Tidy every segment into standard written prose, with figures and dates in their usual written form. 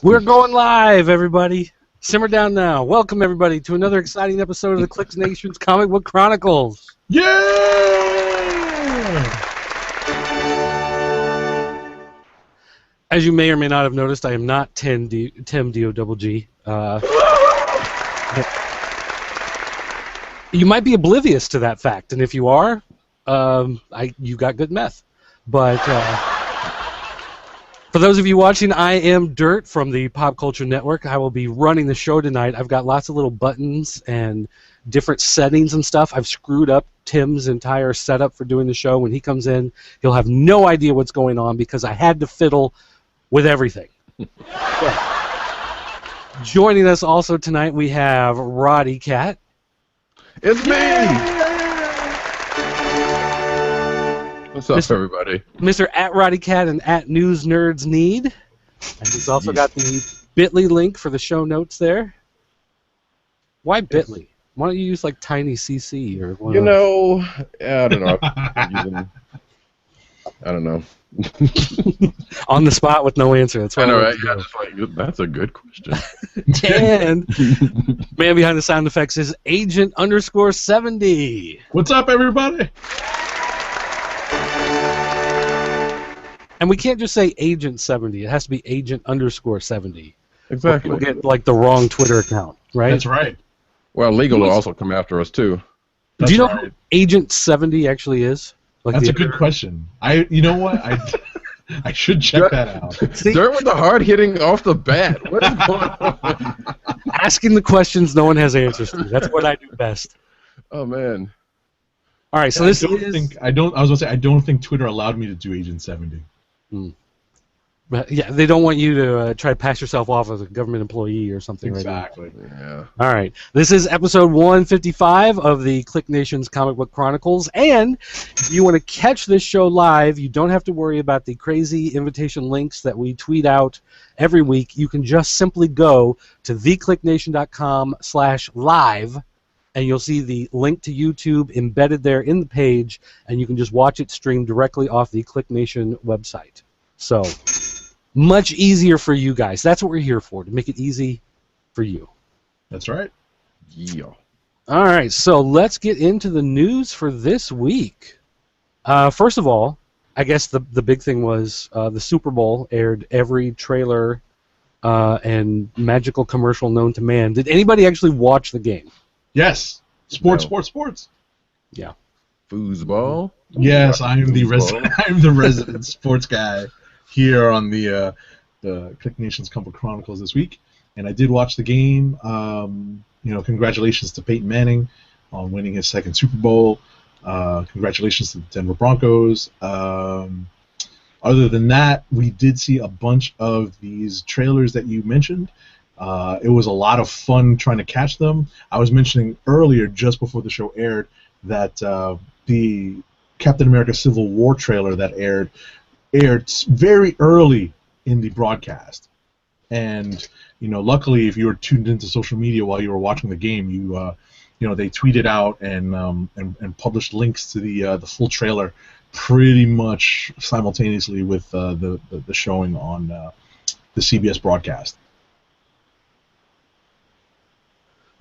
We're going live, everybody. Simmer down now. Welcome, everybody, to another exciting episode of the Clicks Nation's Comic Book Chronicles. Yeah! As you may or may not have noticed, I am not Tim D-O-double-G. You might be oblivious to that fact, and if you are, you got good meth. But for those of you watching, I am Dirt from the Pop Culture Network. I will be running the show tonight. I've got lots of little buttons and different settings and stuff. I've screwed up Tim's entire setup for doing the show. When he comes in, he'll have no idea what's going on because I had to fiddle with everything. Joining us also tonight, we have Roddy Cat. It's me! What's up, everybody? Mr. at Roddy Cat and at News Nerds Need. And he's also got the bit.ly link for the show notes there. Why bit.ly? Why don't you use like Tiny CC or one? You know, I don't know. I don't know. On the spot with no answer. That's I why know, right? Yeah, just like, that's a good question. And man behind the sound effects is Agent_70. What's up, everybody? And we can't just say Agent 70. It has to be Agent_70. Exactly. We'll get like the wrong Twitter account, right? That's right. Well, legal will also come after us too. Do you know who Agent 70 actually is? Like That's a good question. You know what? I should check that out. See? Dirt with the hard hitting off the bat. What is going on? Asking the questions no one has answers to. That's what I do best. Oh man. All right, so I this don't is. think I was gonna say I don't think Twitter allowed me to do Agent 70. But yeah, they don't want you to try to pass yourself off as a government employee or something. Exactly. Right now. Yeah. All right. This is episode 155 of the Click Nation's Comic Book Chronicles. And if you want to catch this show live, you don't have to worry about the crazy invitation links that we tweet out every week. You can just simply go to theclicknation.com/live, and you'll see the link to YouTube embedded there in the page, and you can just watch it streamed directly off the Click Nation website. So much easier for you guys. That's what we're here for, to make it easy for you. That's right. Yeah. All right, so let's get into the news for this week. First of all, I guess the big thing was the Super Bowl aired every trailer and magical commercial known to man. Did anybody actually watch the game? Yes. Sports. Yeah. Foosball. Yes, I'm the resident sports guy here on the Click Nation's Comic Book Chronicles this week, and I did watch the game. Congratulations to Peyton Manning on winning his second Super Bowl. Congratulations to the Denver Broncos. Other than that, we did see a bunch of these trailers that you mentioned. It was a lot of fun trying to catch them. I was mentioning earlier, just before the show aired, that the Captain America Civil War trailer that aired very early in the broadcast. And luckily, if you were tuned into social media while you were watching the game, they tweeted out and published links to the full trailer pretty much simultaneously with the showing on the CBS broadcast.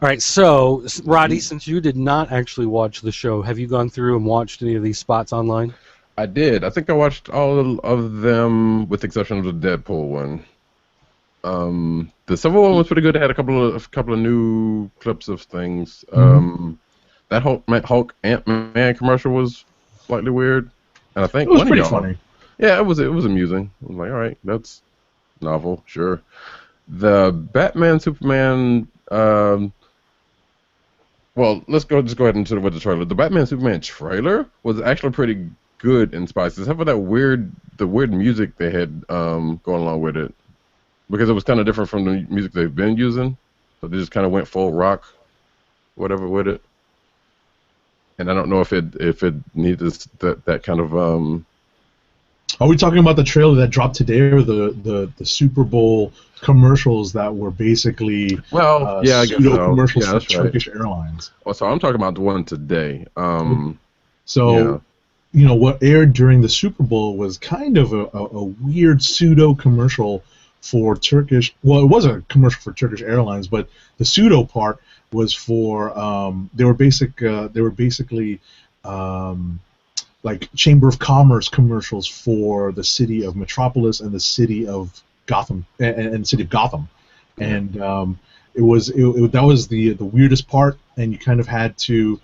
All right, so, Roddy, since you did not actually watch the show, have you gone through and watched any of these spots online? I did. I think I watched all of them with the exception of the Deadpool one. The Civil War was pretty good. It had a couple of new clips of things. That Hulk Ant-Man commercial was slightly weird, and I think it was pretty funny. Yeah, it was amusing. I was like, all right, that's novel, sure. The Batman Superman. Well, just go ahead and with the trailer. The Batman Superman trailer was actually pretty good in spices, except for the weird music they had going along with it, because it was kind of different from the music they've been using. So they just kind of went full rock, whatever with it. And I don't know if it needs that kind of. Are we talking about the trailer that dropped today, or the Super Bowl commercials that were basically pseudo commercials for Turkish Airlines? Well, so I'm talking about the one today. What aired during the Super Bowl was kind of a weird pseudo commercial for Turkish. Well, it was a commercial for Turkish Airlines, but the pseudo part was for they were basically like Chamber of Commerce commercials for the city of Metropolis and the city of Gotham and the city of Gotham, and that was the weirdest part, and you kind of had to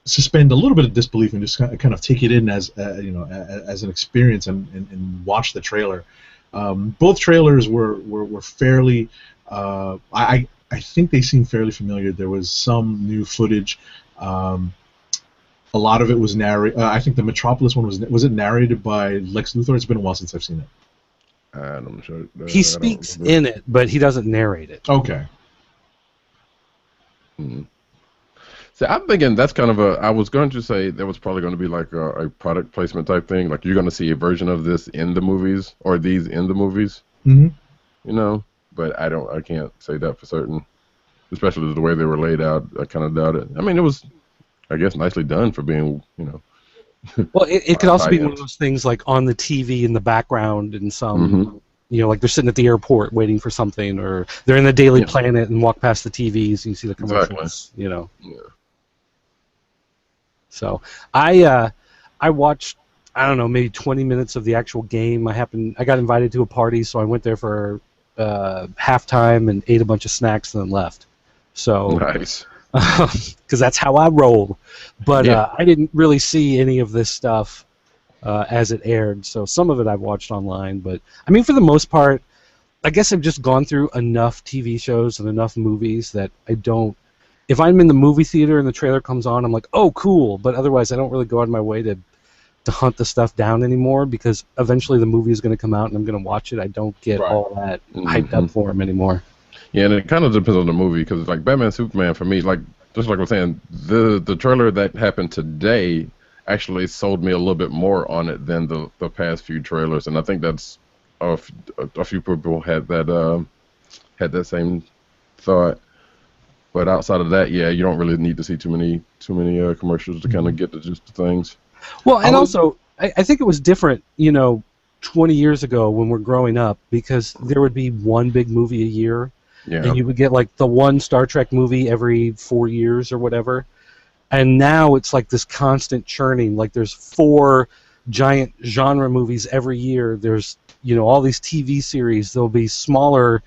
suspend a little bit of disbelief and just kind of take it in as as an experience and watch the trailer. Both trailers were fairly. I think they seemed fairly familiar. There was some new footage. A lot of it was narrated. I think the Metropolis one was it narrated by Lex Luthor? It's been a while since I've seen it. I'm sure. He speaks in it, but he doesn't narrate it. Okay. So I'm thinking that's kind of I was going to say that was probably going to be like a product placement type thing. Like you're going to see a version of this in the movies or these in the movies. Mm-hmm. You know, but I can't say that for certain. Especially the way they were laid out, I kind of doubt it. I mean, it was, I guess, nicely done for being, Well, it could also be one of those things like on the TV in the background in some, like they're sitting at the airport waiting for something, or they're in the Daily Planet and walk past the TVs and you see the commercials, Yeah. So I watched, I don't know, maybe 20 minutes of the actual game. I got invited to a party, so I went there for halftime and ate a bunch of snacks and then left. So nice. Because that's how I roll. But I didn't really see any of this stuff as it aired, so some of it I've watched online. But, I mean, for the most part, I guess I've just gone through enough TV shows and enough movies that I don't... If I'm in the movie theater and the trailer comes on, I'm like, oh, cool. But otherwise, I don't really go out of my way to hunt the stuff down anymore, because eventually the movie is going to come out and I'm going to watch it. I don't get all that hyped up for them anymore. Yeah, and it kind of depends on the movie, because like Batman Superman, for me, like just like I was saying, the trailer that happened today actually sold me a little bit more on it than the past few trailers, and I think that's a few people had that same thought. But outside of that, you don't really need to see too many commercials to kind of get the gist of things. Well, and also, I think it was different, 20 years ago when we're growing up, because there would be one big movie a year, and you would get like the one Star Trek movie every 4 years or whatever. And now it's like this constant churning. Like there's 4 giant genre movies every year. There's all these TV series. There'll be smaller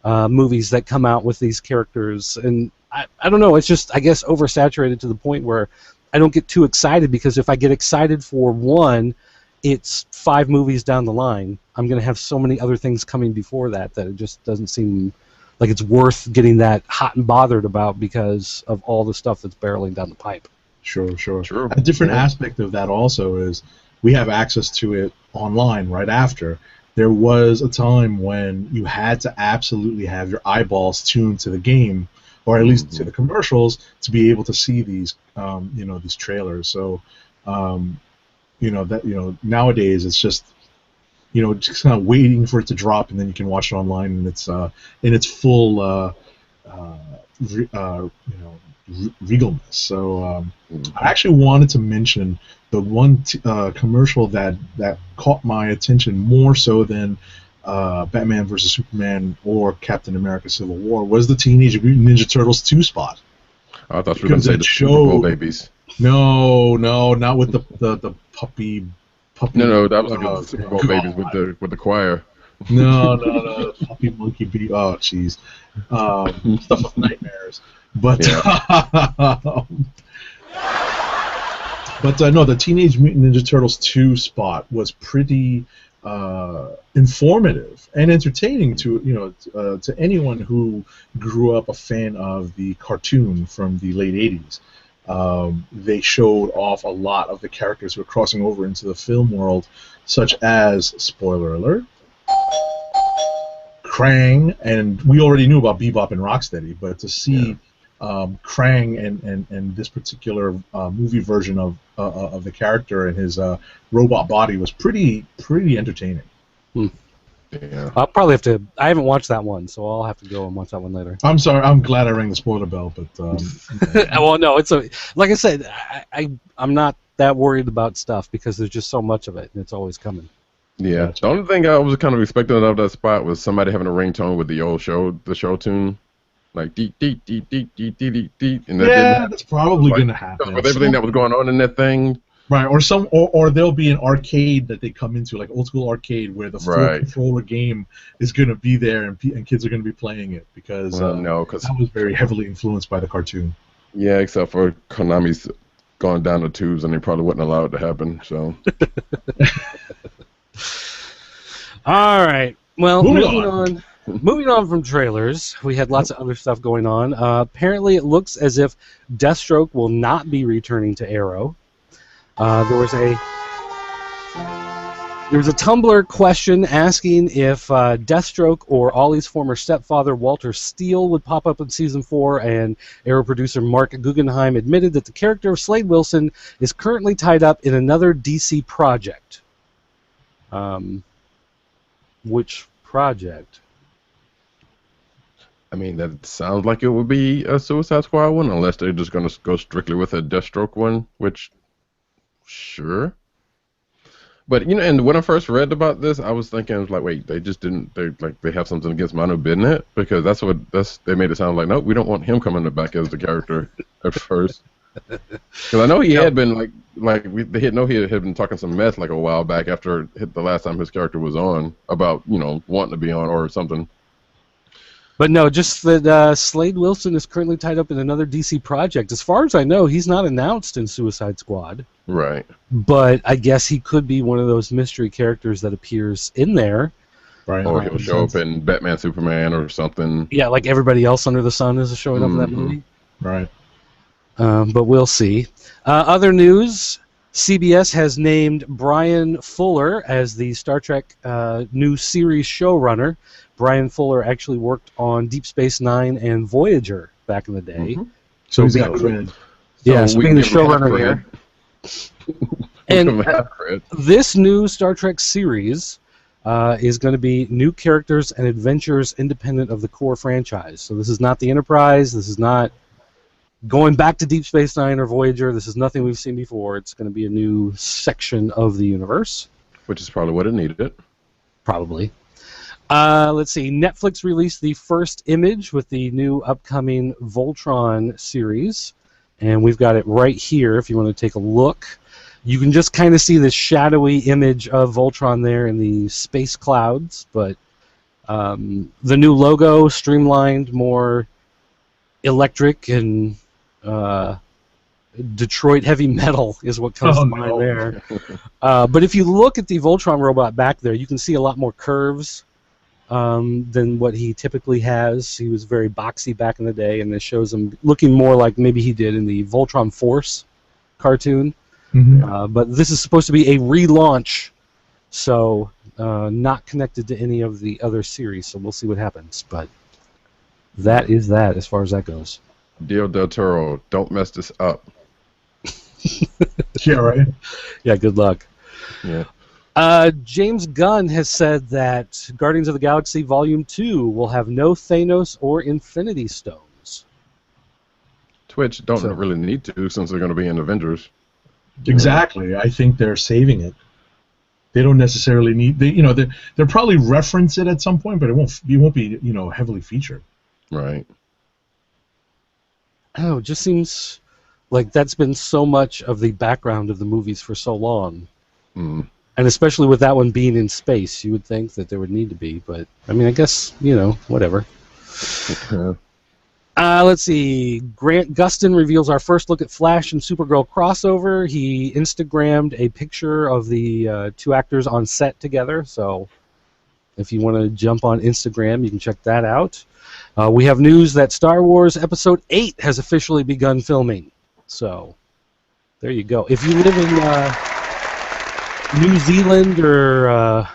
movies that come out with these characters, and I don't know. It's just, I guess, oversaturated to the point where I don't get too excited, because if I get excited for one, it's 5 movies down the line. I'm going to have so many other things coming before that it just doesn't seem like it's worth getting that hot and bothered about because of all the stuff that's barreling down the pipe. Sure. A different aspect of that also is we have access to it online right after. There was a time when you had to absolutely have your eyeballs tuned to the game, or at least to the commercials, to be able to see these, these trailers. So, nowadays it's just, just kind of waiting for it to drop, and then you can watch it online, and it's in its full, regalness. So, I actually wanted to mention the one commercial that caught my attention more so than Batman vs. Superman or Captain America Civil War was the Teenage Mutant Ninja Turtles 2 spot. I thought you were going to say the Super Bowl babies. No, not with the puppy. No, that was the Super Bowl babies with the choir. No, puppy monkey bee. Oh, jeez, stuff of nightmares. But no, the Teenage Mutant Ninja Turtles 2 spot was pretty informative and entertaining to to anyone who grew up a fan of the cartoon from the late 80s. They showed off a lot of the characters who were crossing over into the film world, such as, spoiler alert, Krang, and we already knew about Bebop and Rocksteady, but to see Krang and this particular movie version of the character and his robot body was pretty entertaining. Yeah. I'll probably have to. I haven't watched that one, so I'll have to go and watch that one later. I'm sorry. I'm glad I rang the spoiler bell, but well, no, it's like I said. I'm not that worried about stuff because there's just so much of it, and it's always coming. Yeah. Gotcha. The only thing I was kind of expecting out of that spot was somebody having a ringtone with the show tune, like deet deet deet deet deet deet deet deet, and that didn't Yeah, happen. that's probably Like, gonna 'cause happen. with everything that was going on in that thing, Right, or there'll be an arcade that they come into, like old school arcade, where the full right? controller game is going to be there, and kids are going to be playing it because Well, no, because that was very heavily influenced by the cartoon. yeah, except for Konami's gone down the tubes, and they probably wouldn't allow it to happen. So All right. Well, Moving on. moving on from trailers, we had lots of other stuff going on. Apparently, it looks as if Deathstroke will not be returning to Arrow. There was a Tumblr question asking if Deathstroke or Ollie's former stepfather Walter Steele would pop up in season 4, and Arrow producer Mark Guggenheim admitted that the character of Slade Wilson is currently tied up in another DC project. Which project? I mean, that sounds like it would be a Suicide Squad one, unless they're just going to go strictly with a Deathstroke one, which, sure. But, you know, and when I first read about this, I was thinking, like, wait, they just didn't, they have something against Manu Bennett? Because they made it sound like, nope, we don't want him coming back as the character at first. Because I know he had been, they had been talking some mess, like, a while back after the last time his character was on, about, you know, wanting to be on or something. But no, just that Slade Wilson is currently tied up in another DC project. As far as I know, he's not announced in Suicide Squad. Right. But I guess he could be one of those mystery characters that appears in there. Right. Or he'll show up in Batman, Superman, or something. Yeah, like everybody else under the sun is showing up in that movie. Right. But we'll see. Other news, CBS has named Brian Fuller as the Star Trek new series showrunner. Brian Fuller actually worked on Deep Space Nine and Voyager back in the day. Mm-hmm. So he's got cred. Yeah, so being the showrunner here. And this new Star Trek series is going to be new characters and adventures independent of the core franchise. So this is not the Enterprise. This is not going back to Deep Space Nine or Voyager. This is nothing we've seen before. It's going to be a new section of the universe. Which is probably what it needed. Probably. Let's see. Netflix released the first image with the new upcoming Voltron series. And we've got it right here if you want to take a look. You can just kind of see the shadowy image of Voltron there in the space clouds. But the new logo, streamlined, more electric, and Detroit heavy metal is what comes to mind there. But if you look at the Voltron robot back there, you can see a lot more curves than what he typically has. He was very boxy back in the day, and this shows him looking more like maybe he did in the Voltron Force cartoon. Mm-hmm. But this is supposed to be a relaunch, so not connected to any of the other series, so we'll see what happens. But that is that as far as that goes. Dio Del Toro, don't mess this up. Yeah, right. Yeah, good luck. Yeah. James Gunn has said that Guardians of the Galaxy Volume 2 will have no Thanos or Infinity Stones. Which don't really need to, since they're going to be in Avengers. Exactly. I think they're saving it. They don't necessarily need. They'll probably reference it at some point, but it won't be heavily featured. Right. Oh, it just seems like that's been so much of the background of the movies for so long. Mm. And especially with that one being in space, you would think that there would need to be. But, I mean, I guess, whatever. Let's see. Grant Gustin reveals our first look at Flash and Supergirl crossover. He Instagrammed a picture of the two actors on set together. So if you want to jump on Instagram, you can check that out. We have news that Star Wars Episode 8 has officially begun filming. So there you go. If you live in New Zealand or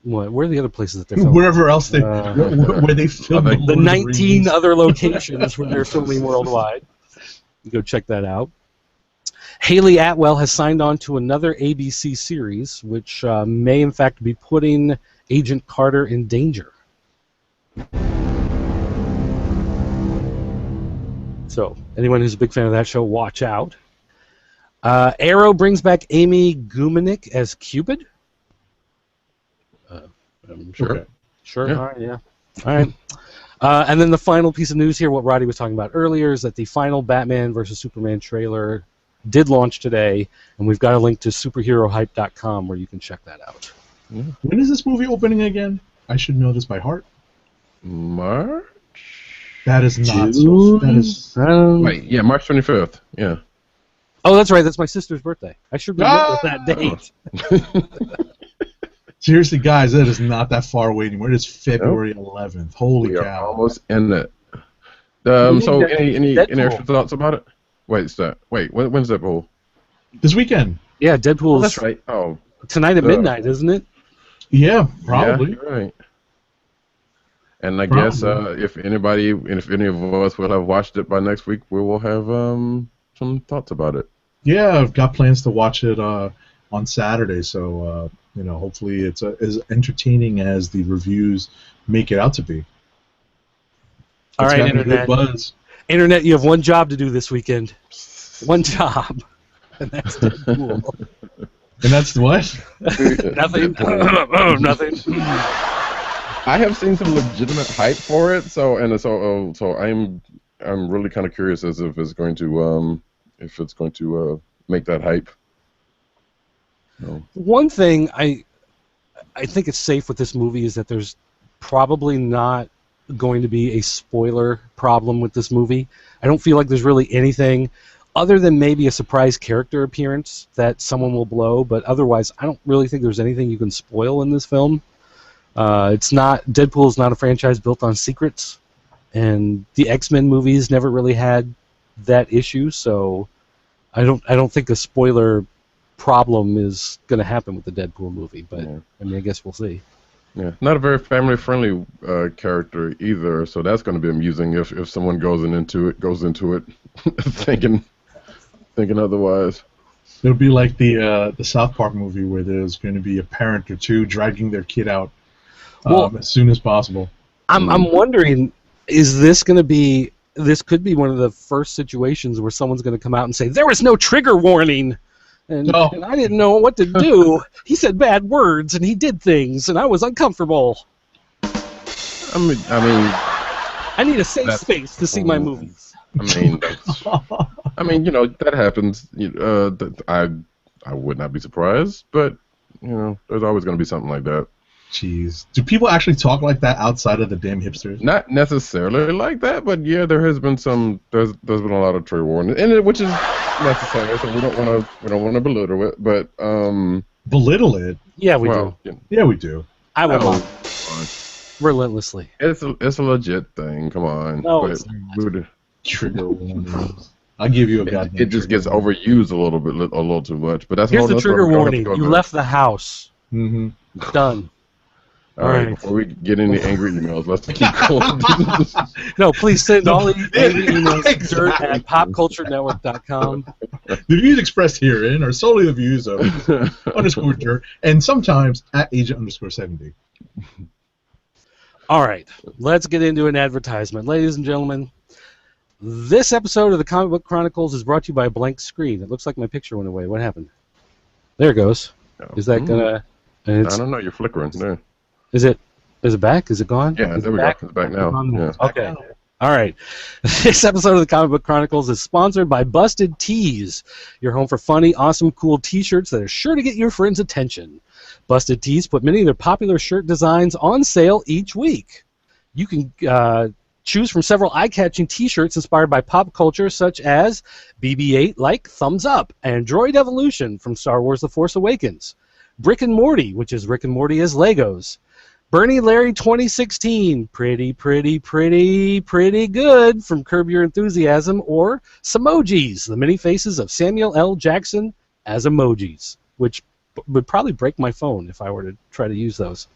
where are the other places that they're filming? Wherever else where they film the 19 other locations where they're filming worldwide. You go check that out. Haley Atwell has signed on to another ABC series, which may in fact be putting Agent Carter in danger. So anyone who's a big fan of that show, watch out. Arrow brings back Amy Gumanik as Cupid. Sure. Okay. Sure. Yeah. All right. Yeah. All right. And then the final piece of news here, what Roddy was talking about earlier, is that the final Batman versus Superman trailer did launch today, and we've got a link to superherohype.com where you can check that out. When is this movie opening again? I should know this by heart. March? That is not June? so. That is. Wait, yeah, March 25th. Yeah. Oh, that's right. That's my sister's birthday. I should remember that date. Seriously, guys, that is not that far away anymore. It is February 11th. Holy We are cow! almost in it. Ooh, So any Deadpool. extra thoughts about it? When's Deadpool? This weekend. Yeah, Deadpool. That's right. Oh, Tonight at midnight, isn't it? Yeah, probably. Yeah, you're right. And I guess if any of us will have watched it by next week, we will have some thoughts about it. Yeah, I've got plans to watch it on Saturday, so hopefully it's as entertaining as the reviews make it out to be. All It's right, got a Internet. good buzz. Internet, you have one job to do this weekend. One job. And that's Deadpool. And that's what? Nothing. Oh, nothing. I have seen some legitimate hype for it, so I'm really kind of curious as if it's going to make that hype. No. One thing I think it's safe with this movie is that there's probably not going to be a spoiler problem with this movie. I don't feel like there's really anything other than maybe a surprise character appearance that someone will blow, but otherwise I don't really think there's anything you can spoil in this film. Deadpool is not a franchise built on secrets, and the X-Men movies never really had that issue, so I don't think a spoiler problem is going to happen with the Deadpool movie, but yeah. I mean, I guess we'll see. Yeah, not a very family-friendly character either, so that's going to be amusing if someone goes into it thinking otherwise. It'll be like the South Park movie where there's going to be a parent or two dragging their kid out as soon as possible. I'm wondering, is this going to be? This could be one of the first situations where someone's going to come out and say there was no trigger warning. And I didn't know what to do. He said bad words, and he did things, and I was uncomfortable. I mean, I need a safe space to see my movies. I mean, that happens. I would not be surprised, but there's always going to be something like that. Jeez, do people actually talk like that outside of the damn hipsters? Not necessarily like that, but yeah, there has been some. There's been a lot of trigger warning, and which is necessary. So we don't want to belittle it, but belittle it. Yeah, we do. Yeah, we do. I will relentlessly. It's a legit thing. Come on. No, it's not. Trigger warnings. I'll give you a goddamn. It just gets overused a little too much. But that's here's the trigger warning. You left the house. Mm-hmm. Done. All right, before we get any angry emails, let's keep going. No, please send all the angry emails to dirt at popculturenetwork.com. The views expressed herein are solely the views of _dirt and sometimes at agent _70. All right, let's get into an advertisement. Ladies and gentlemen, this episode of the Comic Book Chronicles is brought to you by a blank screen. It looks like my picture went away. What happened? There it goes. Is that gonna... I don't know. You're flickering there. Is it back? Is it gone? Yeah, there we go. It's back now. Yeah. Okay. All right. This episode of the Comic Book Chronicles is sponsored by Busted Tees, your home for funny, awesome, cool T-shirts that are sure to get your friends' attention. Busted Tees put many of their popular shirt designs on sale each week. You can choose from several eye-catching T-shirts inspired by pop culture, such as BB-8 like Thumbs Up and Droid Evolution from Star Wars The Force Awakens, Rick and Morty, which is Rick and Morty as Legos, Bernie Larry 2016, pretty good from Curb Your Enthusiasm, or Samojis, the many faces of Samuel L. Jackson as emojis, which would probably break my phone if I were to try to use those.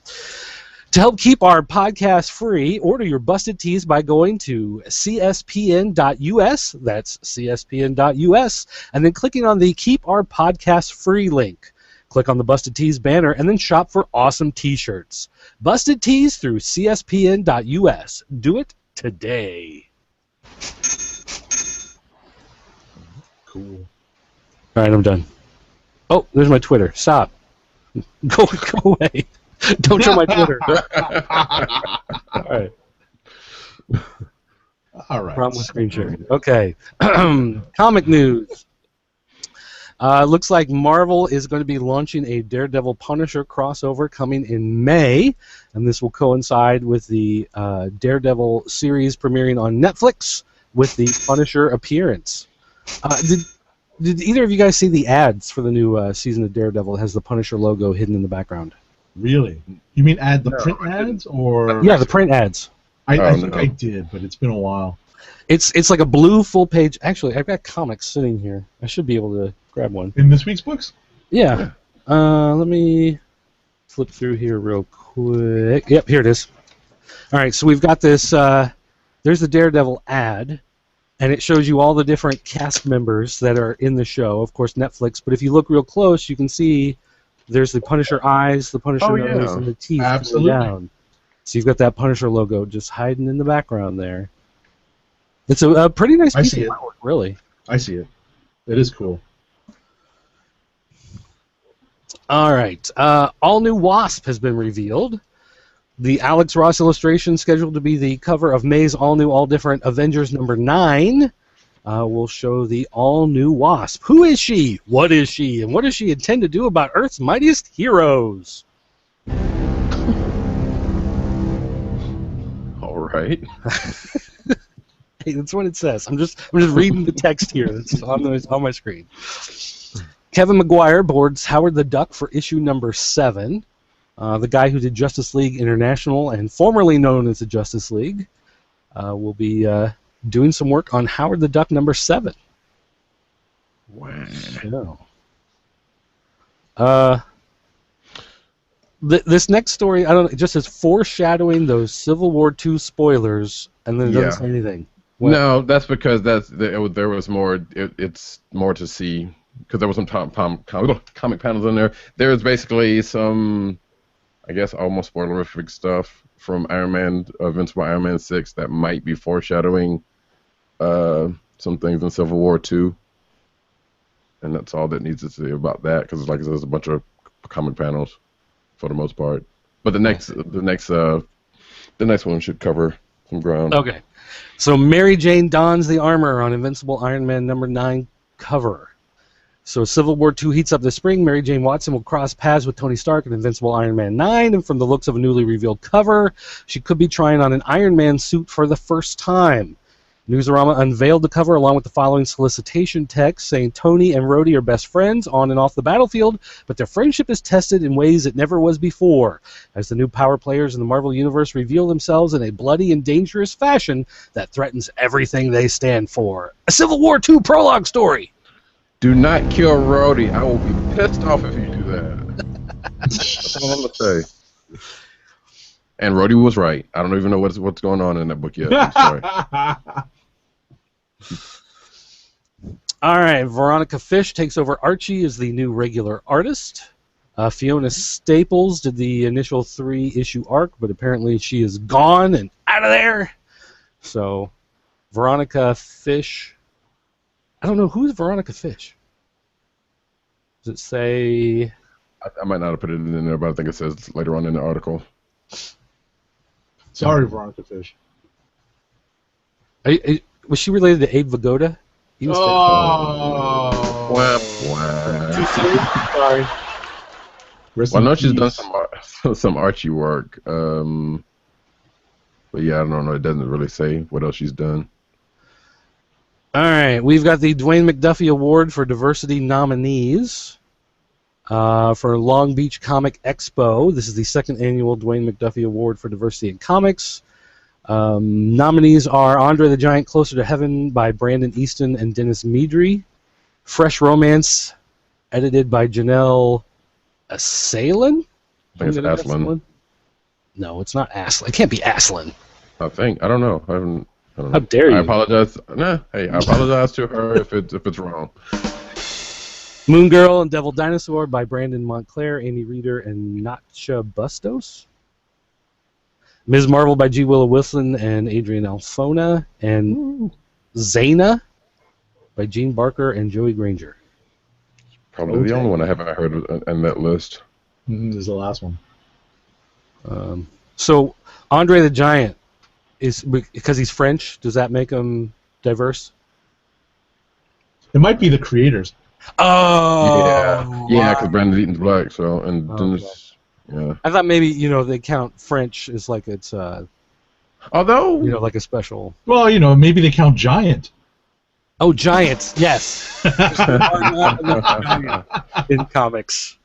To help keep our podcast free, order your Busted Tees by going to cspn.us, that's cspn.us, and then clicking on the Keep Our Podcast Free link. Click on the Busted Tees banner and then shop for awesome T-shirts. Busted Tees through cspn.us. Do it today. Cool. All right, I'm done. Oh, there's my Twitter. Stop. Go away. Don't show my Twitter. All right. All right. Problem with screen sharing. Okay. Comic news. Looks like Marvel is going to be launching a Daredevil Punisher crossover coming in May, and this will coincide with the Daredevil series premiering on Netflix with the Punisher appearance. Did either of you guys see the ads for the new season of Daredevil? It has the Punisher logo hidden in the background. Really? You mean print ads or? Yeah, the print ads. I think I did, but it's been a while. It's like a blue full page. Actually, I've got comics sitting here. I should be able to grab one. In this week's books? Yeah. Let me flip through here real quick. Yep, here it is. All right, so we've got this. There's the Daredevil ad, and it shows you all the different cast members that are in the show. Of course, Netflix. But if you look real close, you can see there's the Punisher eyes, the Punisher nose, and the teeth Absolutely. down. So you've got that Punisher logo just hiding in the background there. It's a pretty nice piece of artwork, really. I see it. It is cool. All right. All new Wasp has been revealed. The Alex Ross illustration scheduled to be the cover of May's all-new, all-different Avengers #9 will show the all-new Wasp. Who is she? What is she? And what does she intend to do about Earth's mightiest heroes? All right. Hey, that's what it says. I'm just reading the text here that's on my screen. Kevin Maguire boards Howard the Duck for issue #7. The guy who did Justice League International and formerly known as the Justice League will be doing some work on Howard the Duck #7. Wow. This next story, it just says foreshadowing those Civil War II spoilers, and then it doesn't say anything. What? No, that's because there was more. It's more to see because there was some comic panels in there. There's basically some, I guess, almost spoilerific stuff from Invincible Iron Man 6 that might be foreshadowing some things in Civil War 2. And that's all that needs to say about that because, like I said, there's a bunch of comic panels for the most part. But the next one should cover some ground. Okay. So Mary Jane dons the armor on Invincible Iron Man #9 cover. So Civil War II heats up this spring. Mary Jane Watson will cross paths with Tony Stark in Invincible Iron Man 9, and from the looks of a newly revealed cover, she could be trying on an Iron Man suit for the first time. Newsarama unveiled the cover along with the following solicitation text saying Tony and Rhodey are best friends on and off the battlefield, but their friendship is tested in ways it never was before, as the new power players in the Marvel Universe reveal themselves in a bloody and dangerous fashion that threatens everything they stand for. A Civil War II prologue story! Do not kill Rhodey. I will be pissed off if you do that. That's all I'm going to say. And Rhodey was right. I don't even know what's going on in that book yet. I'm sorry. All right, Veronica Fish takes over Archie as the new regular artist. Fiona Staples did the initial 3-issue arc, but apparently she is gone and out of there. So, Veronica Fish. I don't know, who's Veronica Fish? Does it say... I might not have put it in there, but I think it says later on in the article. Sorry, Veronica Fish. Was she related to Abe Vigoda? He was Sorry. Well, I know she's done some Archie work. But yeah, I don't know. It doesn't really say what else she's done. All right, we've got the Dwayne McDuffie Award for Diversity nominees for Long Beach Comic Expo. This is the second annual Dwayne McDuffie Award for Diversity in Comics. Nominees are Andre the Giant Closer to Heaven by Brandon Easton and Dennis Meadry. Fresh Romance, edited by Janelle Asselin? I think it's Aslan. No, it's not Aslan. It can't be Aslan. I think. I don't know. I don't know. How dare you? I apologize. Nah, hey, I apologize to her if it's wrong. Moon Girl and Devil Dinosaur by Brandon Montclair, Andy Reeder, and Natcha Bustos. Ms. Marvel by G. Willow Wilson and Adrian Alfona, and Zaina by Gene Barker and Joey Granger. Probably the only one I haven't heard of in that list. This is the last one. So Andre the Giant is because he's French. Does that make him diverse? It might be the creators. Oh, yeah, because Brandon Eaton's black, so and then Okay. yeah. I thought maybe they count French as like it's Although like a special. Well, maybe they count giant. Oh, giants! Yes, there are not enough giants in comics.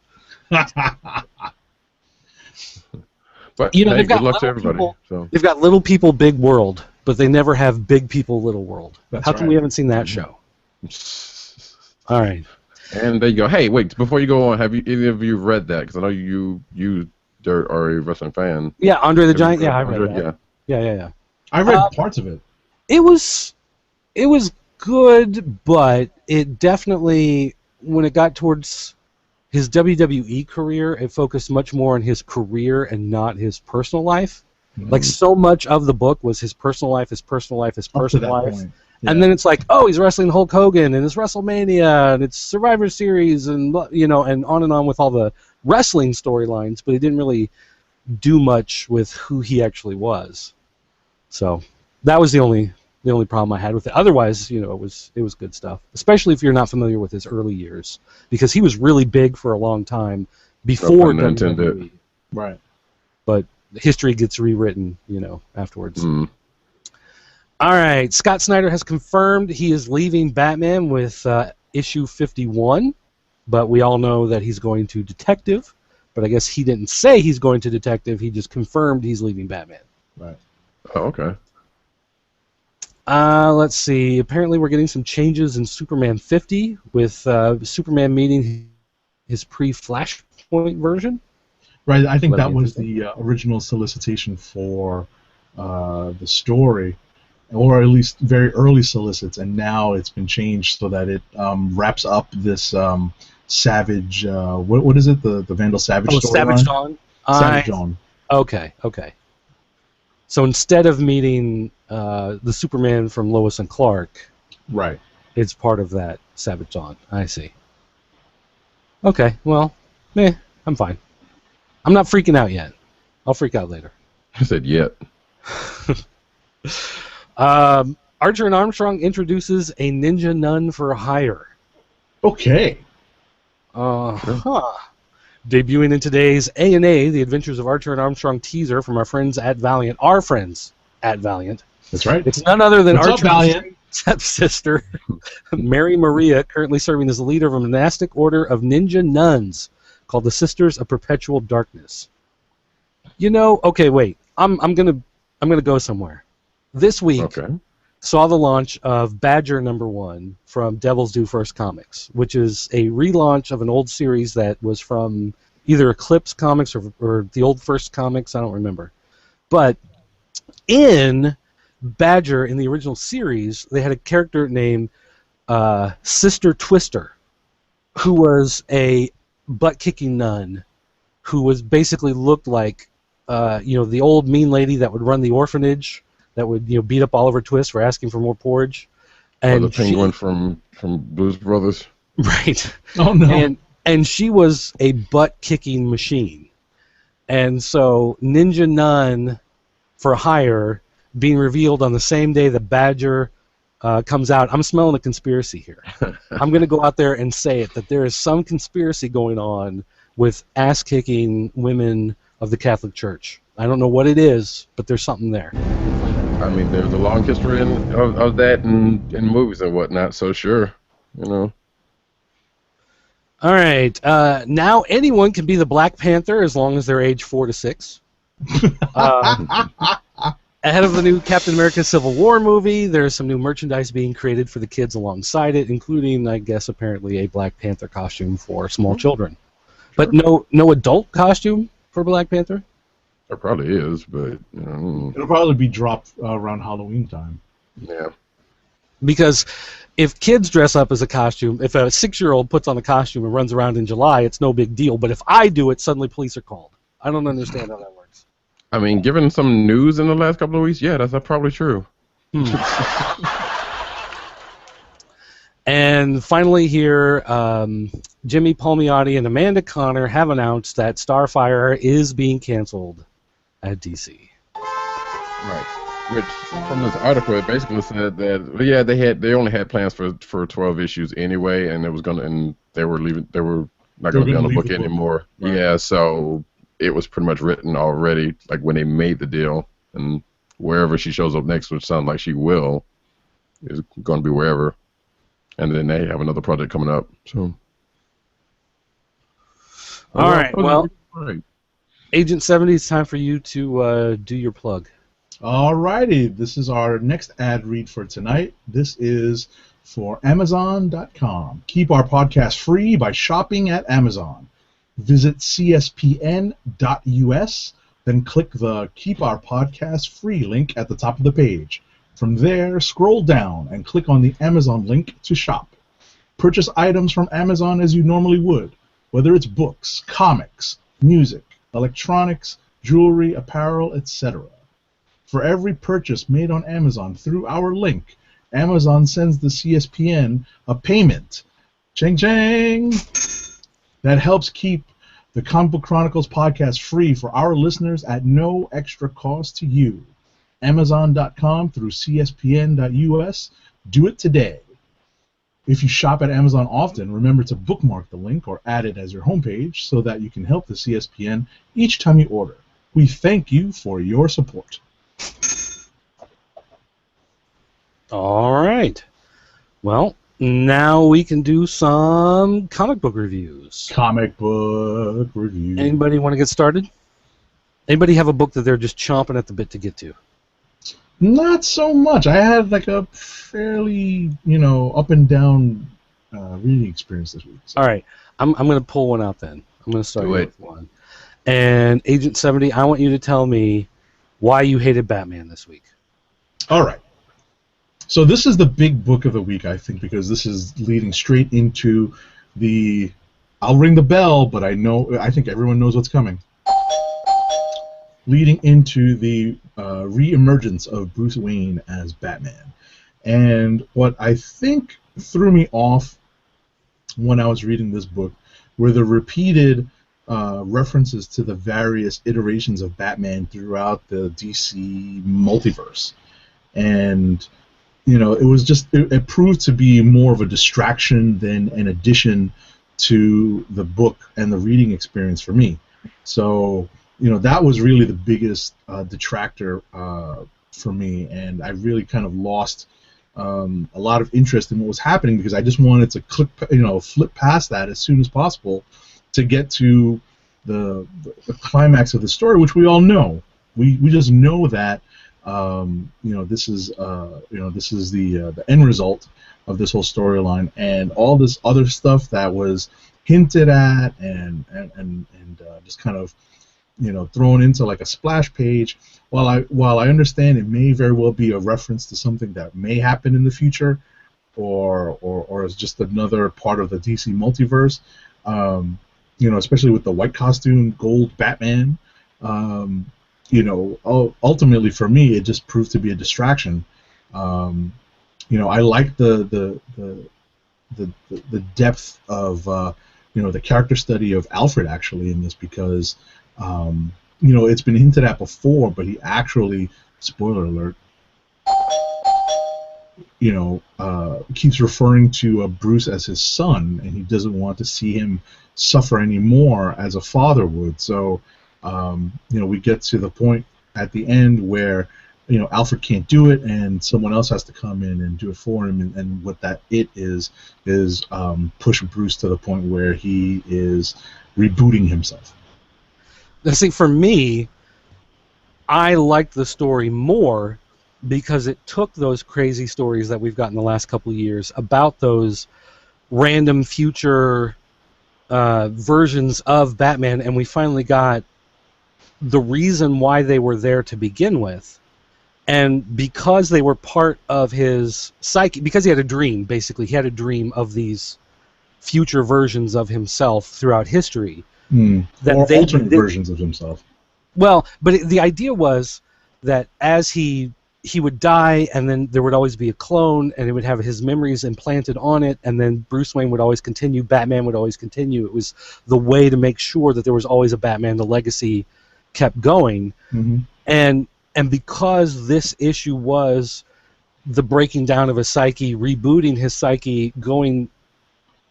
but They've hey, got good luck to little everybody. people. So They've got Little People, Big World, but they never have Big People, Little World. That's How come right. we haven't seen that show? All right. and there you go. Hey, wait, before you go on, have you either of you read that? Because I know you Dirt are a wrestling fan. Yeah, Andre the Have you Giant. Yeah, I read Andre? that. Yeah. Yeah. I read parts of it. It was good, but it definitely, when it got towards his WWE career, it focused much more on his career and not his personal life. Like, so much of the book was his personal life, his personal life, his Up to personal that life. point. And then it's like, oh, he's wrestling Hulk Hogan, and it's WrestleMania, and it's Survivor Series, and and on with all the wrestling storylines, but he didn't really do much with who he actually was. So that was the only problem I had with it. Otherwise, it was good stuff, especially if you're not familiar with his early years, because he was really big for a long time before No pun intended. WWE. Right. But history gets rewritten, afterwards. Mm. All right, Scott Snyder has confirmed he is leaving Batman with issue 51, but we all know that he's going to Detective. But I guess he didn't say he's going to Detective. He just confirmed he's leaving Batman. Right. Oh, okay. Let's see. Apparently, we're getting some changes in Superman 50 with Superman meeting his pre-Flashpoint version. Right. I think That'd that be was the original solicitation for the story, or at least very early solicits, and now it's been changed so that it wraps up this Savage. What is it? The Vandal Savage storyline? Savage Dawn. Savage Dawn. Okay. So instead of meeting the Superman from Lois and Clark, Right. it's part of that Savage Dawn. I see. Okay, well, I'm fine. I'm not freaking out yet. I'll freak out later. I said yet. Archer and Armstrong introduces a ninja nun for hire. Okay. Debuting in today's A&A, The Adventures of Archer and Armstrong teaser from our friends at Valiant. Our friends at Valiant. That's right. It's none other than What's up, Archer's Valiant? stepsister, Mary Maria, currently serving as the leader of a monastic order of ninja nuns called the Sisters of Perpetual Darkness. Okay, wait. I'm gonna go somewhere. This week saw the launch of Badger #1 from Devil's Due First Comics, which is a relaunch of an old series that was from either Eclipse Comics or the old First Comics. I don't remember. But in Badger, in the original series, they had a character named Sister Twister, who was a butt-kicking nun, who was basically looked like the old mean lady that would run the orphanage, that would beat up Oliver Twist for asking for more porridge. And the penguin from Blues Brothers. Right. Oh no. And she was a butt-kicking machine. And so Ninja Nun for hire being revealed on the same day the Badger comes out. I'm smelling a conspiracy here. I'm going to go out there and say it, that there is some conspiracy going on with ass-kicking women of the Catholic Church. I don't know what it is, but there's something there. I mean, there's a long history of that in movies and whatnot, so sure, All right. Now anyone can be the Black Panther as long as they're age 4 to 6. Ahead of the new Captain America Civil War movie, there's some new merchandise being created for the kids alongside it, including, I guess, apparently a Black Panther costume for small children. Sure. But no adult costume for Black Panther? There probably is, but it'll probably be dropped around Halloween time. Yeah. Because if kids dress up as a costume, if a 6-year-old puts on a costume and runs around in July, it's no big deal. But if I do it, suddenly police are called. I don't understand how that works. I mean, given some news in the last couple of weeks, yeah, that's probably true. And finally here, Jimmy Palmiotti and Amanda Connor have announced that Starfire is being canceled. at DC. Right. Which from this article, it basically said that yeah, they only had plans for 12 issues anyway, and they were not going to be on the book anymore. Right. Yeah, so it was pretty much written already, like when they made the deal, and wherever she shows up next, which sounds like she will, is going to be wherever, and then they have another project coming up. So. All right. Well, Agent 70, it's time for you to do your plug. Alrighty, this is our next ad read for tonight. This is for Amazon.com. Keep our podcast free by shopping at Amazon. Visit CSPN.us, then click the Keep Our Podcast Free link at the top of the page. From there, scroll down and click on the Amazon link to shop. Purchase items from Amazon as you normally would, whether it's books, comics, music, electronics, jewelry, apparel, etc. For every purchase made on Amazon through our link, Amazon sends the CSPN a payment, ching ching, that helps keep the Comic Book Chronicles podcast free for our listeners at no extra cost to you. Amazon.com through CSPN.us. Do it today. If you shop at Amazon often, remember to bookmark the link or add it as your homepage so that you can help the CSPN each time you order. We thank you for your support. All right. Well, now we can do some comic book reviews. Comic book reviews. Anybody want to get started? Anybody have a book that they're just chomping at the bit to get to? Not so much. I had like a fairly, up and down reading experience this week. So. All right. I'm going to pull one out then. I'm going to start with one. And Agent 70, I want you to tell me why you hated Batman this week. All right. So this is the big book of the week, I think, because this is leading straight into the... I'll ring the bell, but I think everyone knows what's coming. Leading into the re-emergence of Bruce Wayne as Batman. And what I think threw me off when I was reading this book were the repeated references to the various iterations of Batman throughout the DC multiverse. And... it proved to be more of a distraction than an addition to the book and the reading experience for me. So, that was really the biggest detractor for me, and I really kind of lost a lot of interest in what was happening because I just wanted to flip past that as soon as possible to get to the climax of the story, which we all know. We just know that. This is the end result of this whole storyline, and all this other stuff that was hinted at and just kind of thrown into like a splash page. While I understand it may very well be a reference to something that may happen in the future, or is just another part of the DC multiverse. Especially with the white costume, gold Batman. Ultimately for me, it just proved to be a distraction. I like the depth of the character study of Alfred actually in this because it's been hinted at before, but he actually, spoiler alert, keeps referring to Bruce as his son, and he doesn't want to see him suffer anymore as a father would. So. We get to the point at the end where, Alfred can't do it, and someone else has to come in and do it for him, and what that is push Bruce to the point where he is rebooting himself. See, for me, I liked the story more because it took those crazy stories that we've got in the last couple of years about those random future versions of Batman, and we finally got the reason why they were there to begin with, and because they were part of his psyche, because he had a dream, basically. He had a dream of these future versions of himself throughout history. Or alternate versions of himself. Well, but the idea was that as he would die, and then there would always be a clone, and it would have his memories implanted on it, and then Bruce Wayne would always continue, Batman would always continue. It was the way to make sure that there was always a Batman, the legacy kept going. Mm-hmm. And because this issue was the breaking down of his psyche, rebooting his psyche, going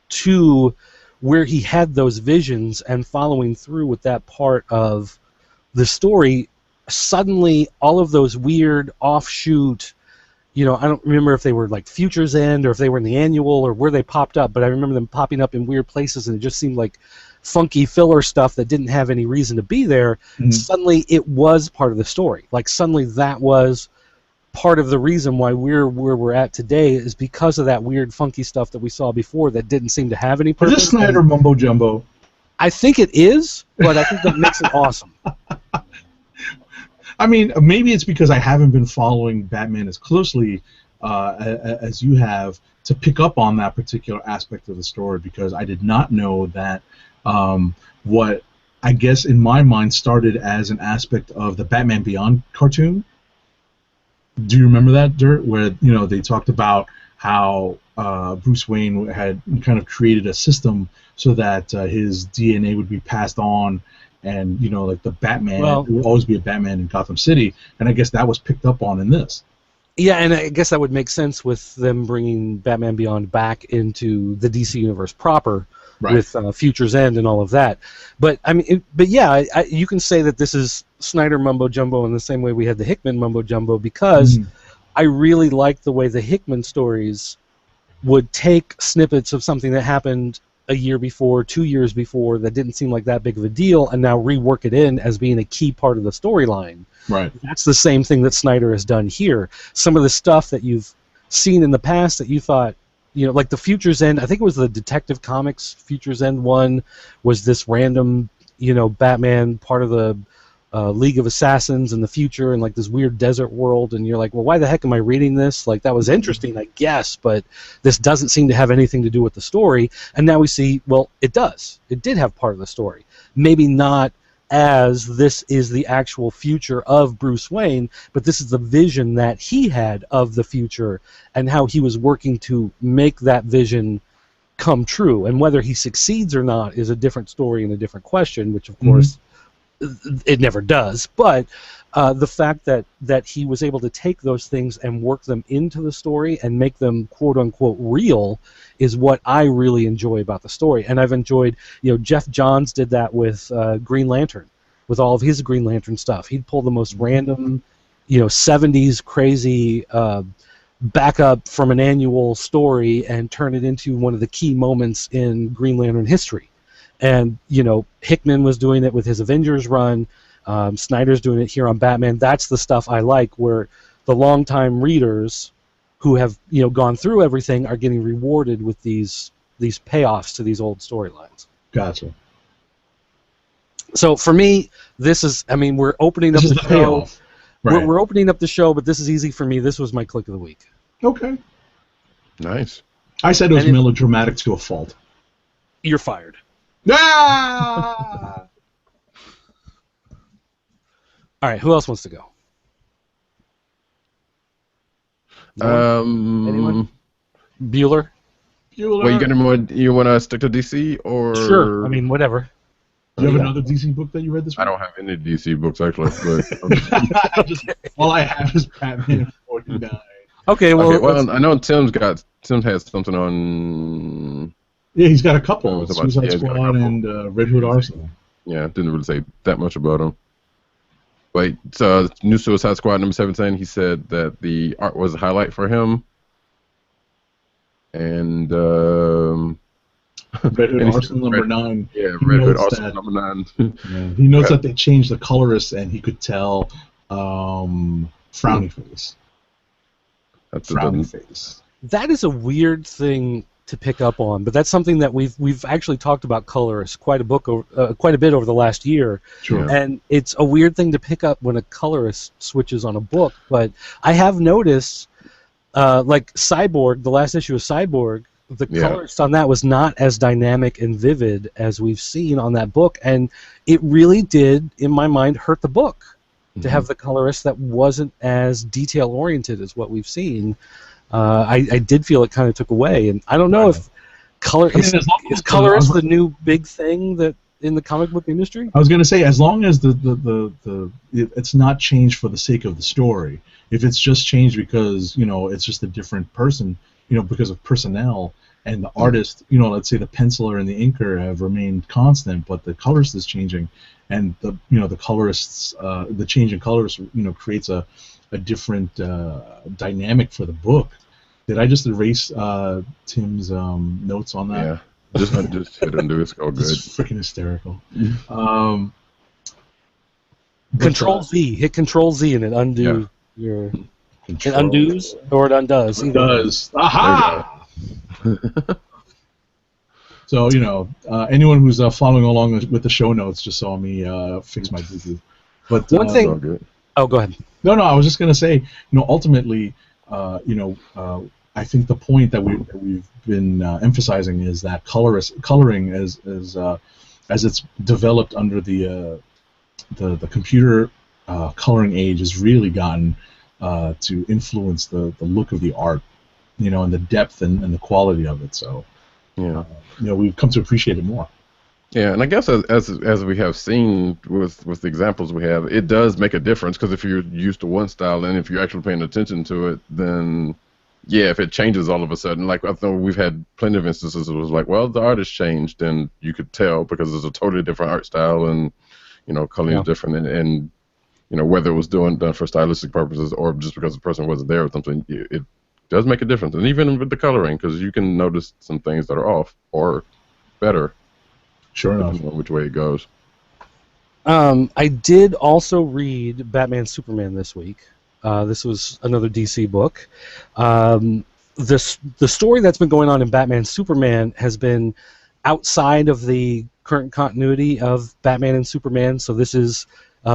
to where he had those visions and following through with that part of the story, suddenly all of those weird offshoot, I don't remember if they were like Future's End or if they were in the annual or where they popped up, but I remember them popping up in weird places, and it just seemed like funky filler stuff that didn't have any reason to be there. Mm-hmm. Suddenly it was part of the story. Like suddenly that was part of the reason why we're where we're at today, is because of that weird funky stuff that we saw before that didn't seem to have any purpose. Is this Snyder mumbo jumbo? I think it is, but I think that makes it awesome. I mean, maybe it's because I haven't been following Batman as closely as you have to pick up on that particular aspect of the story, because I did not know that what I guess in my mind started as an aspect of the Batman Beyond cartoon. Do you remember that, Dirt, where they talked about how Bruce Wayne had kind of created a system so that his DNA would be passed on, and like the Batman, there would always be a Batman in Gotham City, and I guess that was picked up on in this. Yeah, and I guess that would make sense with them bringing Batman Beyond back into the DC universe proper, right, with Future's End and all of that. But I mean, you can say that this is Snyder mumbo jumbo in the same way we had the Hickman mumbo jumbo, because I really like the way the Hickman stories would take snippets of something that happened a year before, 2 years before, that didn't seem like that big of a deal, and now rework it in as being a key part of the storyline. Right. That's the same thing that Snyder has done here. Some of the stuff that you've seen in the past that you thought, like the Future's End, I think it was the Detective Comics Future's End one, was this random, Batman part of the League of Assassins in the future and like this weird desert world, and you're like, well, why the heck am I reading this? Like, that was interesting, I guess, but this doesn't seem to have anything to do with the story. And now we see, well, it does. It did have part of the story. Maybe not as this is the actual future of Bruce Wayne, but this is the vision that he had of the future and how he was working to make that vision come true. And whether he succeeds or not is a different story and a different question, which of course it never does. But the fact that he was able to take those things and work them into the story and make them quote unquote real is what I really enjoy about the story. And I've enjoyed, Jeff Johns did that with Green Lantern, with all of his Green Lantern stuff. He'd pull the most random, 70s crazy backup from an annual story and turn it into one of the key moments in Green Lantern history. And, Hickman was doing it with his Avengers run. Snyder's doing it here on Batman. That's the stuff I like, where the longtime readers who have, gone through everything are getting rewarded with these payoffs to these old storylines. Gotcha. So for me, this is, we're opening up the show. Payoff. Right. We're opening up the show, but this is easy for me. This was my click of the week. Okay. Nice. I said it was melodramatic to a fault. You're fired. Ah! All right, who else wants to go? Anyone? Bueller? Well, you got any more? You want to stick to DC or? Sure. Whatever. Do you have another DC book that you read this week? I don't have any DC books actually, but all I have is Batman 49. Okay, well, I know Tim has something on. Yeah, he's got a couple. Suicide Squad and Red Hood Arsenal. Yeah, didn't really say that much about him. But new Suicide Squad number 17, he said that the art was a highlight for him. And Red Hood Arsenal number 9. Yeah, Red Hood Arsenal number 9. Yeah, he notes that they changed the colorist, and he could tell frowny face. That's frowny face. That is a weird thing to pick up on, but that's something that we've actually talked about colorists quite a bit over the last year. Sure. And it's a weird thing to pick up when a colorist switches on a book. But I have noticed, like Cyborg, the last issue of Cyborg, the colorist on that was not as dynamic and vivid as we've seen on that book, and it really did, in my mind, hurt the book to have the colorist that wasn't as detail oriented as what we've seen. I did feel it kind of took away, and I don't know if color is colorist the new big thing that in the comic book industry. I was going to say, as long as it's not changed for the sake of the story. If it's just changed because it's just a different person, because of personnel, and the artist, let's say the penciler and the inker have remained constant, but the colorist is changing, and the colorists, the change in colors, creates a different dynamic for the book. Did I just erase Tim's notes on that? Yeah. Just hit undo. It's all good. It's freaking hysterical. Control Z. Hit Control Z and it undo your. It undoes or it undoes. It does. Aha! So anyone who's following along with the show notes just saw me fix my boo-boo. But one thing. Oh, go ahead. No, I was just gonna say, ultimately, I think the point that we've been emphasizing is that coloring as it's developed under the computer coloring age has really gotten to influence the look of the art, and the depth and the quality of it. So, we've come to appreciate it more. Yeah, and I guess as we have seen with the examples we have, it does make a difference, because if you're used to one style and if you're actually paying attention to it, then if it changes all of a sudden, like I know we've had plenty of instances it was like, well, the artist changed, and you could tell because it's a totally different art style, and coloring is different, and whether it was done for stylistic purposes or just because the person wasn't there or something, it does make a difference. And even with the coloring, because you can notice some things that are off or better. Sure enough. Depending on which way it goes. I did also read Batman Superman this week. This was another DC book. The story that's been going on in Batman Superman has been outside of the current continuity of Batman and Superman. So this is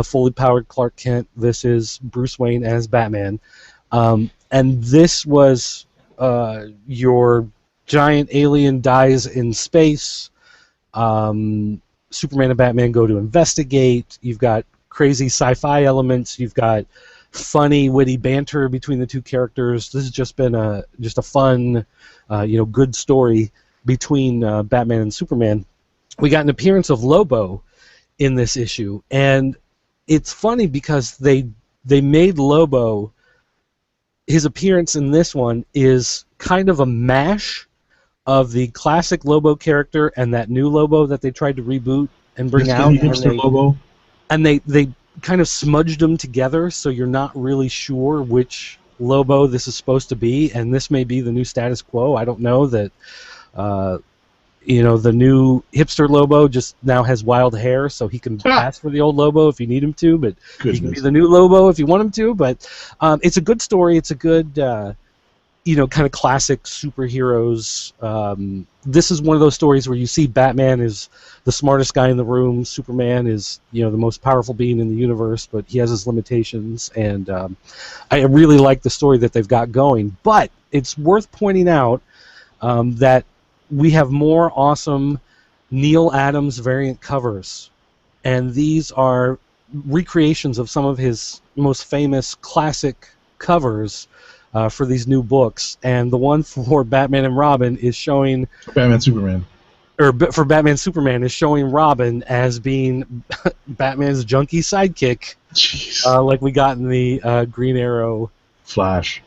fully powered Clark Kent. This is Bruce Wayne as Batman. And this was your giant alien dies in space. Superman and Batman go to investigate. You've got crazy sci-fi elements. You've got funny, witty banter between the two characters. This has just been a fun, good story between Batman and Superman. We got an appearance of Lobo in this issue, and it's funny because they made Lobo. His appearance in this one is kind of a mash of the classic Lobo character and that new Lobo that they tried to reboot and bring out. Lobo. And they kind of smudged them together, so you're not really sure which Lobo this is supposed to be, and this may be the new status quo. I don't know that. The new hipster Lobo just now has wild hair, so he can pass for the old Lobo if you need him to, but he can be the new Lobo if you want him to. But it's a good story. It's a good, kind of classic superheroes. This is one of those stories where you see Batman is the smartest guy in the room. Superman is, the most powerful being in the universe, but he has his limitations. And I really like the story that they've got going. But it's worth pointing out that we have more awesome Neil Adams variant covers, and these are recreations of some of his most famous classic covers for these new books. And the one for Batman and Robin is showing Batman Superman, or for Batman Superman is showing Robin as being Batman's junkie sidekick, like we got in the Green Arrow, Flash.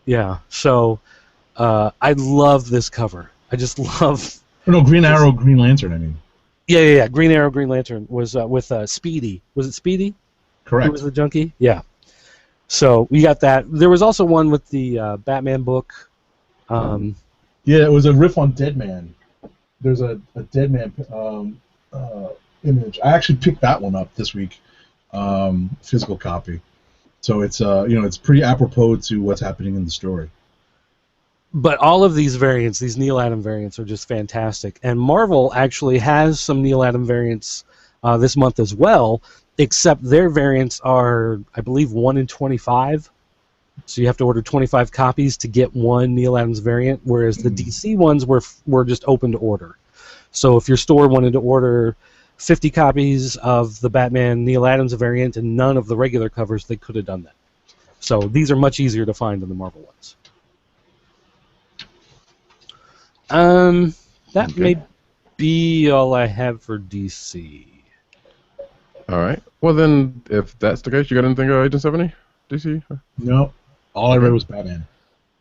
Yeah, so I love this cover. I just love. No, Green Arrow, Green Lantern. I mean. Yeah. Green Arrow, Green Lantern was with Speedy. Was it Speedy? Correct. Who was the junkie? Yeah. So we got that. There was also one with the Batman book. Yeah, it was a riff on Deadman. There's a Deadman image. I actually picked that one up this week, physical copy. So it's it's pretty apropos to what's happening in the story. But all of these variants, these Neil Adams variants, are just fantastic. And Marvel actually has some Neil Adams variants this month as well, except their variants are, I believe, 1 in 25. So you have to order 25 copies to get one Neil Adams variant, whereas the DC ones were just open to order. So if your store wanted to order 50 copies of the Batman Neil Adams variant and none of the regular covers, they could have done that. So these are much easier to find than the Marvel ones. be all I have for DC. All right. Well, then, if that's the case, you got anything, Agent 70? DC? No, all I read was Batman.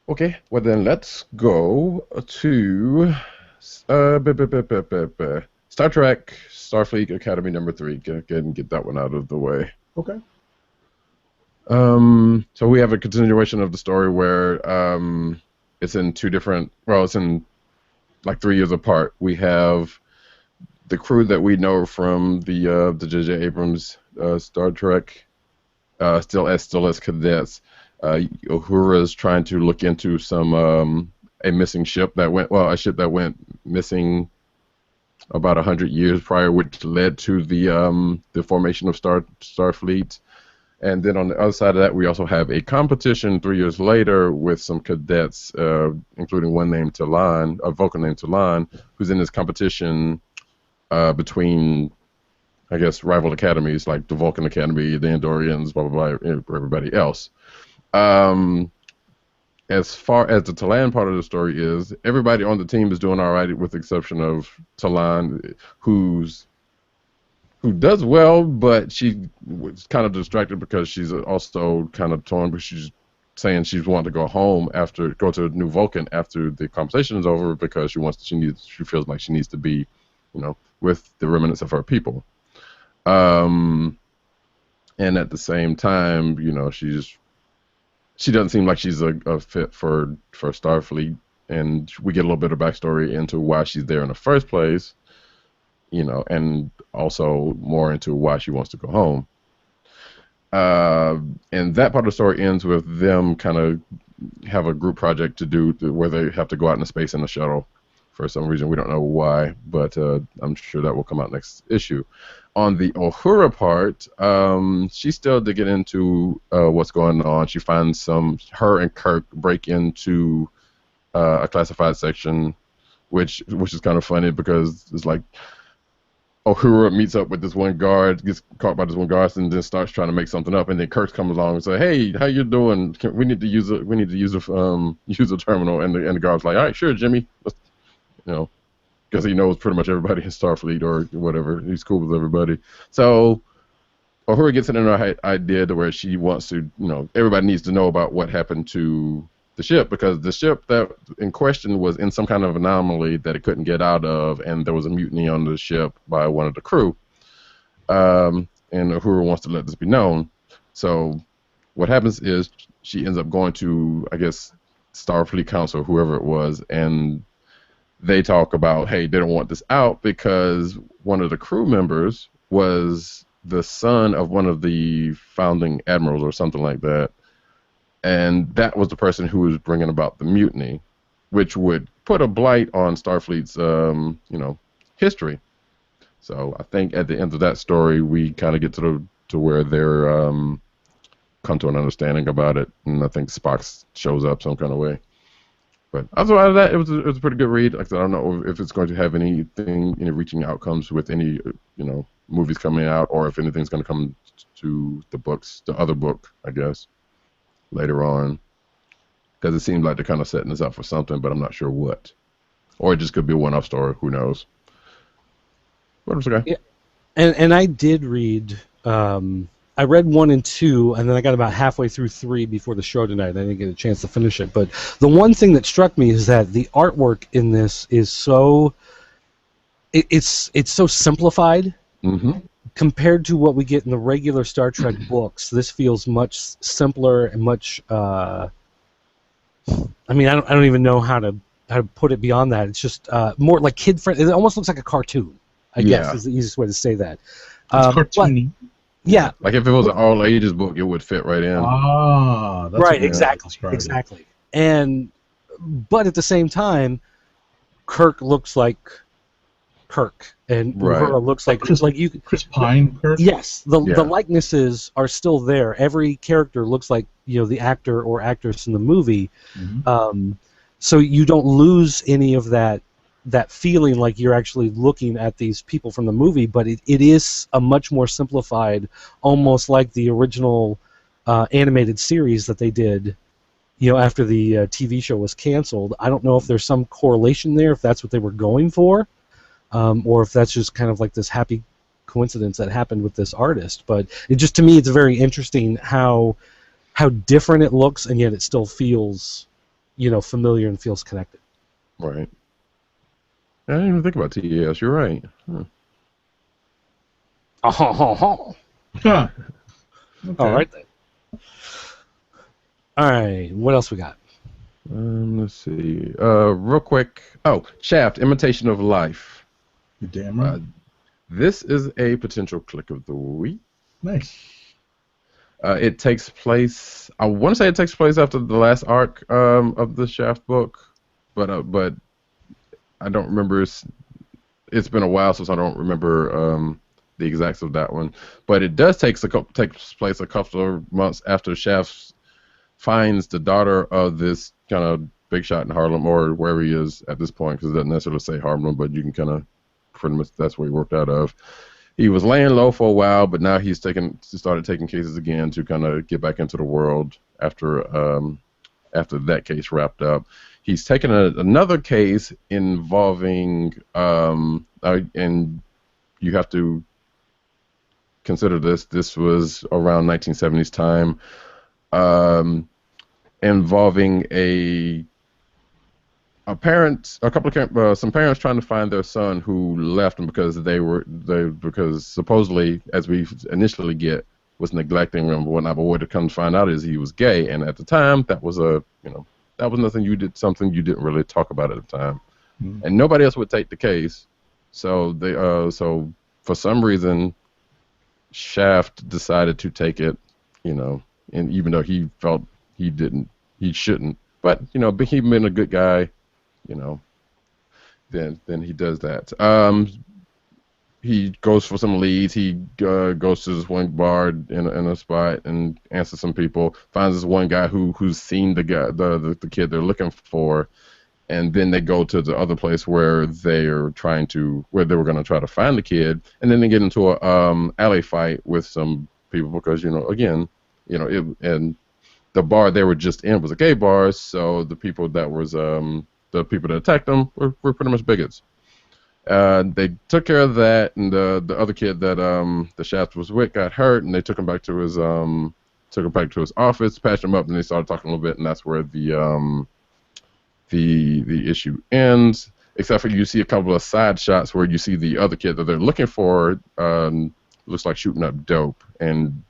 Okay. Well, then let's go to Star Trek Starfleet Academy #3. Go ahead and get that one out of the way. Okay. So we have a continuation of the story where it's in two different. Well, it's in like 3 years apart. We have the crew that we know from the J.J. Abrams Star Trek, still as cadets. Uhura is trying to look into a missing ship that went. Well, a ship that went missing about 100 years prior, which led to the formation of Starfleet. And then on the other side of that, we also have a competition 3 years later with some cadets, including one named Talon, a Vulcan named Talon, who's in this competition between, I guess, rival academies like the Vulcan Academy, the Andorians, blah, blah, blah, everybody else. As far as the Talon part of the story is, everybody on the team is doing all right with the exception of Talon, who does well, but she was kind of distracted because she's also kind of torn, but she's saying she's wanting to go to New Vulcan after the conversation is over because she feels like she needs to be, with the remnants of her people. And at the same time, she doesn't seem like she's a fit for Starfleet, and we get a little bit of backstory into why she's there in the first place, and also more into why she wants to go home. And that part of the story ends with them kind of have a group project to do where they have to go out into space in a shuttle for some reason. We don't know why, but I'm sure that will come out next issue. On the Uhura part, she's still digging into what's going on. She finds her and Kirk break into a classified section, which is kind of funny because it's like Uhura meets up with this one guard, gets caught by this one guard, and then starts trying to make something up. And then Kirk comes along and says, "Hey, how you doing? We need to use a terminal." And the guard's like, "All right, sure, Jimmy." Because he knows pretty much everybody in Starfleet or whatever. He's cool with everybody. So Uhura gets in her idea to where she wants to, everybody needs to know about what happened to the ship, because the ship that in question was in some kind of anomaly that it couldn't get out of, and there was a mutiny on the ship by one of the crew. And Uhura wants to let this be known. So what happens is she ends up going to, I guess, Starfleet Council, whoever it was, and they talk about, hey, they don't want this out because one of the crew members was the son of one of the founding admirals or something like that. And that was the person who was bringing about the mutiny, which would put a blight on Starfleet's, history. So I think at the end of that story, we kind of get to where they're come to an understanding about it, and I think Spock shows up some kind of way. But outside of that, it was a pretty good read. Like I said, I don't know if it's going to have any reaching outcomes with any movies coming out, or if anything's going to come to the other book, I guess, later on, because it seems like they're kind of setting this up for something, but I'm not sure what. Or it just could be a one-off story. Who knows? What was okay? Yeah, and I did read. I read 1 and 2, and then I got about halfway through 3 before the show tonight. I didn't get a chance to finish it. But the one thing that struck me is that the artwork in this is so it's so simplified compared to what we get in the regular Star Trek books. This feels much simpler and much. I don't even know how to put it beyond that. It's just more like kid friendly. It almost looks like a cartoon. I guess is the easiest way to say that. It's cartoony. Yeah. Like if it was an all ages book, it would fit right in. Ah, that's right, exactly. But at the same time, Kirk looks like Kirk, and Uhura looks like Chris Pine Kirk. Yes, the likenesses are still there. Every character looks like the actor or actress in the movie, so you don't lose any of that feeling like you're actually looking at these people from the movie, but it is a much more simplified, almost like the original animated series that they did, after the TV show was canceled. I don't know if there's some correlation there, if that's what they were going for, or if that's just kind of like this happy coincidence that happened with this artist. But it just, to me, it's very interesting how different it looks, and yet it still feels, familiar and feels connected. Right. I didn't even think about TES. You're right. Huh. Huh. Okay. All right then. All right, what else we got? Let's see. Real quick. Oh, Shaft, Imitation of Life. You damn right. This is a potential click of the week. Nice. It takes place. I want to say it takes place after the last arc of the Shaft book, but I don't remember. It's been a while since I don't remember the exacts of that one. But it does takes place a couple of months after Shaft finds the daughter of this kind of big shot in Harlem, or wherever he is at this point, because it doesn't necessarily say Harlem, but you can kind of pretty much that's where he worked out of. He was laying low for a while, but now he's started taking cases again to kind of get back into the world after that case wrapped up. He's taken another case involving, and you have to consider this. This was around 1970s time, involving some parents trying to find their son who left them because supposedly, as we initially get, was neglecting them and whatnot. But what it comes to find out is he was gay, and at the time that was something you didn't really talk about at the time, and nobody else would take the case. So so for some reason, Shaft decided to take it, and even though he felt he shouldn't, but he being a good guy. Then he does that. He goes for some leads. He goes to this one bar in a spot and answers some people. Finds this one guy who's seen the kid they're looking for, and then they go to the other place where they were going to try to find the kid, and then they get into a alley fight with some people because and the bar they were just in was a gay bar, so the people that attacked them were pretty much bigots. They took care of that, and the other kid that the Shaft was with got hurt, and they took him back to his office, patched him up, and they started talking a little bit, and that's where the issue ends. Except for you see a couple of side shots where you see the other kid that they're looking for looks like shooting up dope, and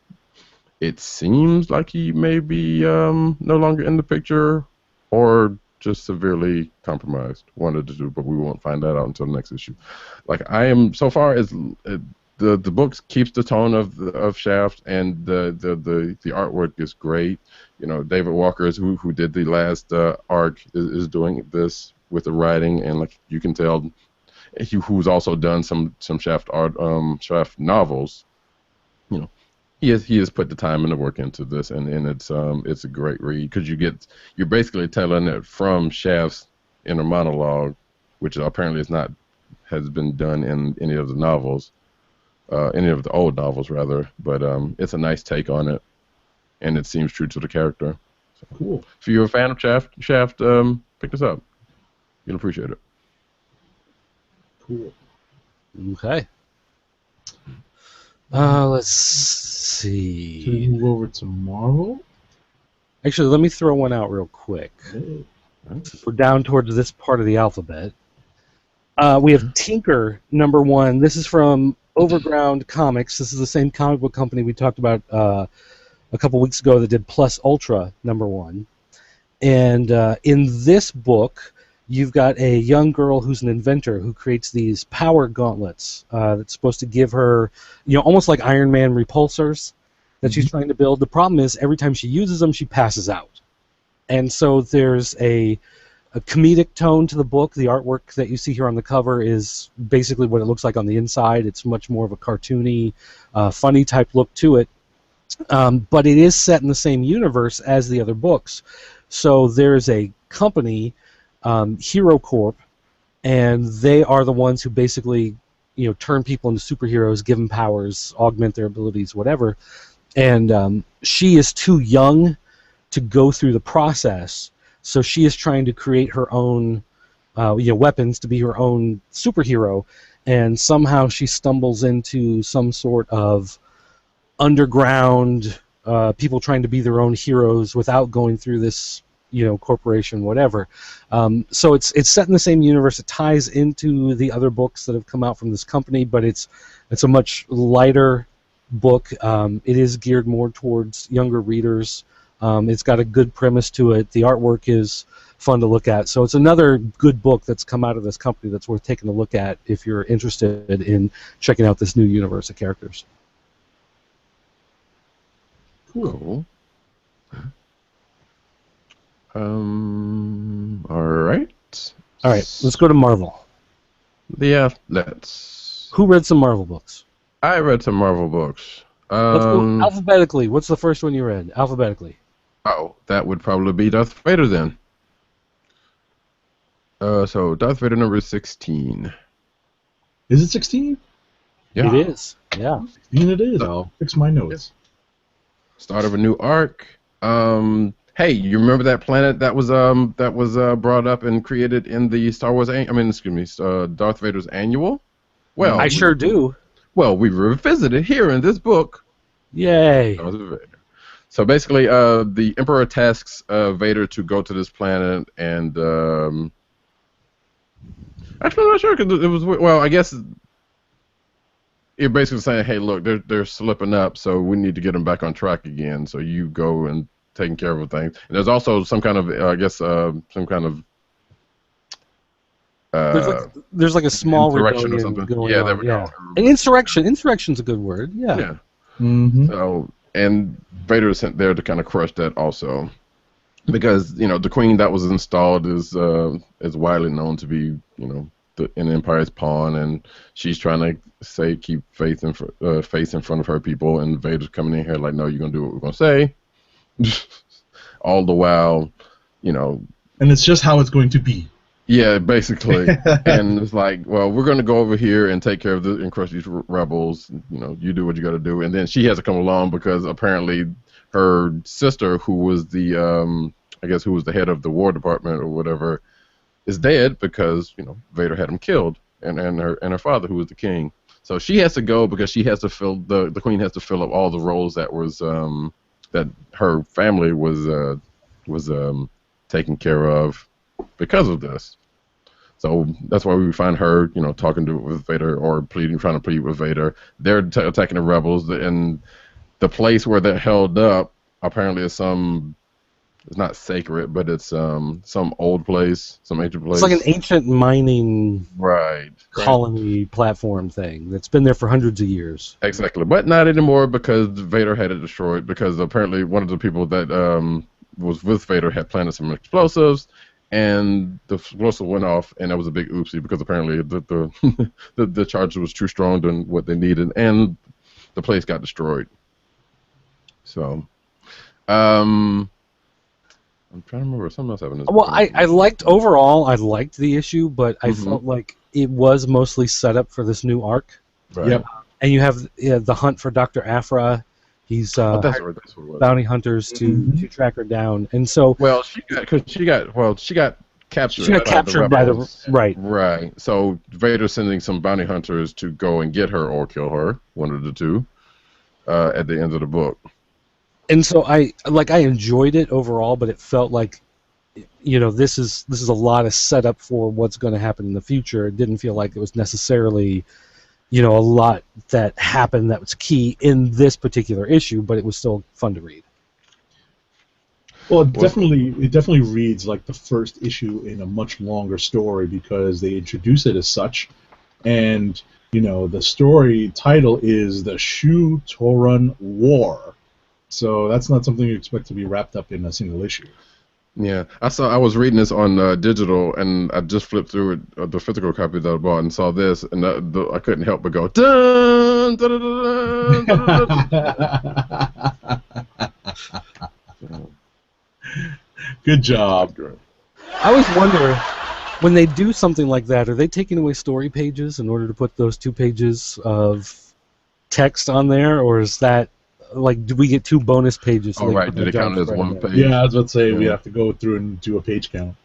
it seems like he may be no longer in the picture, or just severely compromised. One of the two, but we won't find that out until the next issue. Like, I am so far as the book keeps the tone of Shaft, and the artwork is great. David Walker who did the last arc is doing this with the writing, and like you can tell, who's also done some Shaft art, Shaft novels. He has put the time and the work into this, and it's a great read because you're basically telling it from Shaft's inner monologue, which apparently has been done in any of the novels, any of the old novels rather. But it's a nice take on it, and it seems true to the character. So, cool. If you're a fan of Shaft, pick this up. You'll appreciate it. Cool. Okay. Let's see. Should we move over to Marvel? Actually, let me throw one out real quick. Hey. We're down towards this part of the alphabet. We have Tinker #1. This is from Overground Comics. This is the same comic book company we talked about a couple weeks ago that did Plus Ultra #1. And in this book, you've got a young girl who's an inventor who creates these power gauntlets that's supposed to give her, almost like Iron Man repulsors that she's trying to build. The problem is every time she uses them, she passes out. And so there's a comedic tone to the book. The artwork that you see here on the cover is basically what it looks like on the inside. It's much more of a cartoony, funny type look to it. But it is set in the same universe as the other books. So there's a company, Hero Corp, and they are the ones who basically, turn people into superheroes, give them powers, augment their abilities, whatever. And she is too young to go through the process, so she is trying to create her own weapons to be her own superhero, and somehow she stumbles into some sort of underground people trying to be their own heroes without going through this corporation, whatever. So it's set in the same universe. It ties into the other books that have come out from this company, but it's a much lighter book. It is geared more towards younger readers. It's got a good premise to it. The artwork is fun to look at. So it's another good book that's come out of this company that's worth taking a look at if you're interested in checking out this new universe of characters. Cool. All right. All right, let's go to Marvel. Yeah, let's. Who read some Marvel books? I read some Marvel books. Let's go alphabetically. What's the first one you read? Alphabetically. Oh, that would probably be Darth Vader then. So Darth Vader number 16. Is it 16? Yeah. It is. Yeah. 16 it is. I'll fix my notes. Start of a new arc. Hey, you remember that planet that was brought up and created in the Star Wars? Darth Vader's annual. Well, I sure do. Well, we revisited here in this book. Yay! Darth Vader. So basically, the Emperor tasks Vader to go to this planet, and actually, I'm not sure because it was. Well, I guess you're basically saying, "Hey, look, they're slipping up, so we need to get them back on track again." So you go and taking care of things. And there's also some kind of, some kind of. There's like a small insurrection rebellion or something. going Yeah, on. there we go. An insurrection. Insurrection's a good word. Yeah. Yeah. Mm-hmm. So, and Vader is sent there to kind of crush that also, because the queen that was installed is widely known to be an Empire's pawn, and she's trying to keep faith in front of her people, and Vader's coming in here like, no, you're gonna do what we're gonna say. All the while, and it's just how it's going to be. Yeah, basically. And it's like, well, we're going to go over here and take care of and crush these rebels. You do what you got to do. And then she has to come along because apparently her sister, who was the head of the War Department or whatever, is dead because Vader had him killed, and her father, who was the king. So she has to go because she has to fill the queen has to fill up all the roles that was that her family was taken care of because of this. So that's why we find her, talking with Vader or trying to plead with Vader. They're attacking the rebels, and the place where they're held up apparently is it's not sacred, but it's some old place, some ancient place. It's like an ancient mining colony platform thing that's been there for hundreds of years. Exactly, but not anymore because Vader had it destroyed because apparently one of the people that was with Vader had planted some explosives, and the explosive went off, and that was a big oopsie because apparently the charge was too strong than what they needed, and the place got destroyed. So, I'm trying to remember something else happened. Well, I liked the issue, but I felt like it was mostly set up for this new arc. Right. Yep. And you have the hunt for Dr. Afra. He's that's what it was. Bounty hunters to track her down, and so she got captured. She got captured by the right. Right. So Vader's sending some bounty hunters to go and get her or kill her, one of the two, at the end of the book. And so I enjoyed it overall, but it felt like, this is a lot of setup for what's going to happen in the future. It didn't feel like it was necessarily, a lot that happened that was key in this particular issue, but it was still fun to read. Well, it definitely reads like the first issue in a much longer story because they introduce it as such, and the story title is the Shu Torun War. So that's not something you expect to be wrapped up in a single issue. Yeah, I was reading this on digital, and I just flipped through it, the physical copy that I bought, and saw this, and I couldn't help but go dun dun dun dun dun. Dun. Good job. I always wonder, when they do something like that, are they taking away story pages in order to put those 2 pages of text on there, or is that do we get 2 bonus pages? So right. Did it count as 1 page? Yeah, I was about to say we have to go through and do a page count.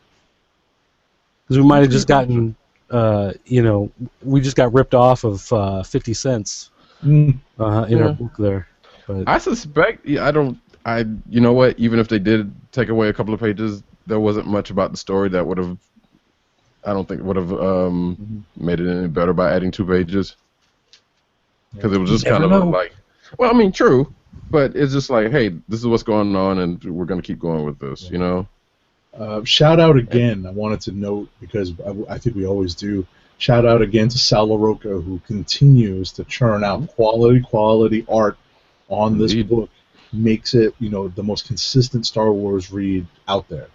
Because we might have just gotten, we just got ripped off of 50 cents in our book there. But I suspect, you know what? Even if they did take away a couple of pages, there wasn't much about the story that would have, I don't think would have made it any better by adding 2 pages. Because it was just kind of like, well, I mean, true, but it's just like, hey, this is what's going on, and we're going to keep going with this, you know? Shout out again, I wanted to note, because I think we always do, shout out again to Sal LaRocca, who continues to churn out quality art on this book, makes it, the most consistent Star Wars read out there.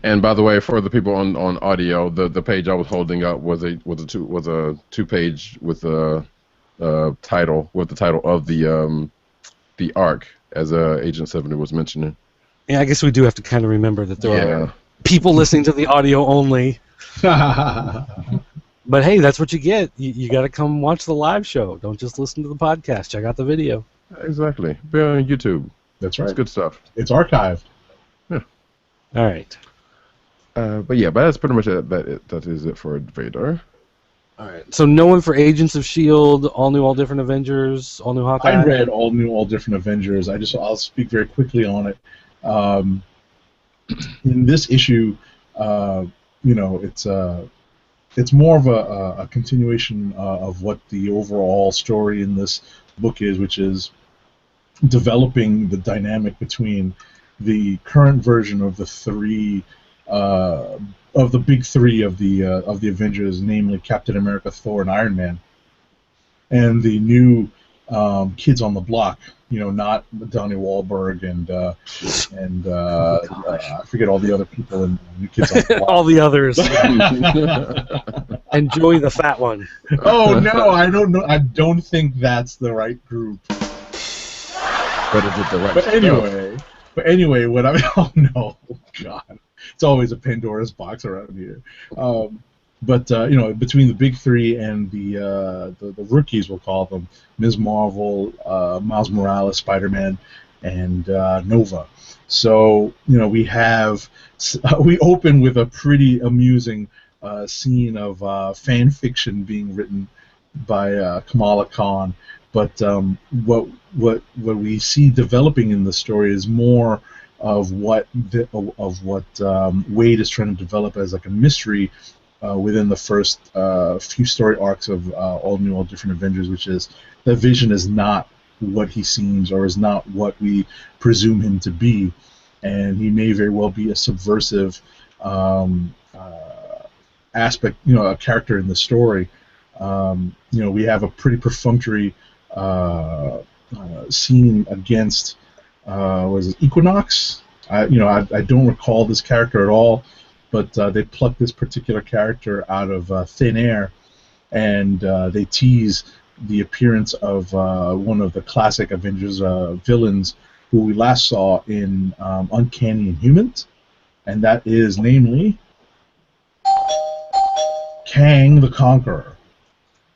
And by the way, for the people on audio, the page I was holding up was a 2-page with the title of the arc, as Agent 70 was mentioning. Yeah, I guess we do have to kind of remember that there are people listening to the audio only. But hey, that's what you get. You got to come watch the live show. Don't just listen to the podcast. Check out the video. Exactly. Be on YouTube. That's right. It's good stuff. It's archived. Yeah. All right. But that's pretty much it. That is it for Vader. All right. So no one for Agents of S.H.I.E.L.D., all new, all different Avengers, all new Hawkeye? I read all new, all different Avengers. I'll speak very quickly on it. In this issue, it's more of a continuation of what the overall story in this book is, which is developing the dynamic between the current version of the big three of the Avengers, namely Captain America, Thor, and Iron Man, and the new kids on the block. Not Donnie Wahlberg and I forget all the other people in New Kids on the Block. All the others. And Joey the fat one. Oh no, I don't know. I don't think that's the right group. But is it the right? But anyway, what oh no, God, it's always a Pandora's box around here. But between the big three and the rookies, we'll call them, Ms. Marvel, Miles Morales, Spider-Man, and Nova. So we open with a pretty amusing scene of fan fiction being written by Kamala Khan. But what we see developing in the story is more of what Wade is trying to develop as like a mystery. Within the first few story arcs of all new, all different Avengers, which is that Vision is not what he seems, or is not what we presume him to be, and he may very well be a subversive aspect, a character in the story. We have a pretty perfunctory scene against was it Equinox? I don't recall this character at all. But they pluck this particular character out of thin air, and they tease the appearance of one of the classic Avengers villains who we last saw in Uncanny Inhumans, and that is namely Kang the Conqueror.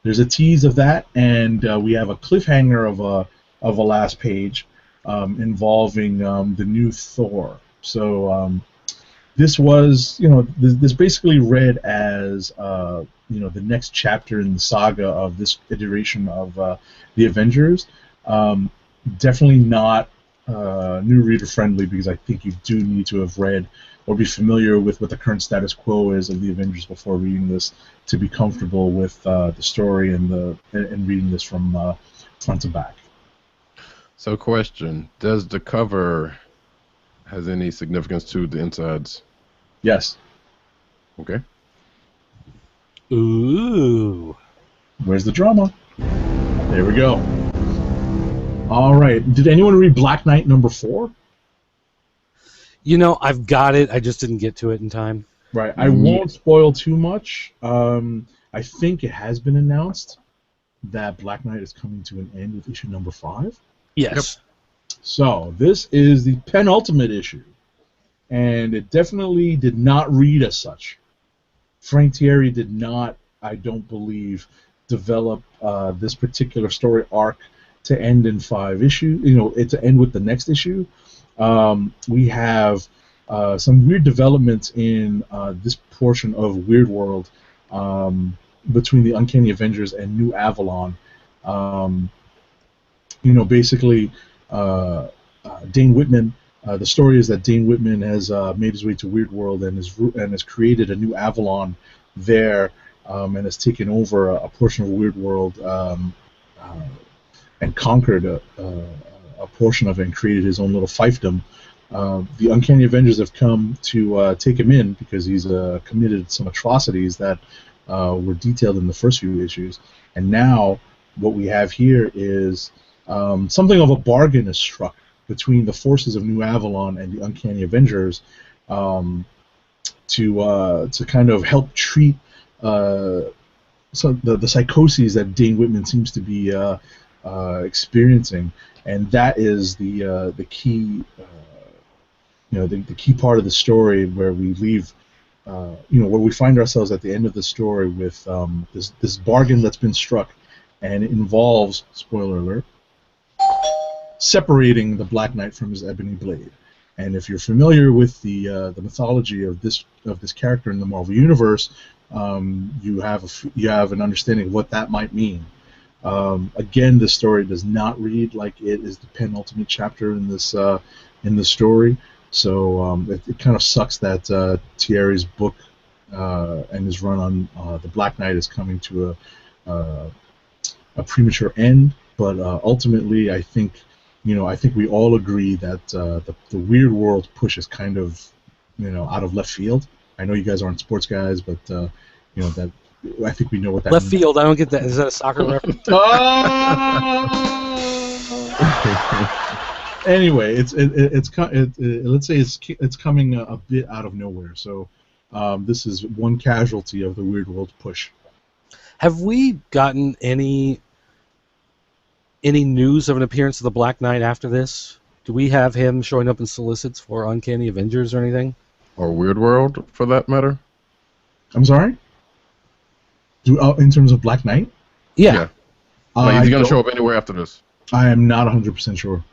There's a tease of that, and we have a cliffhanger of a last page involving the new Thor. So this was, this basically read as the next chapter in the saga of this iteration of the Avengers. Definitely not new reader friendly, because I think you do need to have read or be familiar with what the current status quo is of the Avengers before reading this to be comfortable with the story and reading this from front to back. So, question: does the cover has any significance to the insides? Yes. Okay. Ooh. Where's the drama? There we go. All right. Did anyone read Black Knight number 4? I've got it. I just didn't get to it in time. Right. I won't spoil too much. I think it has been announced that Black Knight is coming to an end with issue number 5. Yes. Yep. So this is the penultimate issue, and it definitely did not read as such. Frank Thierry did not, I don't believe, develop this particular story arc to end in 5 issues. To end with the next issue. We have some weird developments in this portion of Weird World between the Uncanny Avengers and New Avalon. Basically, Dane Whitman. The story is that Dane Whitman has made his way to Weird World and has created a new Avalon there, and has taken over a portion of Weird World and conquered a portion of it and created his own little fiefdom. The Uncanny Avengers have come to take him in because he's committed some atrocities that were detailed in the first few issues. And now what we have here is something of a bargain is struck between the forces of New Avalon and the Uncanny Avengers to kind of help treat the psychoses that Dane Whitman seems to be experiencing, and that is the key. The key part of the story where we leave, where we find ourselves at the end of the story with this bargain that's been struck, and it involves, spoiler alert, separating the Black Knight from his ebony blade. And if you're familiar with the mythology of this character in the Marvel Universe, you have an understanding of what that might mean. Again, this story does not read like it is the penultimate chapter in this story. So it kind of sucks that Thierry's book and his run on the Black Knight is coming to a premature end. But ultimately, I think we all agree that the Weird World push is kind of out of left field. I know you guys aren't sports guys, but that I think we know what that left means. field. I don't get that. Is that a soccer reference? Anyway, let's say it's coming a bit out of nowhere. So this is one casualty of the Weird World push. Have we gotten any news of an appearance of the Black Knight after this? Do we have him showing up in solicits for Uncanny Avengers or anything? Or Weird World, for that matter? I'm sorry? In terms of Black Knight? Yeah. Like, he's going to show up anywhere after this. I am not 100% sure.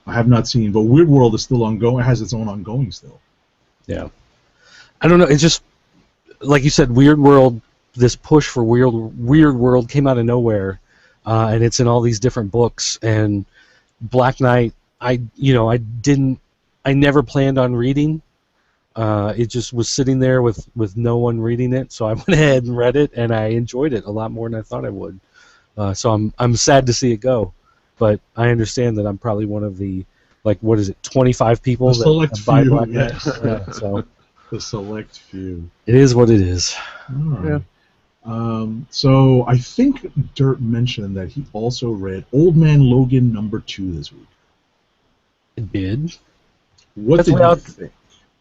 I have not seen, but Weird World is still ongoing. It has its own ongoing still. Yeah. I don't know. It's just, like you said, Weird World, this push for Weird World came out of nowhere, and it's in all these different books. And Black Knight, I never planned on reading. It just was sitting there with no one reading it, so I went ahead and read it, and I enjoyed it a lot more than I thought I would. So I'm sad to see it go, but I understand that I'm probably one of the 25 people that buy Black Knight. Yes. Yeah, so the select few. it is what it is. All right. Yeah. So I think Dirt mentioned that he also read Old Man Logan #2 this week. It did. What That's did you think?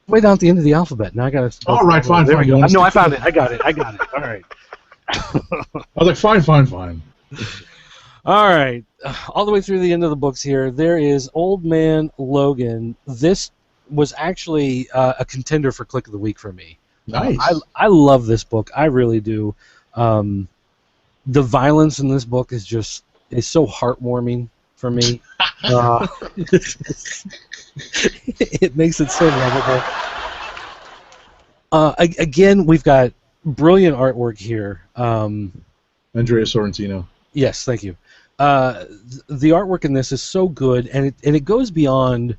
Way down at the end of the alphabet. Now I got to. All right, fine. There we go. fine. No, I found it. I got it. All right. I was like, fine. All right. All the way through the end of the books here, there is Old Man Logan. This was actually a contender for Click of the Week for me. Nice. I love this book. I really do. The violence in this book is so heartwarming for me. It makes it so lovable. Again, we've got brilliant artwork here. Andrea Sorrentino. Yes, thank you. The artwork in this is so good, and it goes beyond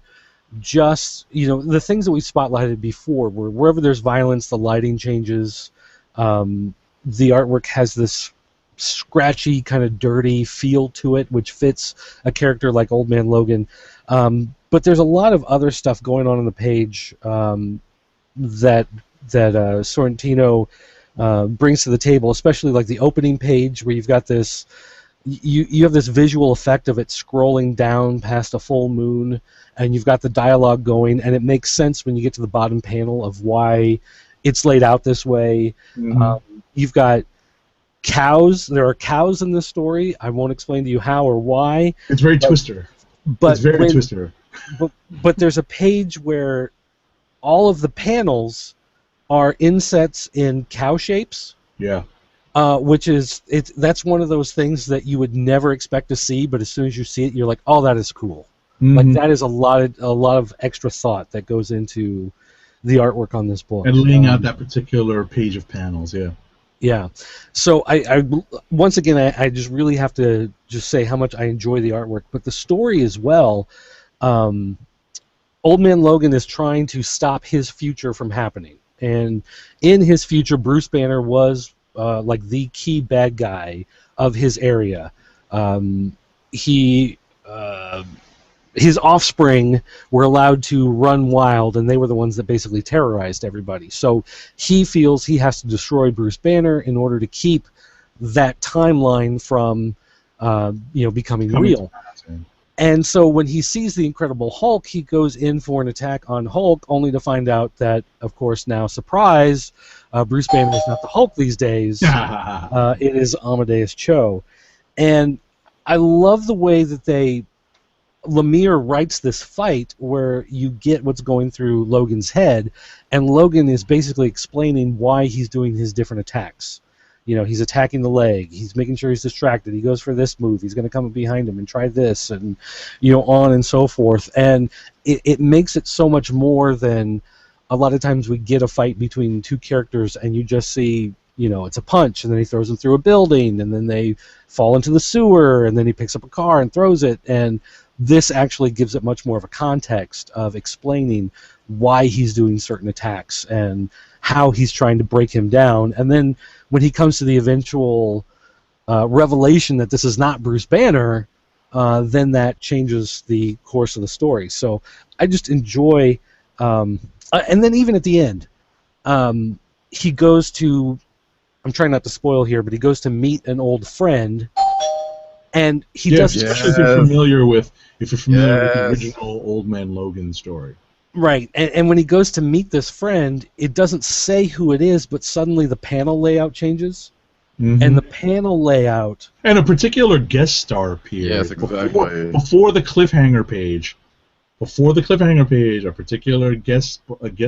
just the things that we spotlighted before. Where wherever there's violence, the lighting changes. The artwork has this scratchy, kind of dirty feel to it, which fits a character like Old Man Logan. But there's a lot of other stuff going on the page that Sorrentino brings to the table, especially like the opening page where you've got this. You have this visual effect of it scrolling down past a full moon, and you've got the dialogue going, and it makes sense when you get to the bottom panel of why it's laid out this way. Mm-hmm. You've got cows. There are cows in this story. I won't explain to you how or why. It's very Twister. But it's very Twister. But there's a page where all of the panels are insets in cow shapes. Yeah. Which is that's one of those things that you would never expect to see, but as soon as you see it, you're like, "Oh, that is cool." Mm-hmm. Like that is a lot of extra thought that goes into the artwork on this book. And laying out that particular page of panels, yeah. Yeah. So I once again, I just really have to just say how much I enjoy the artwork, but the story as well. Old Man Logan is trying to stop his future from happening. And in his future, Bruce Banner was like the key bad guy of his area. His offspring were allowed to run wild, and they were the ones that basically terrorized everybody. So he feels he has to destroy Bruce Banner in order to keep that timeline from becoming real. And so when he sees the Incredible Hulk, he goes in for an attack on Hulk, only to find out that, of course, now, surprise, Bruce Banner is not the Hulk these days. It is Amadeus Cho. And I love the way that Lemire writes this fight where you get what's going through Logan's head, and Logan is basically explaining why he's doing his different attacks. He's attacking the leg. He's making sure he's distracted. He goes for this move. He's going to come up behind him and try this, and on and so forth. And it makes it so much more than a lot of times we get a fight between two characters, and you just see, it's a punch, and then he throws them through a building, and then they fall into the sewer, and then he picks up a car and throws it. And this actually gives it much more of a context of explaining why he's doing certain attacks and how he's trying to break him down. And then when he comes to the eventual revelation that this is not Bruce Banner, then that changes the course of the story. So I just enjoy... and then even at the end, he goes to... I'm trying not to spoil here, but he goes to meet an old friend, and he does... Especially if you're familiar with the original Old Man Logan story. Right, and when he goes to meet this friend, it doesn't say who it is, but suddenly the panel layout changes, and the panel layout... And a particular guest star appears. Yes, exactly. Before the cliffhanger page, a particular guest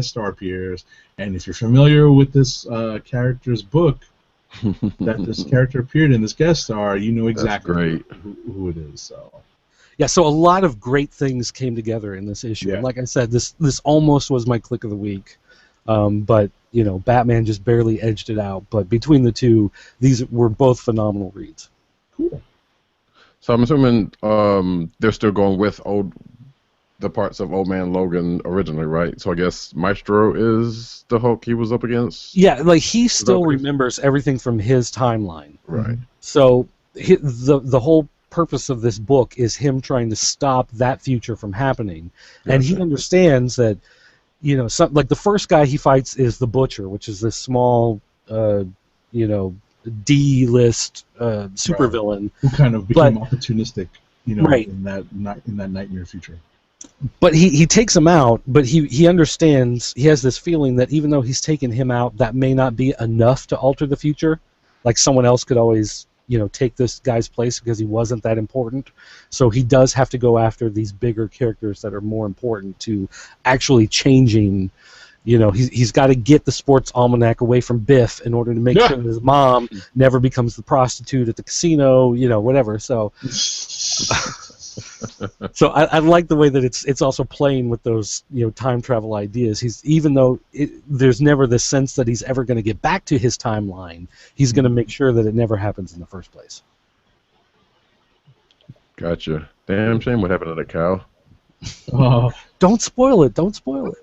star appears, and if you're familiar with this character's book, that this character appeared in this guest star, you know exactly who it is. So. Yeah, so a lot of great things came together in this issue. Yeah. And like I said, this almost was my click of the week, but Batman just barely edged it out. But between the two, these were both phenomenal reads. Cool. So I'm assuming they're still going with the parts of Old Man Logan originally, right? So I guess Maestro is the Hulk he was up against? Yeah, like he still remembers everything from his timeline. Right. So the whole purpose of this book is him trying to stop that future from happening. Gotcha. And he understands that, like the first guy he fights is the Butcher, which is this small, D-list supervillain. Who kind of became opportunistic, in that nightmare future. But he takes him out, but he understands, he has this feeling that even though he's taken him out, that may not be enough to alter the future. Like someone else could always, take this guy's place because he wasn't that important. So he does have to go after these bigger characters that are more important to actually changing. He's got to get the sports almanac away from Biff in order to make sure that his mom never becomes the prostitute at the casino, whatever. So... So I like the way that it's also playing with those time travel ideas. Even though there's never this sense that he's ever going to get back to his timeline, he's going to make sure that it never happens in the first place. Gotcha. Damn shame what happened to the cow. Don't spoil it. Don't spoil it.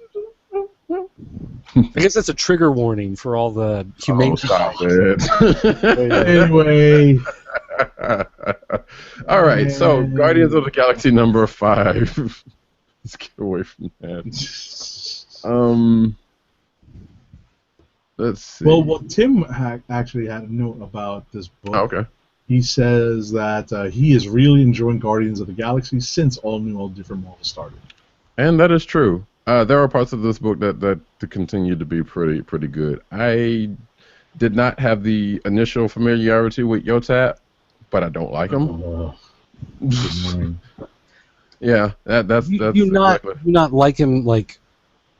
I guess that's a trigger warning for all the humane. Stop it. Anyway. All right, so Guardians of the Galaxy number 5. Let's get away from that. Let's see. Well, Tim actually had a note about this book. Oh, okay. He says that he is really enjoying Guardians of the Galaxy since All Different Marvel started. And that is true. There are parts of this book that continue to be pretty good. I did not have the initial familiarity with Yotap, but I don't like him. Yeah, that's you not like him, like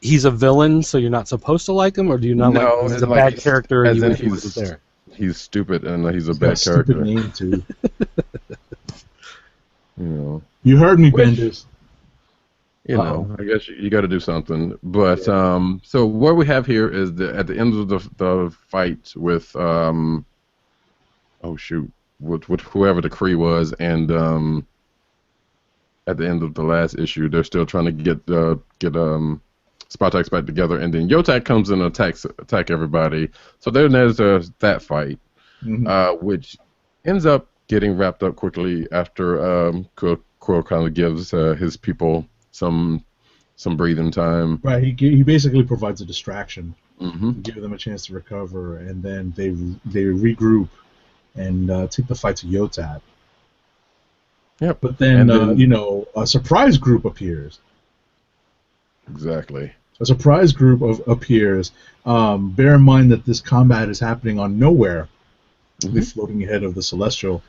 he's a villain, so you're not supposed to like him, or do you not like him as a bad character? As in he wasn't there. He's stupid and he's a bad character. Stupid name too. You heard me, Bendis. You Uh-oh. know, I guess you got to do something. But Yeah. so what we have here is at the end of the fight with oh shoot, with whoever the Kree was, and at the end of the last issue, they're still trying to get Spartax back together, and then Yotak comes in and attack everybody. So then there's that fight, Hmm. which ends up getting wrapped up quickly after Quill kind of gives his people some breathing time. Right. He basically provides a distraction, Hmm. give them a chance to recover, and then they regroup and take the fight to Yotat. Yep. But then, And then a surprise group appears. exactly. A surprise group appears. Bear in mind that this combat is happening on nowhere. They're Hmm. floating ahead of the Celestial.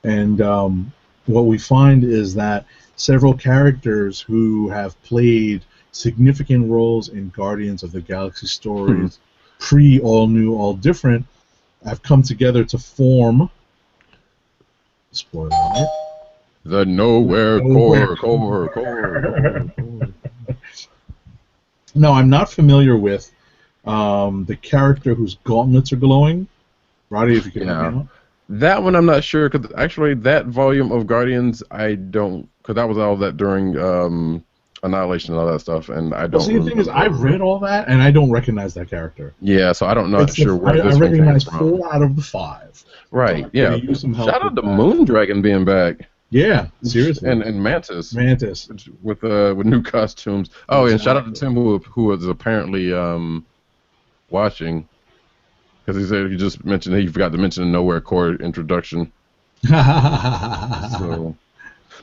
And what we find is that several characters who have played significant roles in Guardians of the Galaxy stories, pre All New, All Different, have come together to form. Spoiler alert. The Nowhere Nowhere Core. No, I'm not familiar with the character whose gauntlets are glowing. Roddy, if you could help me Yeah. out. That one I'm not sure, because actually that volume of Guardians I don't, because that was all that during Annihilation and all that stuff, and I Well, don't see, the thing is, remember. I've read all that, and I don't recognize that character. Yeah, so I don't not sure where I this one came recognize from. 4 out of the 5. Right, Could yeah. have used some help Shout out with to that. Moondragon being back. Yeah, seriously. And Mantis Mantis. with new costumes. Oh, and shout out to Exactly. Tim who was apparently watching, because he said he just mentioned he forgot to mention the Nowhere Core introduction. So,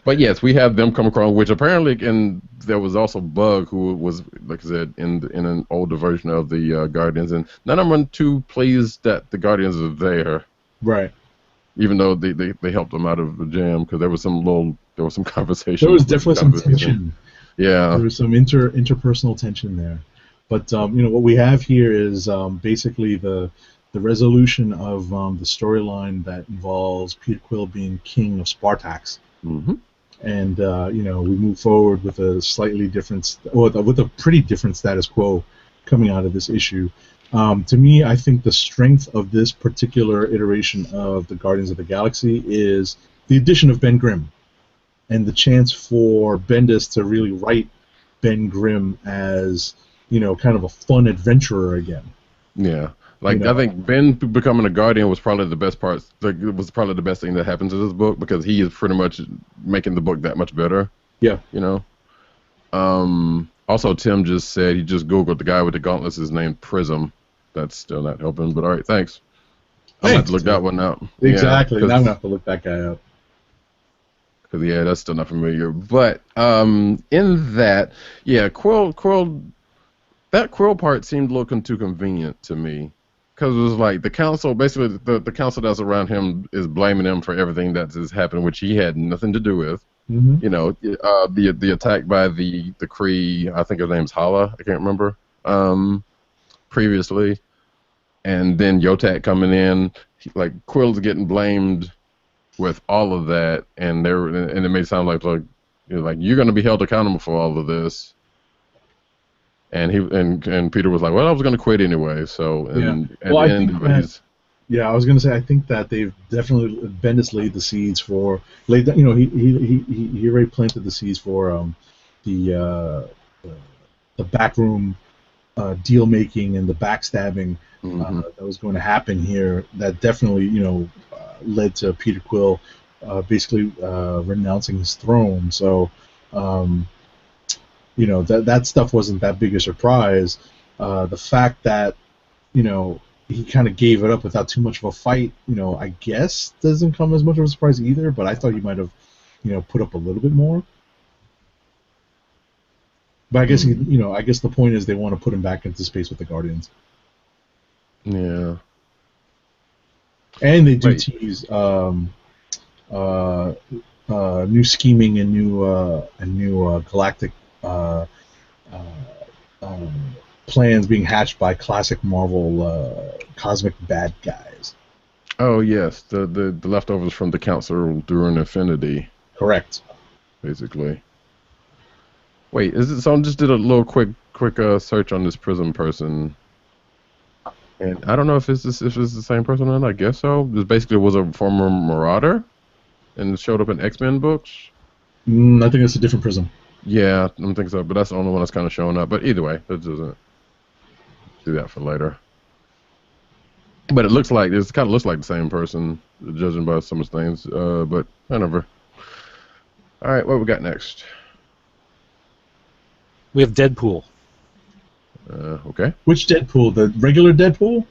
but yes, we have them come across, which apparently, and there was also Bug, who was, like I said, in an older version of the Guardians, and none of them are too pleased that the Guardians are there, Right. even though they helped them out of the jam, because there was some conversation. There was definitely some tension. Yeah. There was some interpersonal tension there. But what we have here is basically the resolution of the storyline that involves Peter Quill being king of Spartax. Hmm. And we move forward with a slightly different, with a pretty different status quo coming out of this issue. To me, I think the strength of this particular iteration of the Guardians of the Galaxy is the addition of Ben Grimm and the chance for Bendis to really write Ben Grimm as kind of a fun adventurer again. Yeah. Like, I think Ben becoming a Guardian was probably the best part. Like, it was probably the best thing that happened to this book, because he is pretty much making the book that much better. Yeah. Also, Tim just said he just Googled the guy with the gauntlets is named Prism. That's still not helping, but all right, thanks. I'm gonna have to look that one out. Exactly. Yeah, now I'm gonna have to look that guy up. Because that's still not familiar. But in that, yeah, that Quill part seemed looking too convenient to me. Because it was like the council, basically the council that's around him is blaming him for everything that has happened, which he had nothing to do with. Mm-hmm. The attack by the Kree, I think her name's Hala, I can't remember, previously. And then Yotak coming in, like Quill's getting blamed with all of that, and it made it sound like you're going to be held accountable for all of this. And and Peter was like, well, I was going to quit anyway. So I was going to say, I think that they've definitely Bendis laid the seeds for he already planted the seeds for the backroom deal making and the backstabbing that was going to happen here. That definitely led to Peter Quill basically renouncing his throne. So that stuff wasn't that big a surprise. The fact that he kind of gave it up without too much of a fight, I guess doesn't come as much of a surprise either. But I thought he might have put up a little bit more. But I guess I guess the point is they want to put him back into space with the Guardians. Yeah. And they do tease new scheming and new galactic plans being hatched by classic Marvel cosmic bad guys. Oh yes, the leftovers from the council during Infinity. Correct. Basically. Wait, is it? So I just did a little quick search on this Prism person, and I don't know if it's the same person or not. I guess so. This basically was a former Marauder, and showed up in X-Men books. I think it's a different Prism. Yeah, I don't think so, but that's the only one that's kind of showing up. But either way, that doesn't do that for later. But it looks like this kind of looks like the same person, judging by some of the things. But whatever. All right, what we got next? We have Deadpool. Okay. Which Deadpool? The regular Deadpool?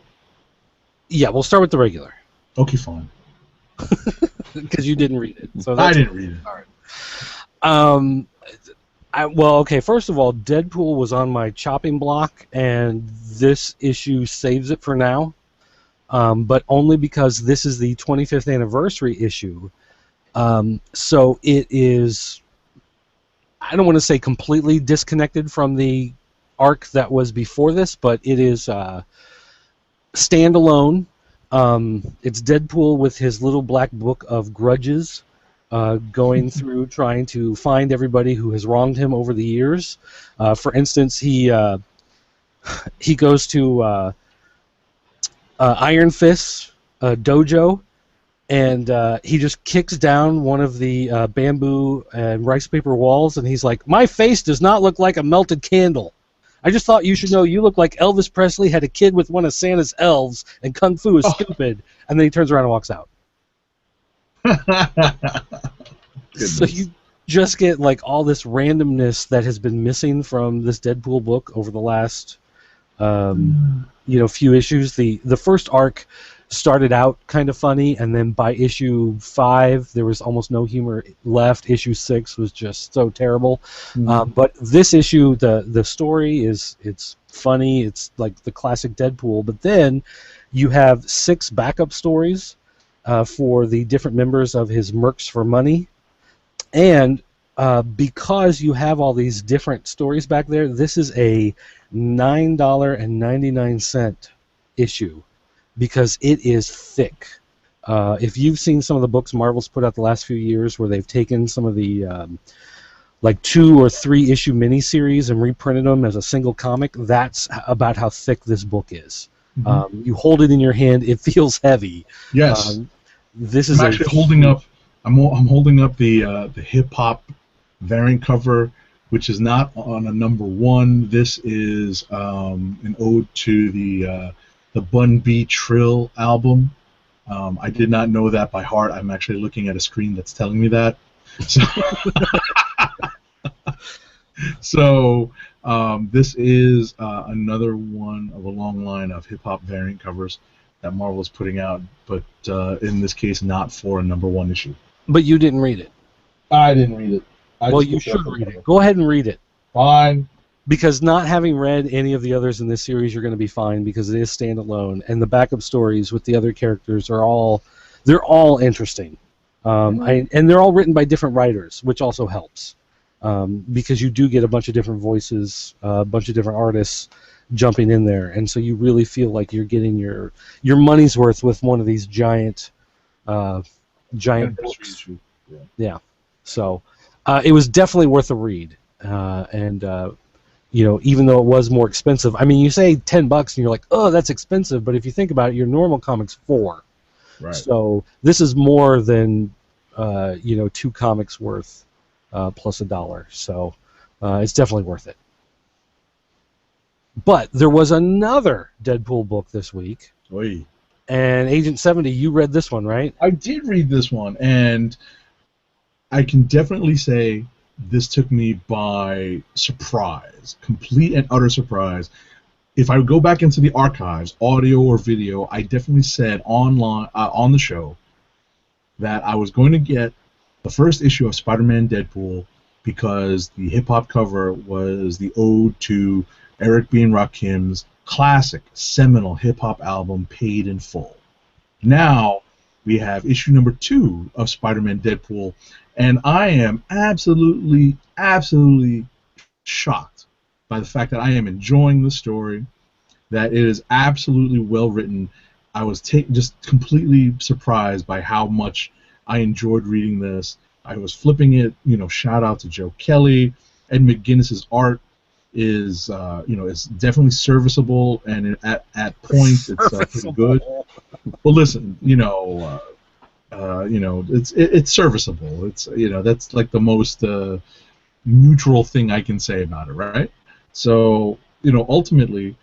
Yeah, we'll start with the regular. Okay, fine. Because you didn't read it. So I didn't read it. All right. Well, okay, first of all, Deadpool was on my chopping block, and this issue saves it for now. But only because this is the 25th anniversary issue. So it is, I don't want to say completely disconnected from the arc that was before this, but it is standalone. It's Deadpool with his little black book of grudges, going through trying to find everybody who has wronged him over the years. For instance, he goes to Iron Fist's dojo, and he just kicks down one of the bamboo and rice paper walls, and he's like, "My face does not look like a melted candle. I just thought you should know you look like Elvis Presley had a kid with one of Santa's elves, and Kung Fu is stupid." And then he turns around and walks out. So you just get like all this randomness that has been missing from this Deadpool book over the last few issues. The first arc started out kind of funny, and then by issue 5 there was almost no humor left. Issue 6 was just so terrible. But this issue, the story it's funny. It's like the classic Deadpool, but then you have 6 backup stories for the different members of his Mercs for Money. And because you have all these different stories back there, this is a $9.99 issue because it is thick. If you've seen some of the books Marvel's put out the last few years where they've taken some of the like 2 or 3 issue miniseries and reprinted them as a single comic, that's about how thick this book is. You hold it in your hand, it feels heavy. Yes. This is I'm actually holding up. I'm holding up the hip hop variant cover, which is not on a number 1. This is an ode to the Bun B Trill album. I did not know that by heart. I'm actually looking at a screen that's telling me that. So this is another one of a long line of hip hop variant covers that Marvel is putting out, but in this case, not for a number 1 issue. But you didn't read it. I didn't read it. Well, you should read it. Go ahead and read it. Fine. Because not having read any of the others in this series, you're going to be fine because it is standalone, and the backup stories with the other characters are all interesting, and they're all written by different writers, which also helps because you do get a bunch of different voices, a bunch of different artists jumping in there, and so you really feel like you're getting your money's worth with one of these giant books. Yeah. So it was definitely worth a read, and even though it was more expensive. I mean, you say $10 and you're like, oh, that's expensive, but if you think about it, your normal comic's $4. Right. So this is more than 2 comics worth plus $1. So it's definitely worth it. But there was another Deadpool book this week. Oy. And Agent 70, you read this one, right? I did read this one, and I can definitely say this took me by surprise, complete and utter surprise. If I go back into the archives, audio or video, I definitely said online on the show that I was going to get the first issue of Spider-Man Deadpool because the hip-hop cover was the ode to Eric B. and Rakim's classic, seminal hip-hop album, Paid in Full. Now we have issue number 2 of Spider-Man Deadpool, and I am absolutely shocked by the fact that I am enjoying the story, that it is absolutely well written. I was just completely surprised by how much I enjoyed reading this. I was flipping it, shout out to Joe Kelly, Ed McGuinness's art is is definitely serviceable, and at points it's pretty good. Well, listen, it's serviceable. It's that's like the most neutral thing I can say about it, right? So ultimately,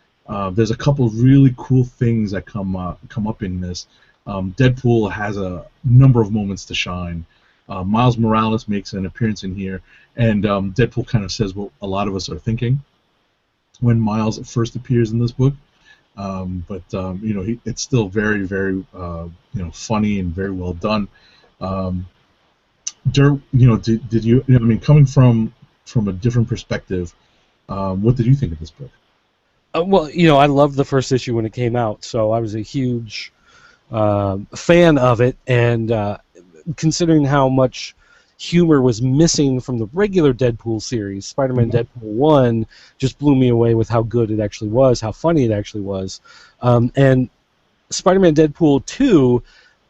there's a couple of really cool things that come up in this. Deadpool has a number of moments to shine. Miles Morales makes an appearance in here, and Deadpool kind of says what a lot of us are thinking when Miles first appears in this book. It's still very, very funny and very well done. Dirk, did you? I mean, coming from a different perspective, what did you think of this book? Well, I loved the first issue when it came out, so I was a huge fan of it, and considering how much humor was missing from the regular Deadpool series, Spider-Man Deadpool 1 just blew me away with how good it actually was, how funny it actually was. And Spider-Man Deadpool 2,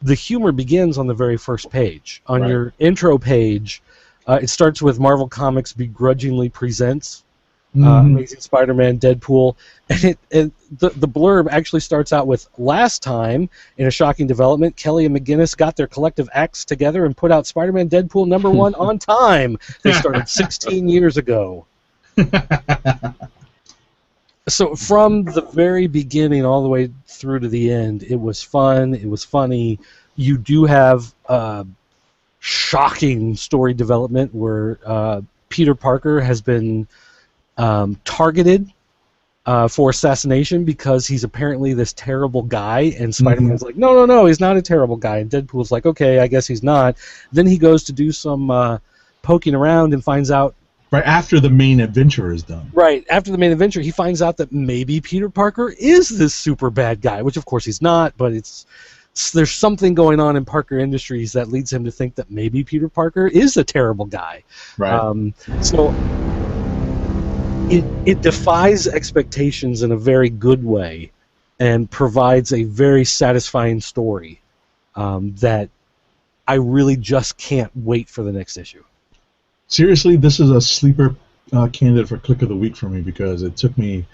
the humor begins on the very first page. On your intro page, it starts with Marvel Comics begrudgingly presents Amazing Spider-Man Deadpool, and the blurb actually starts out with, last time, in a shocking development, Kelly and McGuinness got their collective acts together and put out Spider-Man Deadpool #1 on time. They started 16 years ago. So from the very beginning all the way through to the end, it was fun, it was funny. You do have shocking story development where Peter Parker has been targeted for assassination because he's apparently this terrible guy, and Spider-Man's like, no, he's not a terrible guy, and Deadpool's like, okay, I guess he's not. Then he goes to do some poking around and finds out right after the main adventure is done. Right after the main adventure, he finds out that maybe Peter Parker is this super bad guy, which of course he's not, but there's something going on in Parker Industries that leads him to think that maybe Peter Parker is a terrible guy. Right. So it defies expectations in a very good way and provides a very satisfying story that I really just can't wait for the next issue. Seriously, this is a sleeper candidate for Click of the Week for me because it took me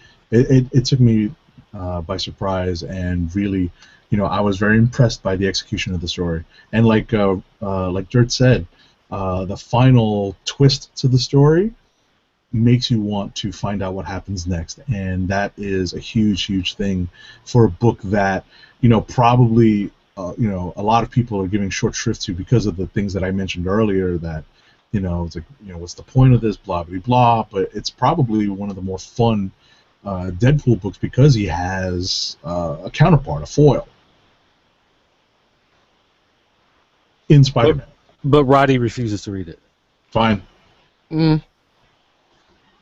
by surprise, and really, I was very impressed by the execution of the story. And like Dirt said, the final twist to the story makes you want to find out what happens next, and that is a huge thing for a book that probably a lot of people are giving short shrift to because of the things that I mentioned earlier, that it's like, what's the point of this, blah blah blah. But it's probably one of the more fun Deadpool books because he has a counterpart, a foil in Spider-Man. But Roddy refuses to read it. Fine. I'm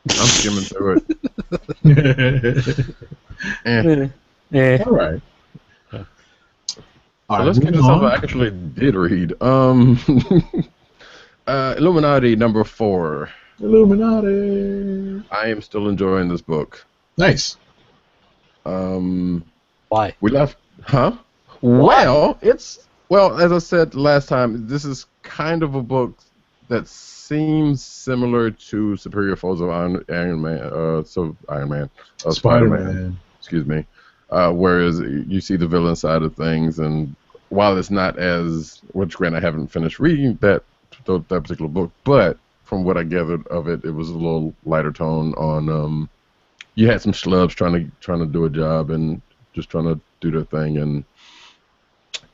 skimming through it. All right. So let's get to something I actually did read. Illuminati #4. Illuminati. I am still enjoying this book. Nice. Why? We left, huh? Why? Well, as I said last time, this is kind of a book that seems similar to Superior Foes of Spider-Man. Excuse me. Whereas you see the villain side of things, and while it's not as, which granted I haven't finished reading that particular book, but from what I gathered of it, it was a little lighter tone on. You had some schlubs trying to do a job and just trying to do their thing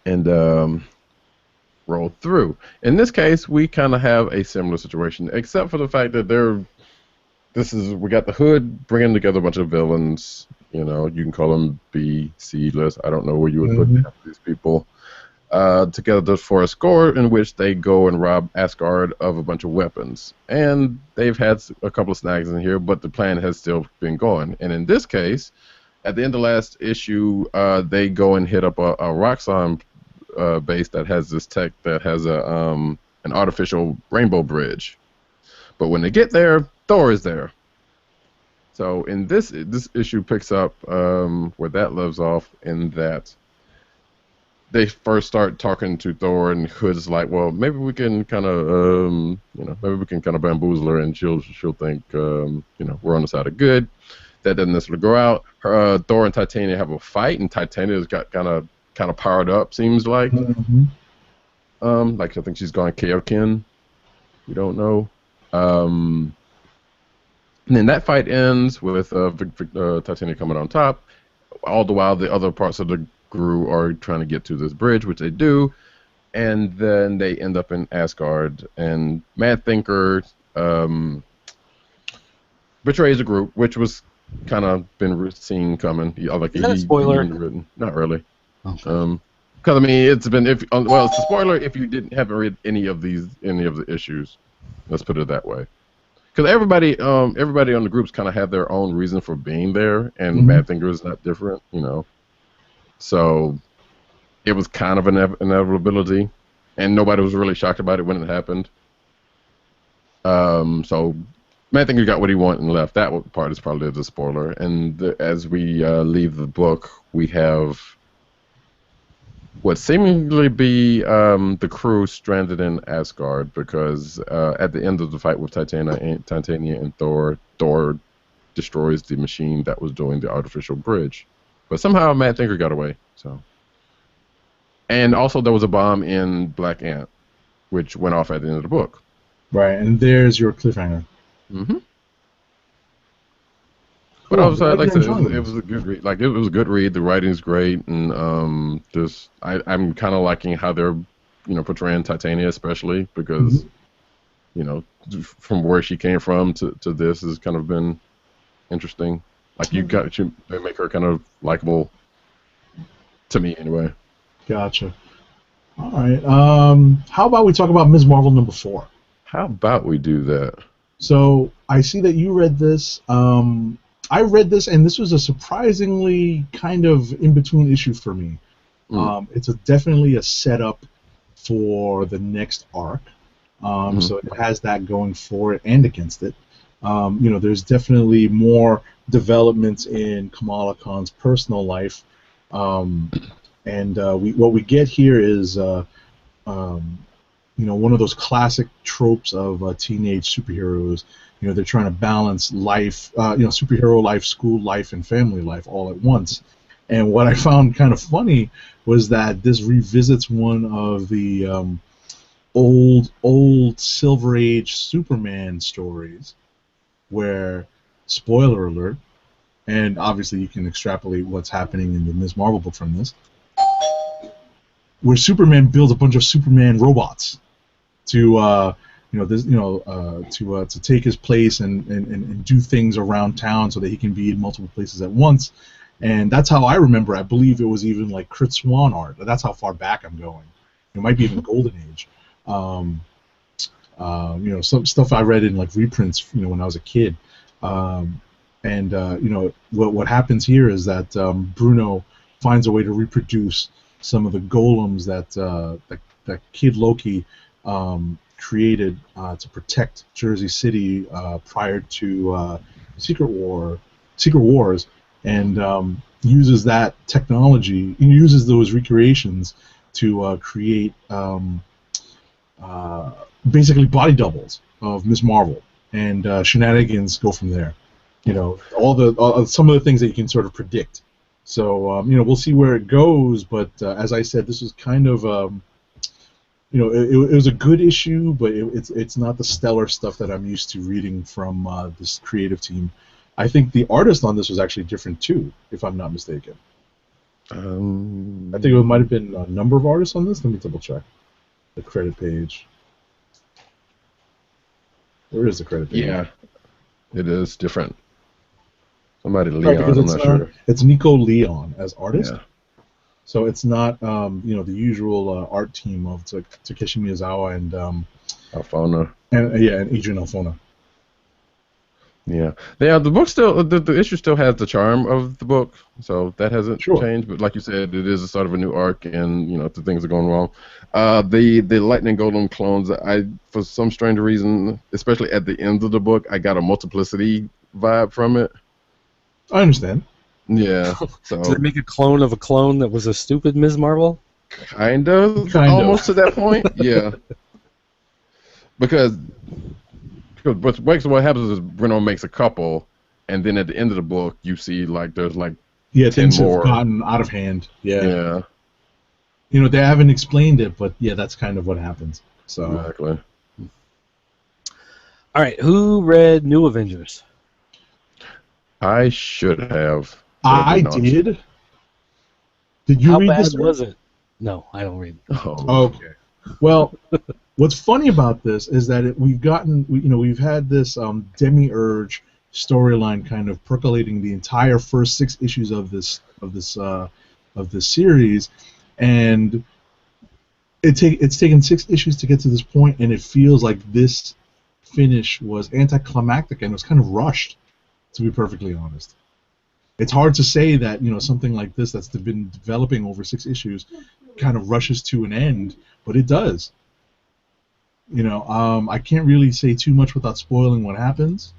and roll through. In this case, we kind of have a similar situation, except for the fact that we got the Hood bringing together a bunch of villains. You can call them B, C list. I don't know where you would put these people. Together for a score in which they go and rob Asgard of a bunch of weapons. And they've had a couple of snags in here, but the plan has still been going. And in this case, at the end of last issue, they go and hit up a Roxxon base that has this tech that has an artificial rainbow bridge. But when they get there, Thor is there. So in this issue picks up where that lives off, in that they first start talking to Thor, and Hood's like, well, maybe we can kind of, maybe we can kind of bamboozle her, and she'll think, we're on the side of good. That doesn't necessarily go out. Thor and Titania have a fight, and Titania's got kind of powered up, seems like. Mm-hmm. Like I think she's gone Kaioken. We don't know. And then that fight ends with Titania coming on top. All the while, the other parts of the crew are trying to get to this bridge, which they do, and then they end up in Asgard. And Mad Thinker betrays the group, which was kind of been seen coming. Like Is that a spoiler? Not really. Okay. Because I mean, it's it's a spoiler if you haven't read any of the issues. Let's put it that way. Because everybody on the groups kind of had their own reason for being there, and Mad Thinker is not different, So it was kind of an inevitability, and nobody was really shocked about it when it happened. So Mad Thinker got what he wanted and left. That part is probably the spoiler. And as we leave the book, we have what seemingly be the crew stranded in Asgard because at the end of the fight with Titania and Thor destroys the machine that was doing the artificial bridge. But somehow Mad Thinker got away. And also there was a bomb in Black Ant, which went off at the end of the book. Right, and there's your cliffhanger. Mm-hmm. But I was like I said, it was a good read. Like it was a good read. The writing's great, and I'm kind of liking how they're, portraying Titania, especially because, from where she came from to this has kind of been interesting. Like they make her kind of likable, to me anyway. Gotcha. All right. How about we talk about Ms. Marvel #4? How about we do that? So I see that you read this. I read this, and this was a surprisingly kind of in-between issue for me. It's definitely a setup for the next arc. So it has that going for it and against it. There's definitely more developments in Kamala Khan's personal life. What we get here is, one of those classic tropes of teenage superheroes. They're trying to balance life, superhero life, school life, and family life all at once. And what I found kind of funny was that this revisits one of the old Silver Age Superman stories, where, spoiler alert, and obviously you can extrapolate what's happening in the Ms. Marvel book from this, where Superman builds a bunch of Superman robots to to take his place and do things around town so that he can be in multiple places at once. And that's how I remember. I believe it was even like Crit Swan art. That's how far back I'm going. It might be even Golden Age. Some stuff I read in like reprints, when I was a kid. What happens here is that Bruno finds a way to reproduce some of the golems that Kid Loki created to protect Jersey City prior to Secret Wars, and uses that technology. He uses those recreations to create basically body doubles of Ms. Marvel, and shenanigans go from there. Some of the things that you can sort of predict. So we'll see where it goes. But as I said, this was kind of it was a good issue, but it's not the stellar stuff that I'm used to reading from this creative team. I think the artist on this was actually different too, if I'm not mistaken. I think it might have been a number of artists on this. Let me double check the credit page. Where is the credit page? Yeah, it is different. Somebody Leon, I'm not sure. It's Nico Leon as artist. Yeah. So it's not the usual art team of Takeshi Miyazawa and Alfona. And Adrian Alfona. Yeah. The book still the issue still has the charm of the book, so that hasn't changed. But like you said, it is a sort of a new arc, and the things are going wrong. The Lightning Golem clones, for some strange reason, especially at the end of the book, I got a multiplicity vibe from it. I understand. Yeah. So did they make a clone of a clone that was a stupid Ms. Marvel? Kind of, Kind of. almost to that point. Yeah. Because what happens is Bruno makes a couple, and then at the end of the book, you see like there's like Yeah, 10 things have more. gotten out of hand. Yeah. Yeah, You know, they haven't explained it, but yeah, that's kind of what happens. So exactly. All right, who read New Avengers? I should have. But I not. did. Did you How read bad this? was it? No, I don't read. Oh, Okay. Well, what's funny about this is that we've had this demiurge storyline kind of percolating the entire first 6 issues of this series, and it's taken 6 issues to get to this point, and it feels like this finish was anticlimactic and was kind of rushed, to be perfectly honest. It's hard to say that something like this that's been developing over 6 issues kind of rushes to an end, but it does. I can't really say too much without spoiling what happens,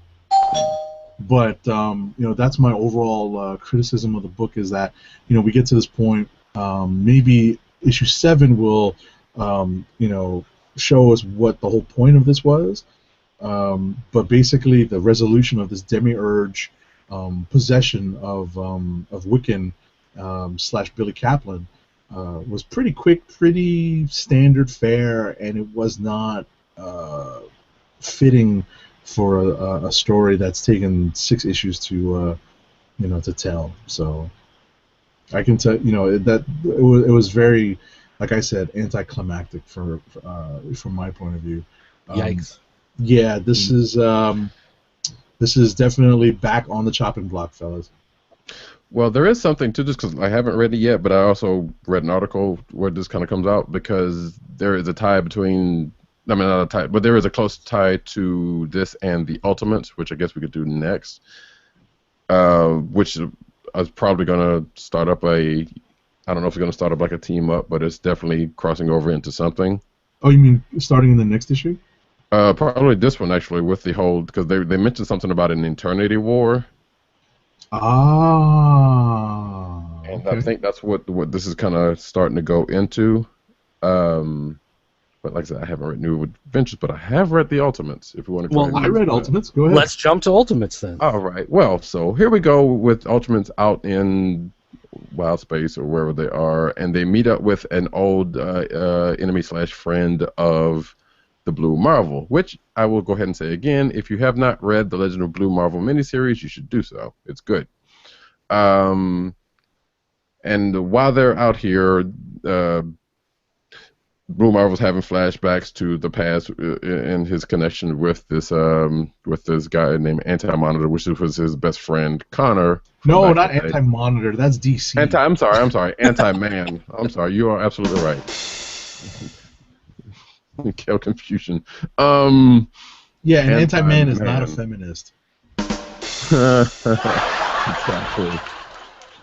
but that's my overall criticism of the book, is that we get to this point, maybe issue 7 will show us what the whole point of this was, but basically the resolution of this demiurge possession of Wiccan / Billy Kaplan was pretty quick, pretty standard fare, and it was not fitting for a story that's taken 6 issues to tell. So I can tell that it was very, like I said, anticlimactic from my point of view. Yikes! Yeah, this is definitely back on the chopping block, fellas. Well, there is something to this because I haven't read it yet, but I also read an article where this kind of comes out because there is a tie between. I mean, not a tie, but there is a close tie to this and the Ultimates, which I guess we could do next. Which I was probably going to start up I don't know if it's going to start up like a team up, but it's definitely crossing over into something. Oh, you mean starting in the next issue? Probably this one actually, with the whole, because they mentioned something about an eternity war. Ah. And Okay. I think that's what this is kind of starting to go into. But like I said, I haven't read New Adventures, but I have read the Ultimates. If you want to go ahead and I read Ultimates. Go ahead. Let's jump to Ultimates then. All right. Well, so here we go with Ultimates out in wild space or wherever they are, and they meet up with an old enemy / friend of the Blue Marvel, which I will go ahead and say again, if you have not read the Legend of Blue Marvel miniseries, you should do so. It's good. And while they're out here, Blue Marvel's having flashbacks to the past and his connection with this guy named Anti-Monitor, which was his best friend Connor. No, not Anti-Monitor. That's DC. I'm sorry. Anti-Man. I'm sorry. You are absolutely right. Kill confusion. Yeah, and Anti-Man is not a feminist. Exactly.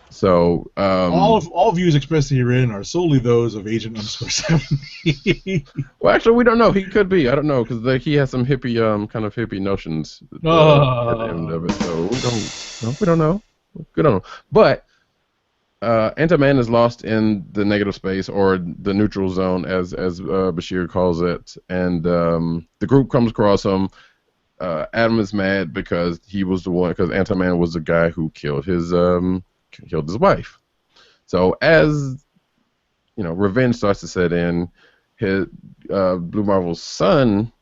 So all views expressed herein are solely those of Agent _70. Well, actually, we don't know. He could be. I don't know, because he has some hippie kind of hippie notions at the end of it. So we don't know. We don't know. But Anti-Man is lost in the negative space, or the neutral zone, as Bashir calls it, and the group comes across him. Adam is mad because he was the one, because Anti-Man was the guy who killed his wife. So as revenge starts to set in, his Blue Marvel's son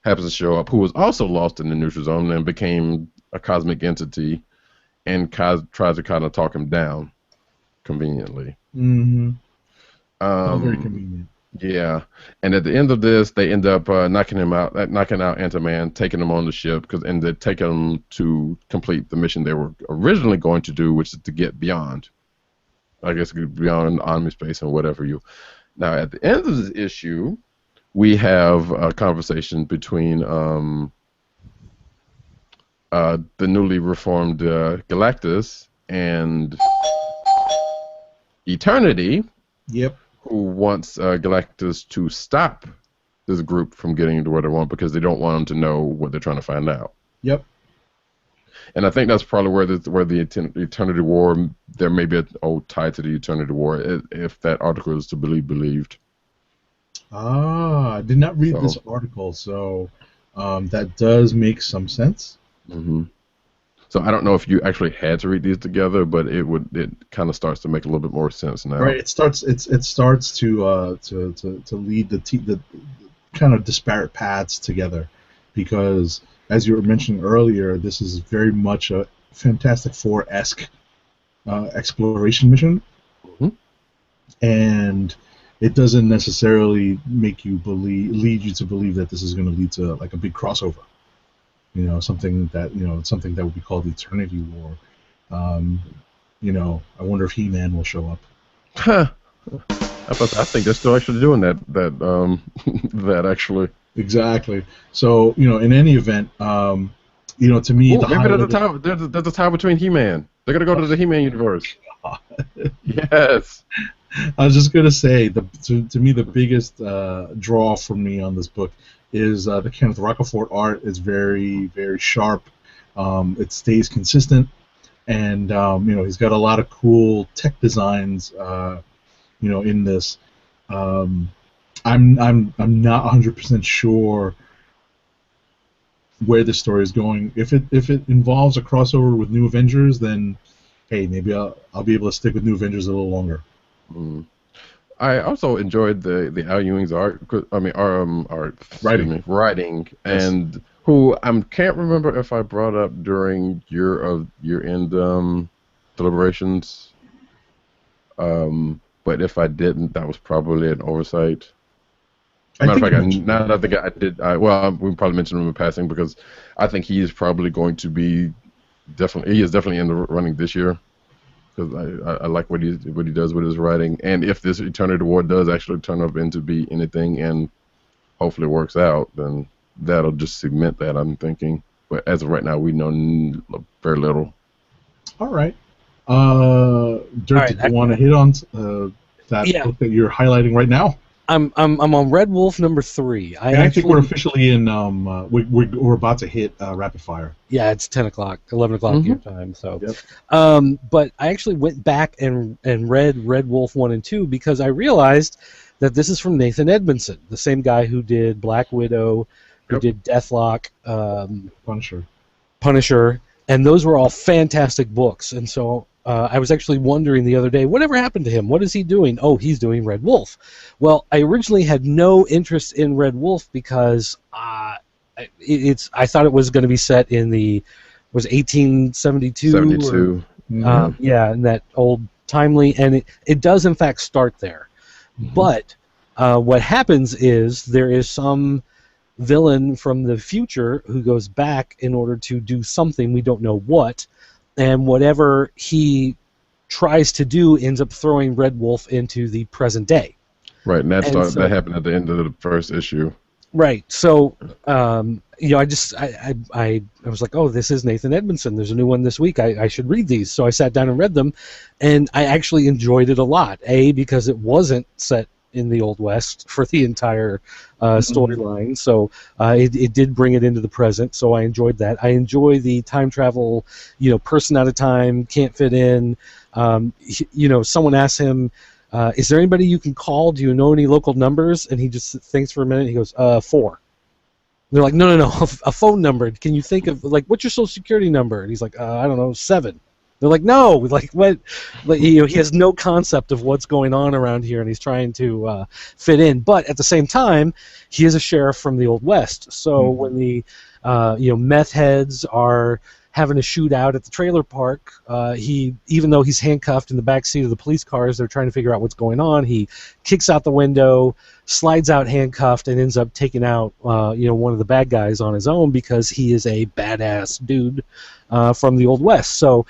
happens to show up, who was also lost in the neutral zone and became a cosmic entity, and tries to kind of talk him down, conveniently. Mm-hmm. Very convenient. Yeah, and at the end of this, they end up knocking out Anti-Man, taking him on the ship, and they take him to complete the mission they were originally going to do, which is to get beyond. I guess beyond omnispace and whatever you. Now, at the end of this issue, we have a conversation between the newly reformed Galactus and Eternity. Yep. Who wants Galactus to stop this group from getting to where they want, because they don't want them to know what they're trying to find out. Yep. And I think that's probably where the Eternity War, there may be an old tie to the Eternity War, if that article is to be believed. Ah, I did not read this article, so that does make some sense. Mm-hmm. So I don't know if you actually had to read these together, but it kind of starts to make a little bit more sense now. Right. It starts to lead the kind of disparate paths together, because as you were mentioning earlier, this is very much a Fantastic Four-esque exploration mission, Mm-hmm. and it doesn't necessarily lead you to believe that this is going to lead to like a big crossover. Something that would be called the Eternity War. I wonder if He-Man will show up. Huh. I think they're still actually doing that that actually. Exactly. So, in any event, to me, there's a tie between He-Man. They're gonna go to the He-Man universe. Yes. I was just gonna say, to me, the biggest draw for me on this book is the Kenneth Rocafort art is very, very sharp. It stays consistent, and he's got a lot of cool tech designs. In this, I'm not 100% sure where this story is going. If it involves a crossover with New Avengers, then hey, maybe I'll be able to stick with New Avengers a little longer. Mm. I also enjoyed the Al Ewing's art. Writing, Yes. And who I can't remember if I brought up during your end deliberations. But if I didn't, that was probably an oversight. Matter of fact, now that I think I did, we probably mentioned him in passing because I think he is probably going to be definitely in the running this year. Because I like what he does with his writing, and if this Eternity War does actually turn up into be anything and hopefully works out, then that'll just cement that, I'm thinking. But as of right now, we know very little. All right. Dirk, did you want to hit on that book that you're highlighting right now? I'm on Red Wolf number 3. I think we're officially in. We're about to hit rapid fire. Yeah, it's 10 o'clock, 11 o'clock your time. So, but I actually went back and read Red Wolf 1 and 2 because I realized that this is from Nathan Edmondson, the same guy who did Black Widow, who did Deathlock, Punisher, and those were all fantastic books. And so I was actually wondering the other day, whatever happened to him? What is he doing? Oh, he's doing Red Wolf. Well, I originally had no interest in Red Wolf because I thought it was going to be set in the 1872. 72. Yeah, in that old timely, and it does in fact start there. Mm-hmm. But what happens is there is some villain from the future who goes back in order to do something, we don't know what, and whatever he tries to do ends up throwing Red Wolf into the present day. Right, and that happened at the end of the first issue. Right. So, I was like, oh, this is Nathan Edmondson. There's a new one this week. I should read these. So I sat down and read them, and I actually enjoyed it a lot. Because it wasn't set in the Old West for the entire storyline, so it did bring it into the present. So I enjoyed that. I enjoy the time travel. Person out of time can't fit in. Someone asks him, is there anybody you can call? Do you know any local numbers? And he just thinks for a minute. He goes, 4. They're like, no, a phone number. Can you think of, what's your social security number? And he's like, I don't know, 7. They're like, no, what? He has no concept of what's going on around here, and he's trying to fit in. But at the same time, he is a sheriff from the Old West. So when the meth heads are having a shootout at the trailer park, even though he's handcuffed in the back seat of the police cars, they're trying to figure out what's going on. He kicks out the window, slides out handcuffed, and ends up taking out one of the bad guys on his own because he is a badass dude from the Old West. So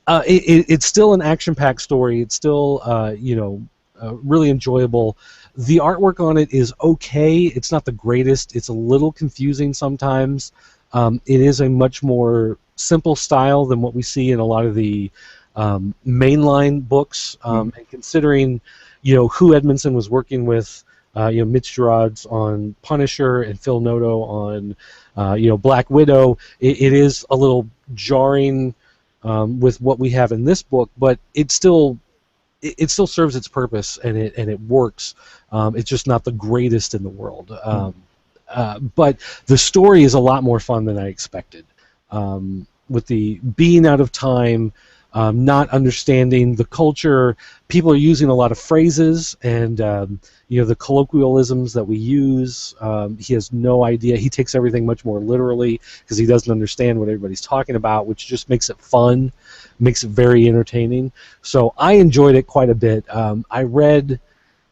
it's still an action-packed story. It's still really enjoyable. The artwork on it is okay. It's not the greatest. It's a little confusing sometimes. It is a much more simple style than what we see in a lot of the mainline books. And considering, who Edmondson was working with Mitch Gerads on Punisher and Phil Noto on Black Widow. It is a little jarring with what we have in this book, but it still serves its purpose, and it works. It's just not the greatest in the world. But the story is a lot more fun than I expected. With the being out of time, not understanding the culture, people are using a lot of phrases and the colloquialisms that we use. He has no idea. He takes everything much more literally because he doesn't understand what everybody's talking about, which just makes it fun, makes it very entertaining. So I enjoyed it quite a bit. I read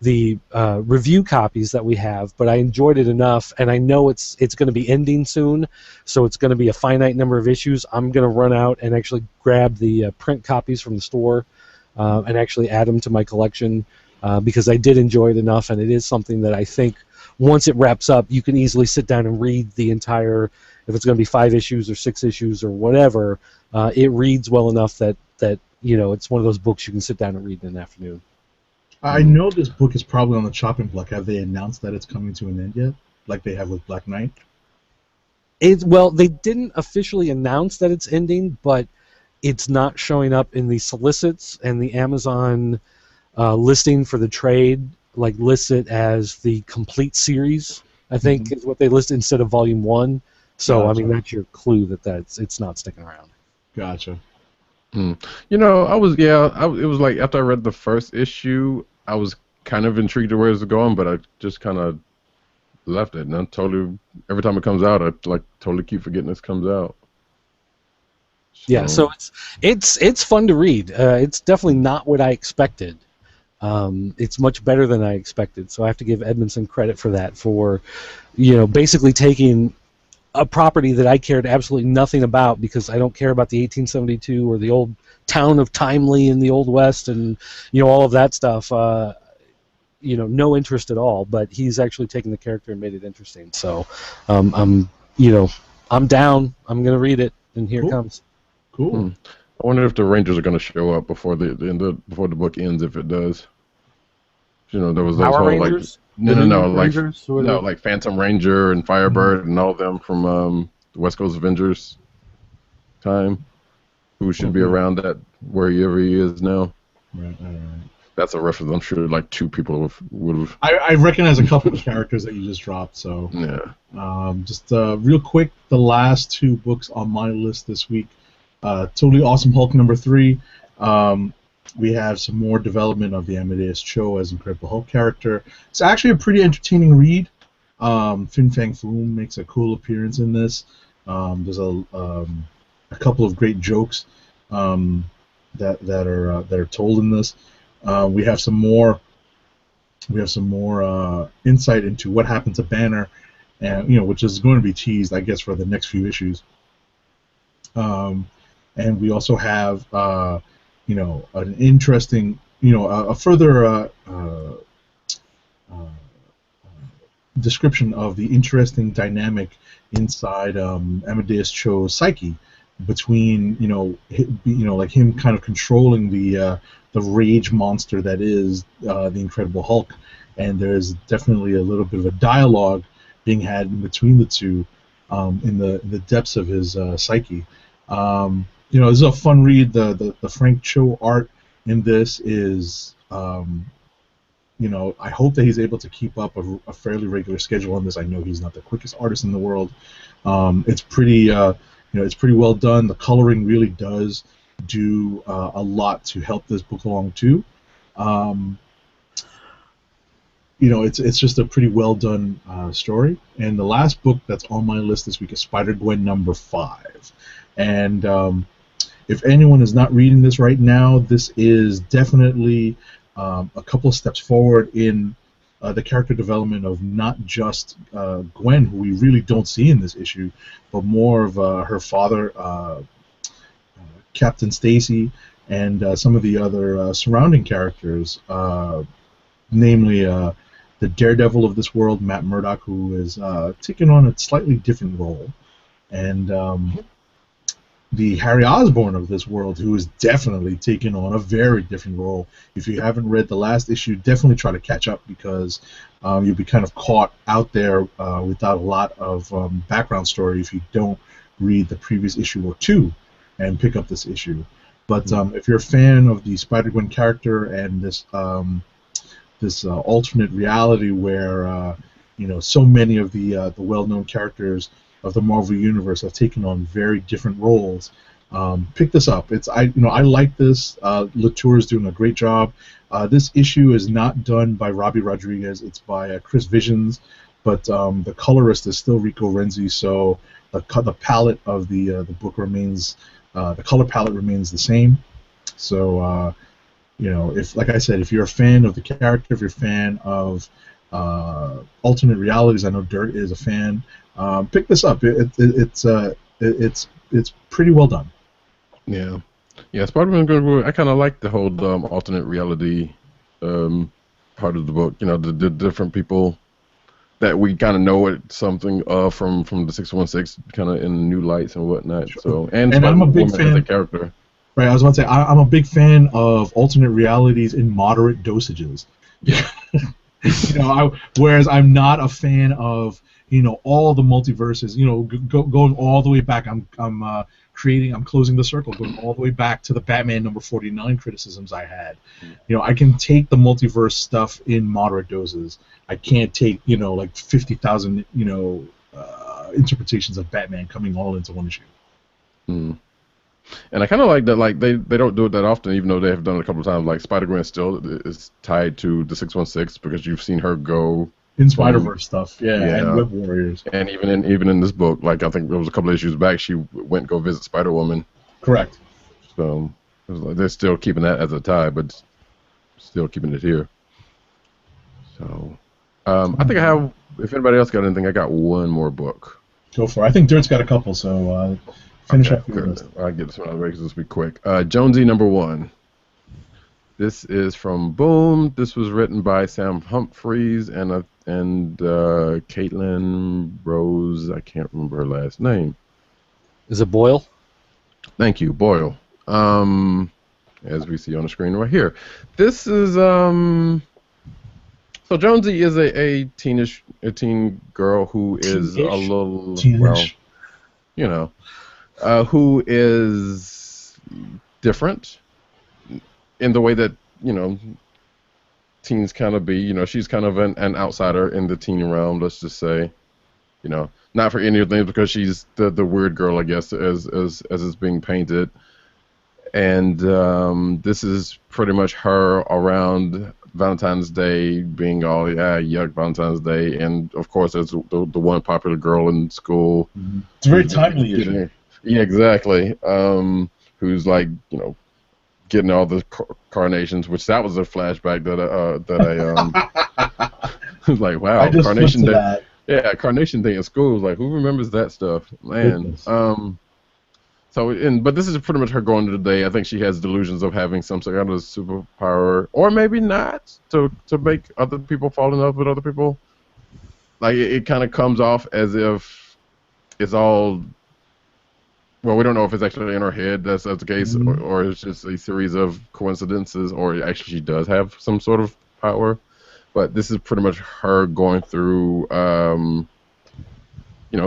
the review copies that we have, but I enjoyed it enough, and I know it's going to be ending soon, so it's going to be a finite number of issues. I'm going to run out and actually grab the print copies from the store and actually add them to my collection because I did enjoy it enough, and it is something that I think once it wraps up, you can easily sit down and read the entire, if it's going to be 5 issues or 6 issues or whatever, it reads well enough that it's one of those books you can sit down and read in an afternoon. I know this book is probably on the chopping block. Have they announced that it's coming to an end yet, like they have with Black Knight? Well, they didn't officially announce that it's ending, but it's not showing up in the solicits, and the Amazon listing for the trade lists it as the complete series, I think, is what they list instead of Volume 1. So, gotcha. I mean, that's your clue that it's not sticking around. Gotcha. It was like after I read the first issue, I was kind of intrigued to where it was going, but I just kind of left it. And I'm totally, every time it comes out, I totally keep forgetting this comes out. So it's fun to read. It's definitely not what I expected. It's much better than I expected. So I have to give Edmondson credit for that, for basically taking a property that I cared absolutely nothing about because I don't care about the 1872 or the old town of Timely in the Old West and all of that stuff. No interest at all. But he's actually taken the character and made it interesting. So I'm down. I'm gonna read it, and here it comes. Cool. I wonder if the Rangers are gonna show up before the book ends. If it does, there was those Power whole Rangers? like Phantom Ranger and Firebird and all of them from the West Coast Avengers time, who should be around that wherever he is now. Right. That's a reference. I'm sure 2 people would have. I recognize a couple of characters that you just dropped. So yeah. Just real quick, the last 2 books on my list this week. Totally Awesome Hulk number 3. We have some more development of the Amadeus Cho as Incredible Hulk character. It's actually a pretty entertaining read. Fin Fang Foom makes a cool appearance in this. There's a couple of great jokes that are told in this. We have some more insight into what happened to Banner, and which is going to be teased, I guess, for the next few issues. And we also have an interesting, a further description of the interesting dynamic inside Amadeus Cho's psyche, between him kind of controlling the rage monster that is the Incredible Hulk, and there's definitely a little bit of a dialogue being had in between the two in the depths of his psyche. This is a fun read. The Frank Cho art in this is, I hope that he's able to keep up a fairly regular schedule on this. I know he's not the quickest artist in the world. It's pretty, it's pretty well done. The coloring really does do a lot to help this book along too. It's just a pretty well done story. And the last book that's on my list this week is Spider-Gwen number 5. And if anyone is not reading this right now, this is definitely a couple of steps forward in the character development of not just Gwen, who we really don't see in this issue, but more of her father, Captain Stacy, and some of the other surrounding characters, namely the Daredevil of this world, Matt Murdock, who is taking on a slightly different role. And the Harry Osborn of this world, who is definitely taking on a very different role. If you haven't read the last issue, definitely try to catch up, because you'll be kind of caught out there without a lot of background story if you don't read the previous issue or two and pick up this issue. But if you're a fan of the Spider-Gwen character and this alternate reality where so many of the well-known characters of the Marvel Universe have taken on very different roles, pick this up. I like this. Latour is doing a great job. This issue is not done by Robbie Rodriguez. It's by Chris Visions, but the colorist is still Rico Renzi. So the palette of the book remains, the color palette remains the same. So if, like I said, if you're a fan of the character, if you're a fan of alternate realities, I know Dirt is a fan. Pick this up. It's pretty well done. Yeah, Spider-Man good. I kind of like the whole alternate reality part of the book. The different people that we kind of know it something from the 616, kind of in new lights and whatnot. Sure. So and I'm a big fan of the character. Right, I was about to say I'm a big fan of alternate realities in moderate dosages. Yeah. Whereas I'm not a fan of all the multiverses. Going all the way back. I'm closing the circle, going all the way back to the Batman number 49 criticisms I had. I can take the multiverse stuff in moderate doses. I can't take like 50,000 interpretations of Batman coming all into one issue. Mm. And I kind of like that, like they don't do it that often, even though they have done it a couple of times. Like Spider-Gwen still is tied to the 616 because you've seen her go in Spider-Verse stuff, and Web Warriors, and even in this book, like I think there was a couple of issues back, she went go visit Spider-Woman. Correct. So it was like they're still keeping that as a tie, but still keeping it here. So I think I have. If anybody else got anything, I got one more book. Go for it. I think Dirt's got a couple, so finish up your list. I'll get this one out of the way because this will be quick. Jonesy #1. This is from Boom. This was written by Sam Humphries and Caitlin Rose. I can't remember her last name. Is it Boyle? Thank you, Boyle. As we see on the screen right here. This is so Jonesy is a teen girl who is a little Teenish. who is different in the way that teens kind of be. She's kind of an outsider in the teen realm, let's just say. Not for any of things, because she's the weird girl, I guess, as it's being painted. And this is pretty much her around Valentine's Day, being all yuck Valentine's Day, and of course as the one popular girl in school. Mm-hmm. It's a very timely issue. Yeah, exactly. Who's like getting all the carnations, which that was a flashback that I was like, wow, Carnation Day. Yeah, Carnation Day in school. Like, who remembers that stuff, man? But this is pretty much her going to the day. I think she has delusions of having some sort of superpower, or maybe not, to make other people fall in love with other people. Like, it kind of comes off as if it's all. Well, we don't know if it's actually in her head that's the case, or it's just a series of coincidences, or actually she does have some sort of power. But this is pretty much her going through,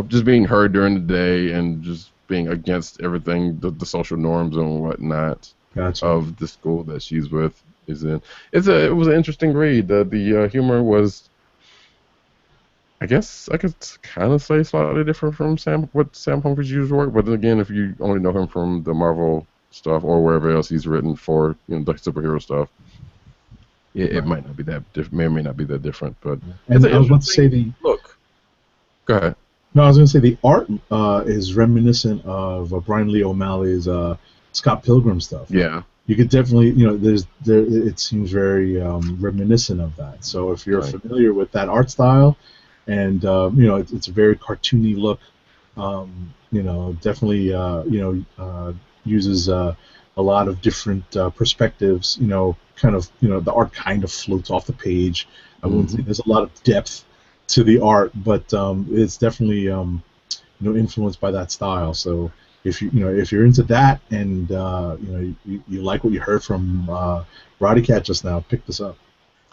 just being her during the day and just being against everything, the social norms and whatnot of the school that she's with is in. It was an interesting read. The humor was, I guess I could kind of say, slightly different from Sam Humphries' usual work. But then again, if you only know him from the Marvel stuff or wherever else he's written for, the superhero stuff, it might not be that may or may not be that different. But and I was about to say look. Go ahead. No, I was going to say the art is reminiscent of Brian Lee O'Malley's Scott Pilgrim stuff. Yeah. You could definitely, it seems very reminiscent of that. So if you're familiar with that art style, and it's a very cartoony look, definitely uses a lot of different perspectives. The art kind of floats off the page. I wouldn't say there's a lot of depth to the art, but it's definitely influenced by that style. So if you're into that and you like what you heard from Roddy Cat just now, pick this up.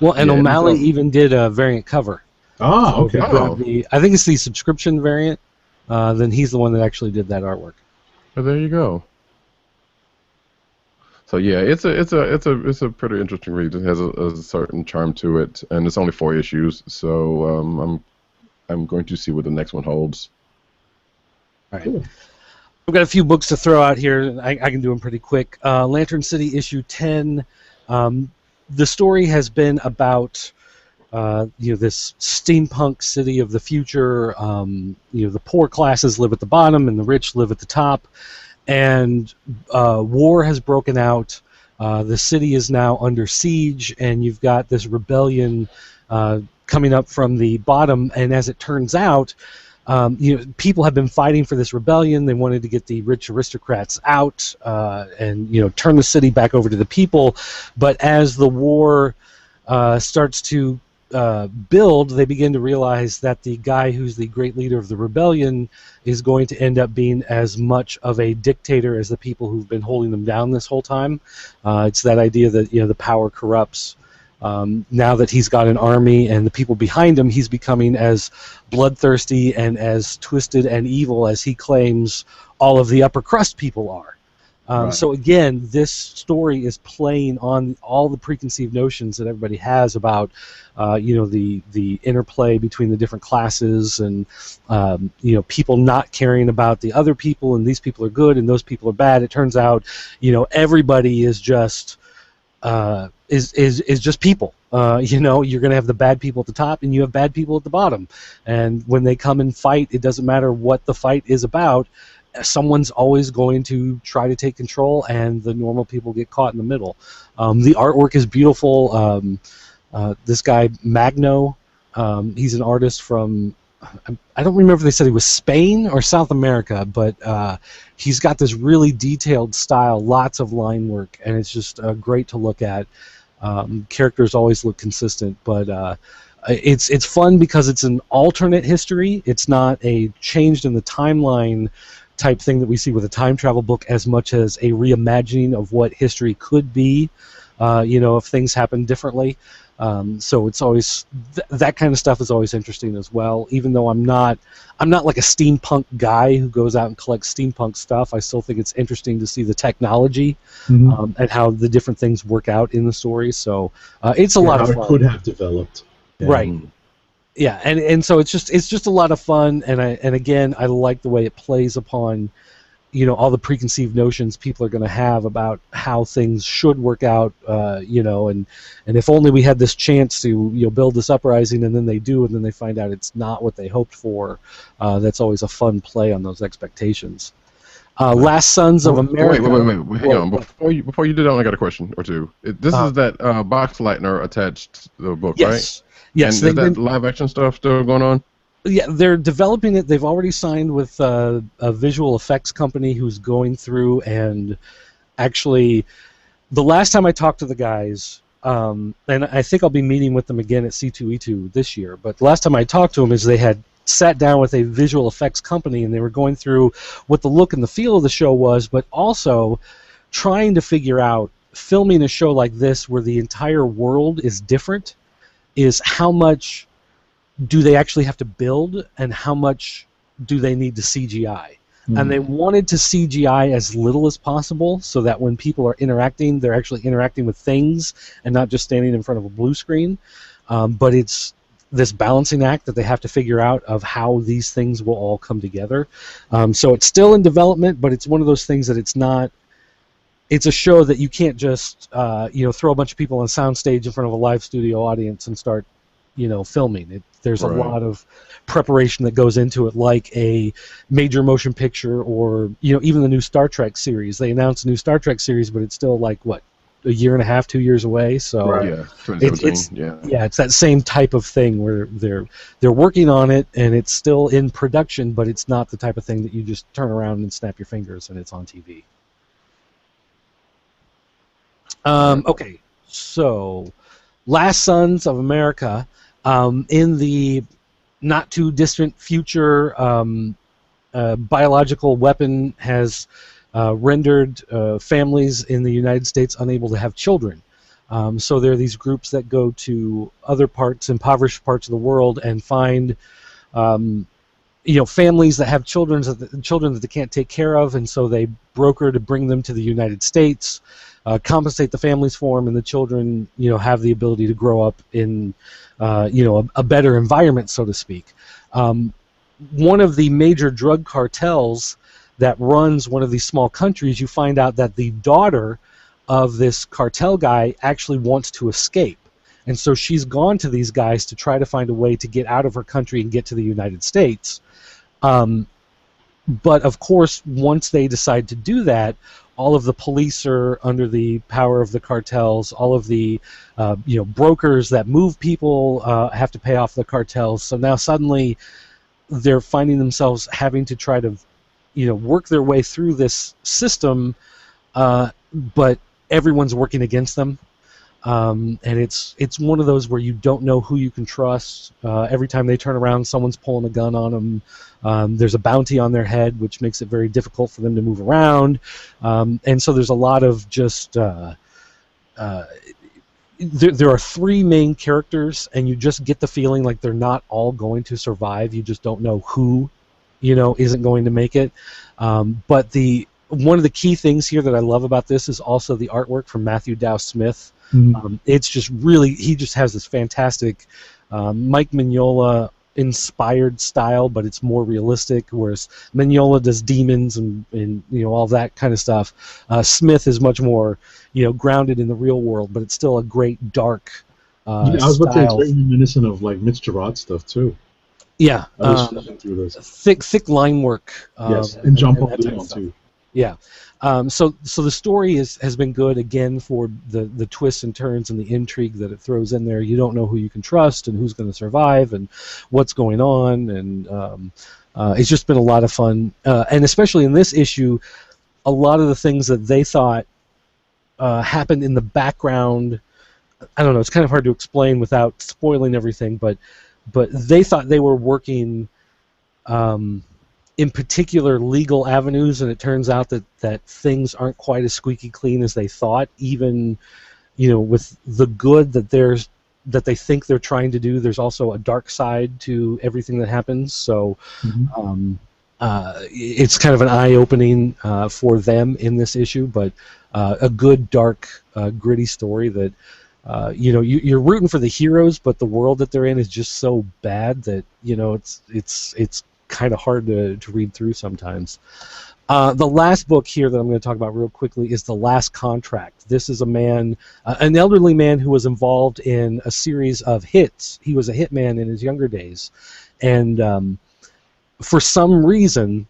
Well, and Yeah, O'Malley it's, even did a variant cover. Ah, So if okay. you grab I think it's the subscription variant. Then he's the one that actually did that artwork. oh, there you go. So yeah, it's a pretty interesting read. It has a certain charm to it, and it's only 4 issues. So I'm going to see what the next one holds. All right. Cool. I've got a few books to throw out here. I can do them pretty quick. Lantern City issue 10. The story has been about this steampunk city of the future. The poor classes live at the bottom and the rich live at the top. And war has broken out. The city is now under siege, and you've got this rebellion coming up from the bottom. And as it turns out, people have been fighting for this rebellion. They wanted to get the rich aristocrats out and turn the city back over to the people. But as the war starts to build, they begin to realize that the guy who's the great leader of the rebellion is going to end up being as much of a dictator as the people who've been holding them down this whole time. It's that idea that the power corrupts. Now that he's got an army and the people behind him, he's becoming as bloodthirsty and as twisted and evil as he claims all of the upper crust people are. Right. So again, this story is playing on all the preconceived notions that everybody has about, the interplay between the different classes and, people not caring about the other people, and these people are good and those people are bad. It turns out, everybody is just is just people. You're going to have the bad people at the top and you have bad people at the bottom. And when they come and fight, it doesn't matter what the fight is about. Someone's always going to try to take control, and the normal people get caught in the middle. The artwork is beautiful. This guy, Magno, he's an artist from, I don't remember if they said he was Spain or South America, but he's got this really detailed style, lots of line work, and it's just great to look at. Characters always look consistent, but it's fun because it's an alternate history. It's not a changed in the timeline type thing that we see with a time travel book, as much as a reimagining of what history could be, if things happen differently. So it's always that kind of stuff is always interesting as well. Even though I'm not like a steampunk guy who goes out and collects steampunk stuff, I still think it's interesting to see the technology and how the different things work out in the story. So it's a lot of fun. How it could have developed, right? Yeah, and so it's just a lot of fun, and again I like the way it plays upon all the preconceived notions people are going to have about how things should work out, and if only we had this chance to build this uprising, and then they do, and then they find out it's not what they hoped for. That's always a fun play on those expectations. Last Sons of America. Wait, hang on. Before you do that, I got a question or two. This is that box lightener attached to the book, right? Yes. And is that live action stuff still going on? Yeah, they're developing it. They've already signed with a visual effects company who's going through, and actually, the last time I talked to the guys, and I think I'll be meeting with them again at C2E2 this year, but the last time I talked to them is they had sat down with a visual effects company, and they were going through what the look and the feel of the show was, but also trying to figure out, filming a show like this where the entire world is different, is how much do they actually have to build and how much do they need to CGI. And they wanted to CGI as little as possible so that when people are interacting, they're actually interacting with things and not just standing in front of a blue screen. But it's this balancing act that they have to figure out of how these things will all come together. So it's still in development, but it's one of those things that it's not. It's a show that you can't just throw a bunch of people on soundstage in front of a live studio audience and start filming. There's a lot of preparation that goes into it, like a major motion picture, or even the new Star Trek series. They announced a new Star Trek series, but it's still like what, a year and a half, 2 years away. So it's that same type of thing where they're working on it and it's still in production, but it's not the type of thing that you just turn around and snap your fingers and it's on TV. Okay, so Last Sons of America, in the not too distant future, biological weapon has rendered families in the United States unable to have children. So there are these groups that go to other impoverished parts of the world, and find families that have children that they can't take care of, and so they broker to bring them to the United States, compensate the families for them, and the children have the ability to grow up in a better environment, so to speak. One of the major drug cartels that runs one of these small countries, you find out that the daughter of this cartel guy actually wants to escape. And so she's gone to these guys to try to find a way to get out of her country and get to the United States. But of course, once they decide to do that, all of the police are under the power of the cartels. All of the brokers that move people have to pay off the cartels. So now suddenly they're finding themselves having to try to work their way through this system, but everyone's working against them. And it's one of those where you don't know who you can trust. Every time they turn around, someone's pulling a gun on them. There's a bounty on their head, which makes it very difficult for them to move around. And so there's a lot of just... There are three main characters, and you just get the feeling like they're not all going to survive. You just don't know who, isn't going to make it. But one of the key things here that I love about this is also the artwork from Matthew Dow Smith. Mm-hmm. It's just really, he just has this fantastic Mike Mignola inspired style, but it's more realistic, whereas Mignola does demons and all that kind of stuff. Smith is much more grounded in the real world, but it's still a great dark I was about to say it's very reminiscent of like Mitch Gerard stuff too. Yeah, through this. thick line work. Yes, and John Paul Leon too. Yeah. So the story has been good, again, for the twists and turns and the intrigue that it throws in there. You don't know who you can trust and who's going to survive and what's going on, and it's just been a lot of fun. And especially in this issue, a lot of the things that they thought happened in the background, I don't know, it's kind of hard to explain without spoiling everything, but they thought they were working in particular legal avenues, and it turns out that things aren't quite as squeaky clean as they thought. Even with the good that they think they're trying to do, there's also a dark side to everything that happens. So it's kind of an eye-opening for them in this issue, but a good, dark, gritty story that you're rooting for the heroes, but the world that they're in is just so bad that it's kind of hard to read through sometimes. The last book here that I'm going to talk about real quickly is The Last Contract. This is a man, an elderly man who was involved in a series of hits. He was a hitman in his younger days, and for some reason,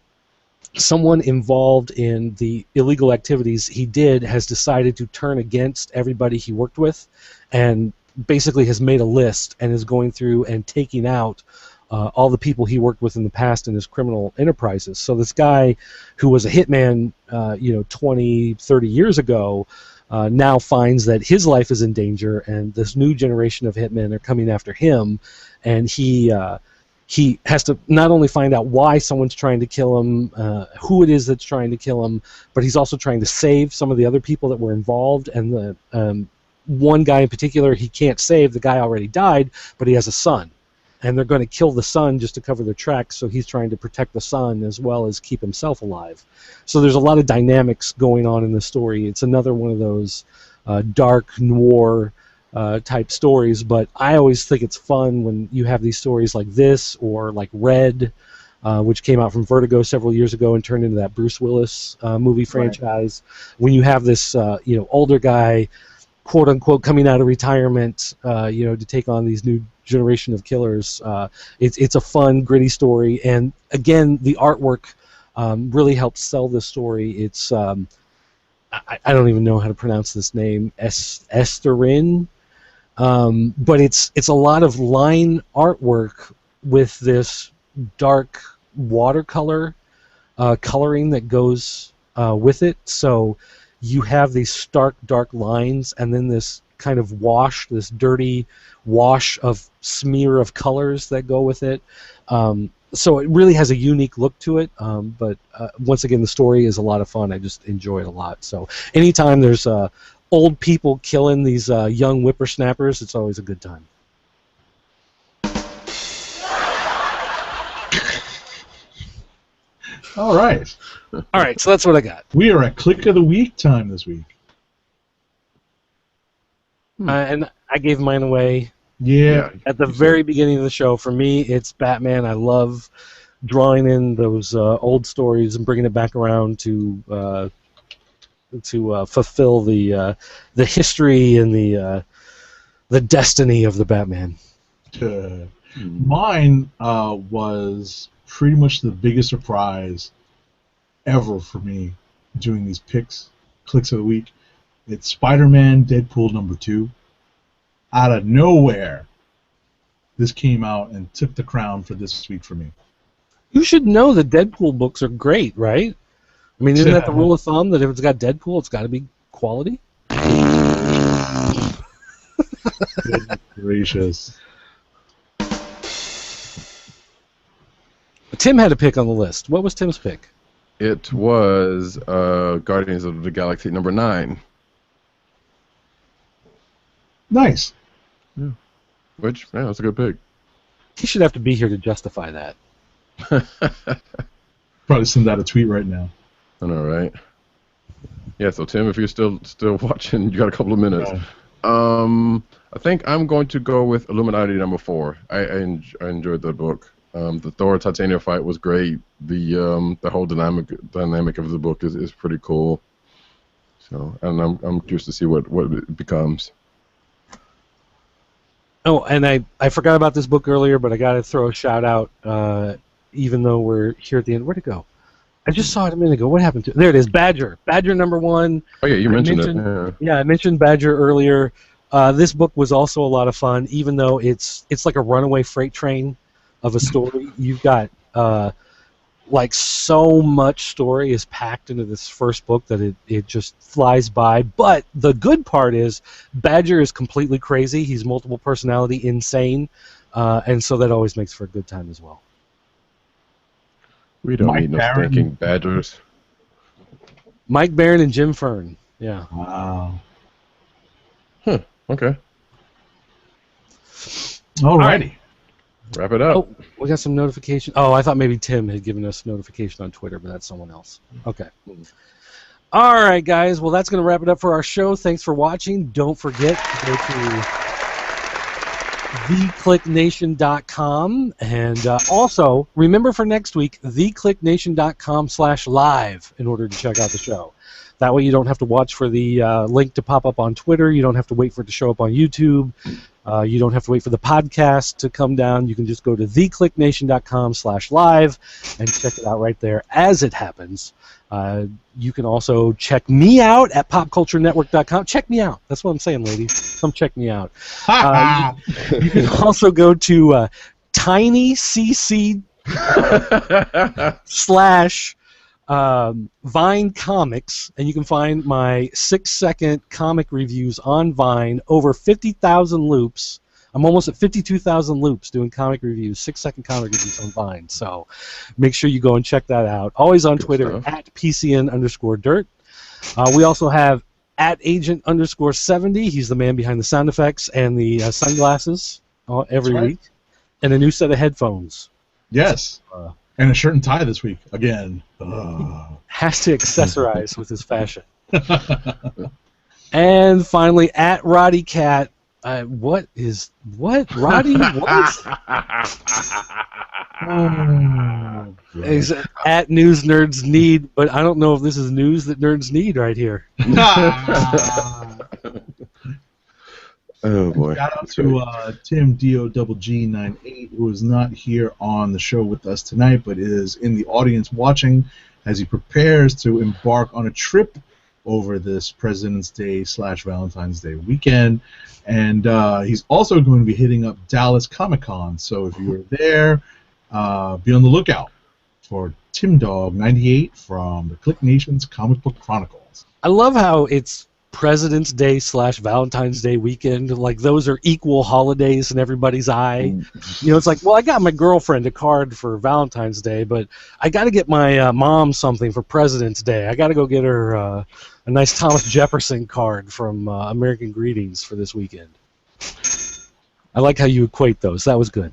someone involved in the illegal activities he did has decided to turn against everybody he worked with, and basically has made a list and is going through and taking out all the people he worked with in the past in his criminal enterprises. So this guy who was a hitman 20, 30 years ago now finds that his life is in danger, and this new generation of hitmen are coming after him, and he has to not only find out why someone's trying to kill him, who it is that's trying to kill him, but he's also trying to save some of the other people that were involved. And the one guy in particular he can't save. The guy already died, but he has a son, and they're going to kill the son just to cover their tracks, so he's trying to protect the son as well as keep himself alive. So there's a lot of dynamics going on in the story. It's another one of those dark noir type stories, but I always think it's fun when you have these stories like this, or like Red, which came out from Vertigo several years ago and turned into that Bruce Willis movie franchise. Right. When you have this older guy, quote unquote, coming out of retirement, to take on these new generation of killers, it's a fun, gritty story, and again, the artwork really helps sell this story. It's I don't even know how to pronounce this name, Esterin. But it's a lot of line artwork with this dark watercolor coloring that goes with it. So you have these stark, dark lines, and then this kind of wash, this dirty wash of smear of colors that go with it. so it really has a unique look to it. But once again, the story is a lot of fun. I just enjoy it a lot. So anytime there's old people killing these young whippersnappers, it's always a good time. All right. All right, so that's what I got. We are at Click of the Week time this week. And I gave mine away. Yeah. At the very beginning of the show, for me, it's Batman. I love drawing in those old stories and bringing it back around to fulfill the history and the destiny of the Batman. Mine was pretty much the biggest surprise ever for me doing these clicks of the week. It's Spider-Man Deadpool #2. Out of nowhere, this came out and took the crown for this week for me. You should know the Deadpool books are great, right? I mean, isn't that the rule of thumb that if it's got Deadpool, it's got to be quality? Goodness gracious. Tim had a pick on the list. What was Tim's pick? It was Guardians of the Galaxy #9. Nice. Yeah. Which, yeah, that's a good pick. He should have to be here to justify that. Probably send out a tweet right now. I know, right? Yeah, so Tim, if you're still watching, you got a couple of minutes. I think I'm going to go with Illuminati #4. I enjoyed that book. The Thor Titania fight was great. The whole dynamic of the book is pretty cool. So, and I'm curious to see what it becomes. Oh, and I forgot about this book earlier, but I got to throw a shout out. Even though we're here at the end, where'd it go? I just saw it a minute ago. What happened to it? There it is, Badger. Badger #1. Oh yeah, you mentioned it. Yeah, I mentioned Badger earlier. This book was also a lot of fun, even though it's like a runaway freight train of a story. You've got like so much story is packed into this first book that it just flies by. But the good part is Badger is completely crazy. He's multiple personality insane, and so that always makes for a good time as well. We don't need no stinking badgers. Mike Barron and Jim Fern. Yeah. Wow. Huh. Okay. Alrighty. Wrap it up. Oh, we got some notification. Oh, I thought maybe Tim had given us notification on Twitter, but that's someone else. Okay. All right, guys. Well, that's going to wrap it up for our show. Thanks for watching. Don't forget to go to theclicknation.com, and also remember for next week theclicknation.com/live in order to check out the show. That way you don't have to watch for the link to pop up on Twitter. You don't have to wait for it to show up on YouTube. You don't have to wait for the podcast to come down. You can just go to theclicknation.com/live and check it out right there as it happens. You can also check me out at popculturenetwork.com. Check me out. That's what I'm saying, ladies. Come check me out. You can also go to tinycc / Vine Comics, and you can find my 6-second comic reviews on Vine. Over 50,000 loops. I'm almost at 52,000 loops doing comic reviews, 6-second comic reviews on Vine. So make sure you go and check that out. Always on Twitter at PCN_dirt. We also have at Agent_70. He's the man behind the sound effects and the sunglasses every week. And a new set of headphones. Yes. And a shirt and tie this week, again. Has to accessorize with his fashion. And finally, at Roddy Cat. What? Roddy? What? He's at News Nerds Need, but I don't know if this is news that nerds need right here. Oh boy! Shout out to Tim DOGG98, who is not here on the show with us tonight, but is in the audience watching as he prepares to embark on a trip over this President's Day / Valentine's Day weekend, and he's also going to be hitting up Dallas Comic-Con. So if you're there, be on the lookout for Timdogg98 from the Click Nation's Comic Book Chronicles. I love how it's President's Day / Valentine's Day weekend. Like, those are equal holidays in everybody's eye. You know, it's like, well, I got my girlfriend a card for Valentine's Day, but I got to get my mom something for President's Day. I got to go get her a nice Thomas Jefferson card from American Greetings for this weekend. I like how you equate those. That was good.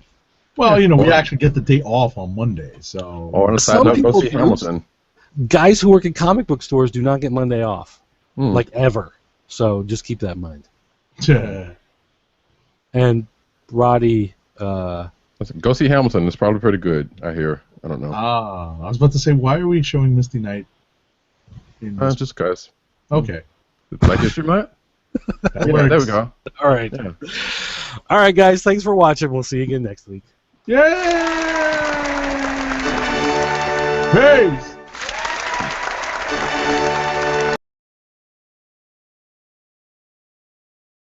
Well, you know, we actually get the day off on Monday, so... Or on a side Some note, go people see do. Hamilton. Guys who work in comic book stores do not get Monday off. Hmm. Like, ever. So just keep that in mind. Yeah. And Roddy, Listen, go see Hamilton. It's probably pretty good, I hear. I don't know. I was about to say, why are we showing Misty Knight? In this? Just guys. Okay. Like History Month? That Yeah, works. there we go. all right. Yeah. All right, guys. Thanks for watching. We'll see you again next week. Yay! Peace!